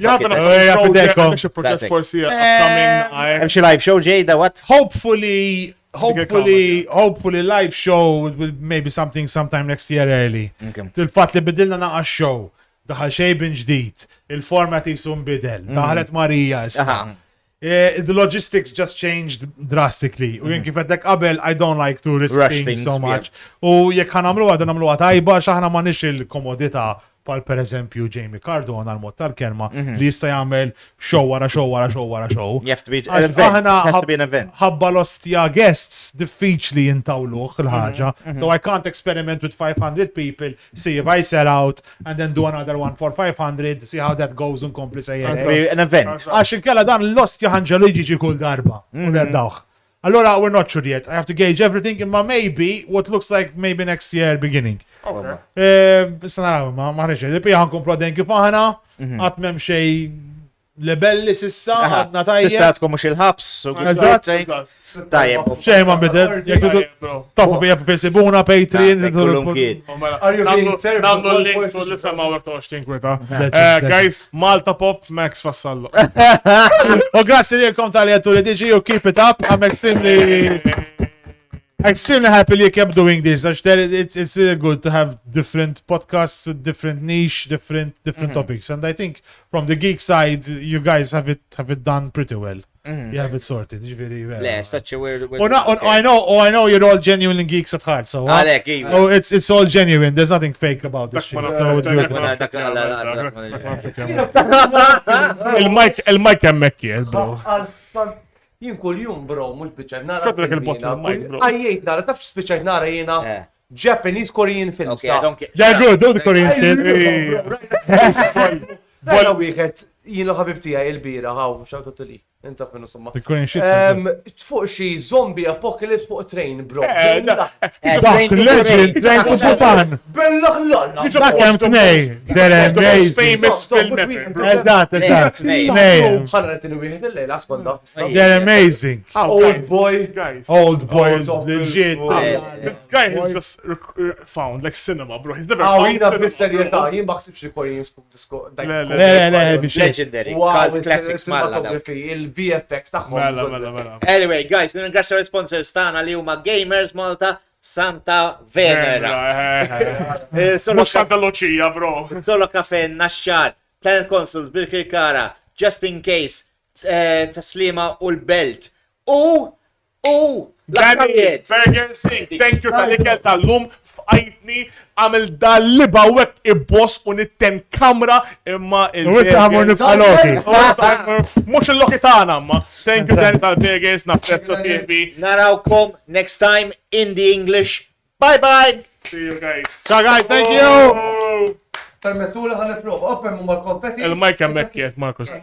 Hemm xi live show ġejda, what? Hopefully live show with maybe something sometime next year early. Il-fat li bidilna naqa show, daħal xej bin ġdid, il-format jisum bidel, daħalet Marija issa. The logistics just changed drastically. U jen kifetek qabel, I don't like to risk Rush things things, so much. U jek ħanamlu għadu namlu għatajba, xaħna ma nix il-komodita pal per eżempju Jamie Cardone għal-mod tal-kelma li jista jagħmel show wara show wara show wara show. You have to be an event. Has to be an event. Ħabba l-ostja guests diffiċli jintawluħ il-ħaġa. So I can't experiment with 500 people, see if I sell out, and then do another one for 500, see how that goes unkompli Has to sejjer. be an event. Għax inkella dan l-ostja ħanġelu jiġi kull darba. Dawħ. Allora, we're not sure yet. I have to gauge everything, imma maybe what looks like maybe next year beginning. Issa naraw, ma ħreċ, li pija ħankomplu għadden kif aħna, għatmem xej lebelli sissa, għadna tajjeb. Sistatkom mux il-ħabs. so good Eżatt. birthday. Tajjeb. Xej ma bidel, jek tudu tofu bija Facebookuna, Patreon. Kullum kien. Are you being served? Namlu l-link tu li samaw għek toħx tinkwita. Guys, Malta Pop, Max Vassallo. Oh, grazzi li kom tal għattu li diġi, you keep it up. I'm extremely happy you kept doing this. It's good to have different podcasts, different niche, different topics. And I think from the geek side, you guys have it done pretty well. You have it sorted. Very well. Le, such a weird. I know you're all genuine geeks at heart. So Għalek, oh, it's all genuine. There's nothing fake about this shit. ma No, it's good. Il-mike hemmekki, bro. Jien kull jum, bro, mux biċċajt nara. Xodrek il-bottle mic, bro. Għajjejt nara, tafx spiċċajt nara jena Japanese Korean films. Okay, I don't care. Yeah, good. Do the Korean shit. Bħala wieħed, jien l-ħabib tijaj il-bira, għaw, xawtu t-li. Intaf minnu somma. The Korean shit. Fuq xi zombie apocalypse fuq train, bro. Dak legend, Train to Busan. Bellaħ l-alla. Dak kem tnej. They're amazing. Famous film ever, bro. Eżat. Tnej. ħana retinu wieħed il-lejla, skonda. They're amazing. Old boy. Guys. Old boys, legit. This guy has just found like cinema, bro. He's never Għaw, found jina cinema, bis-serjetà, bro. jien baħsib xi Korean disco. Le, heavy shit. Legendary. Wow, Classics malla. il-VFX taħħom. Mela. Anyway, guys, ningrazzja l-sponsors tagħna li huma Gamers Malta, Santa Venera. Mux Santa Lucia, bro. Solo Caffe, Naxxar, Planet Consoles, Birkir Kara, Just in Case, Taslima u l-Belt. Danny, Bergen Singh, thank you tal-ikel tal-lum f'ajtni għamil dal-liba wek i-boss u nitten kamra imma Wista għamur nifqaloki. Mux il-loki tana, ma. Thank you Danny tal-Bergens, napprezza siħbi. Narawkom next time in the English. Bye-bye. See you guys. Ciao guys, thank you. Permettu li ħan nipprova. Open mu mal-konfetti. Il-Mike hemmhekk Markos.